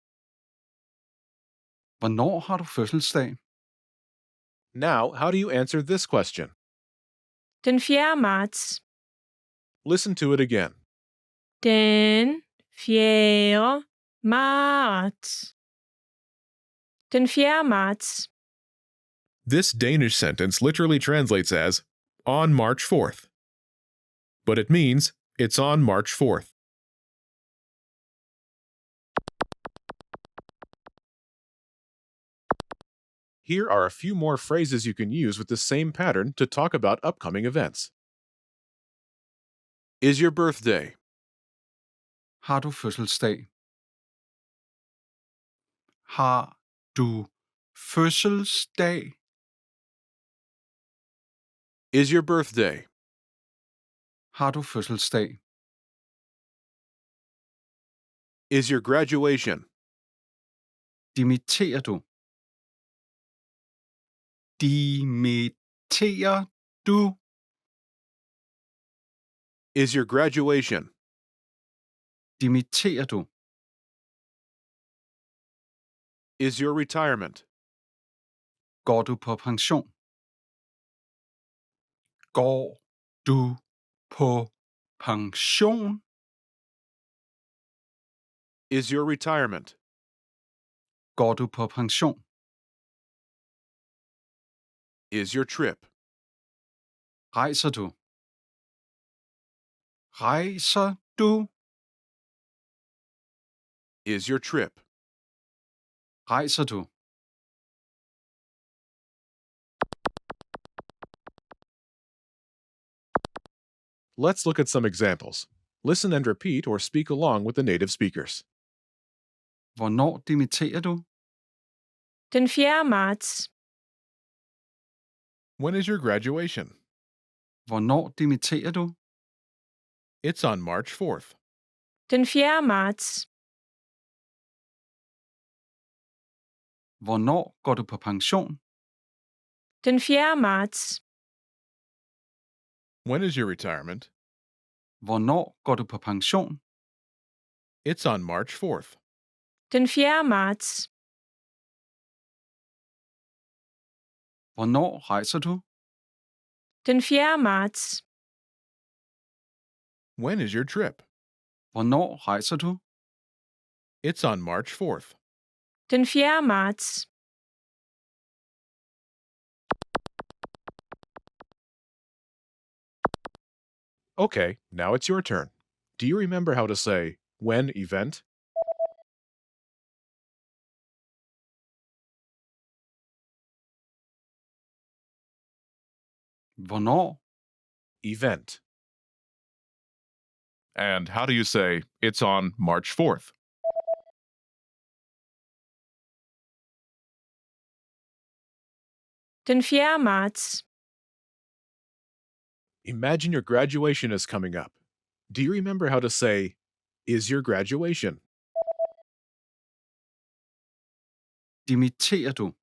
Hvornår har du fødselsdag?
Now, how do you answer this question?
Den 4. marts.
Listen to it again.
Den 4. marts. Den 4. marts.
This Danish sentence literally translates as on March 4th. But it means it's on March 4th. Here are a few more phrases you can use with the same pattern to talk about upcoming events. Is your birthday?
Har du fødselsdag? Har du fødselsdag?
Is your birthday?
Har du fødselsdag?
Is your graduation?
Dimitterer du? Dimitterer du?
Is your graduation?
Dimitterer du?
Is your retirement?
Går du på pension? Går du på pension?
Is your retirement?
Går du på pension?
Is your trip?
Rejser du? Rejser du?
Is your trip?
Rejser du?
Let's look at some examples. Listen and repeat or speak along with the native speakers.
Hvornår dimitterer du?
Den 4. marts.
When is your graduation?
Hvornår dimitterer du?
It's on March 4th.
Den 4. marts.
Hvornår går du på pension?
Den 4. marts.
When is your retirement?
Hvornår går du på pension?
It's on March 4th.
Den 4. marts.
Hvornår rejser du?
Den 4. marts.
When is your trip?
Hvornår rejser du?
It's on March 4th.
Den 4. marts.
Okay, now it's your turn. Do you remember how to say when event?
Hvornår?
Event.
And how do you say it's on March 4th?
Den 4. marts.
Imagine your graduation is coming up. Do you remember how to say is your graduation?
Dimitterer du?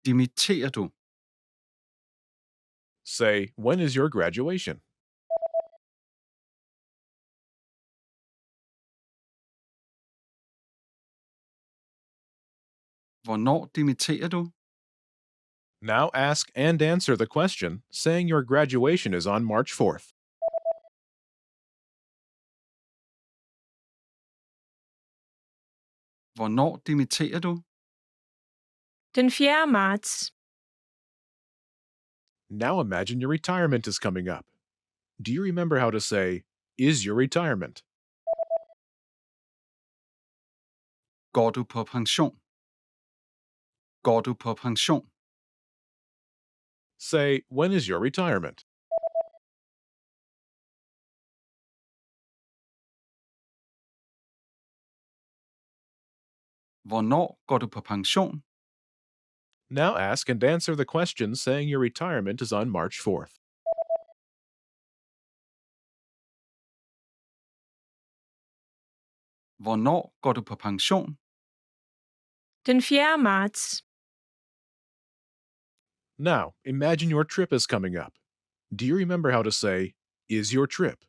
Dimitterer du?
Say when is your graduation?
Hvornår dimitterer du?
Now ask and answer the question, saying your graduation is on March 4th.
Hvornår dimitterer du?
Den 4. marts.
Now imagine your retirement is coming up. Do you remember how to say is your retirement?
Går du på pension? Går du på pension?
Say when is your retirement?
Hvornår går du på pension?
Now ask and answer the question, saying your retirement is on March 4th.
Hvornår går du på pension?
Den 4. marts.
Now, imagine your trip is coming up. Do you remember how to say is your trip?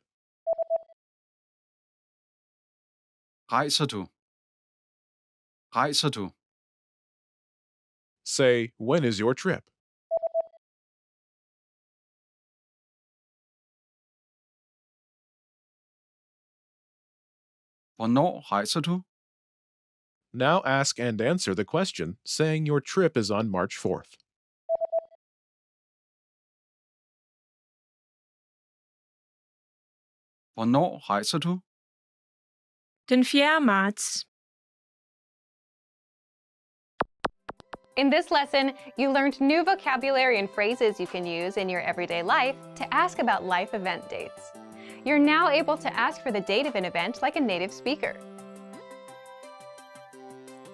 Rejser du? Rejser du?
Say when is your trip?
Hvornår rejser du?
Now ask and answer the question, saying your trip is on March 4th.
Hvornår rejser du?
Den 4. marts.
In this lesson, you learned new vocabulary and phrases you can use in your everyday life to ask about life event dates. You're now able to ask for the date of an event like a native speaker.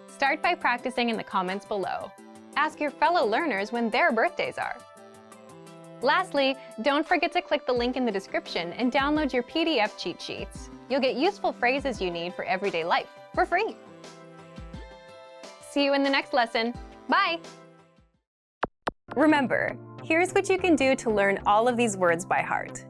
Start by practicing in the comments below. Ask your fellow learners when their birthdays are. Lastly, don't forget to click the link in the description and download your PDF cheat sheets. You'll get useful phrases you need for everyday life for free. See you in the next lesson. Bye! Remember, here's what you can do to learn all of these words by heart.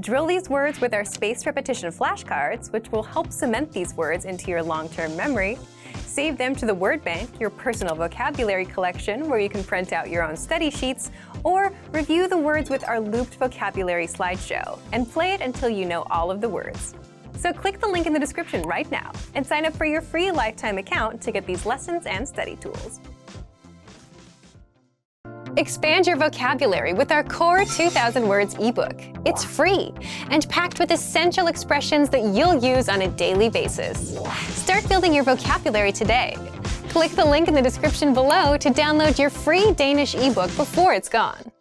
Drill these words with our spaced repetition flashcards, which will help cement these words into your long-term memory. Save them to the word bank, your personal vocabulary collection, where you can print out your own study sheets, or review the words with our looped vocabulary slideshow and play it until you know all of the words. So click the link in the description right now and sign up for your free lifetime account to get these lessons and study tools. Expand your vocabulary with our Core 2000 Words ebook. It's free and packed with essential expressions that you'll use on a daily basis. Start building your vocabulary today. Click the link in the description below to download your free Danish ebook before it's gone.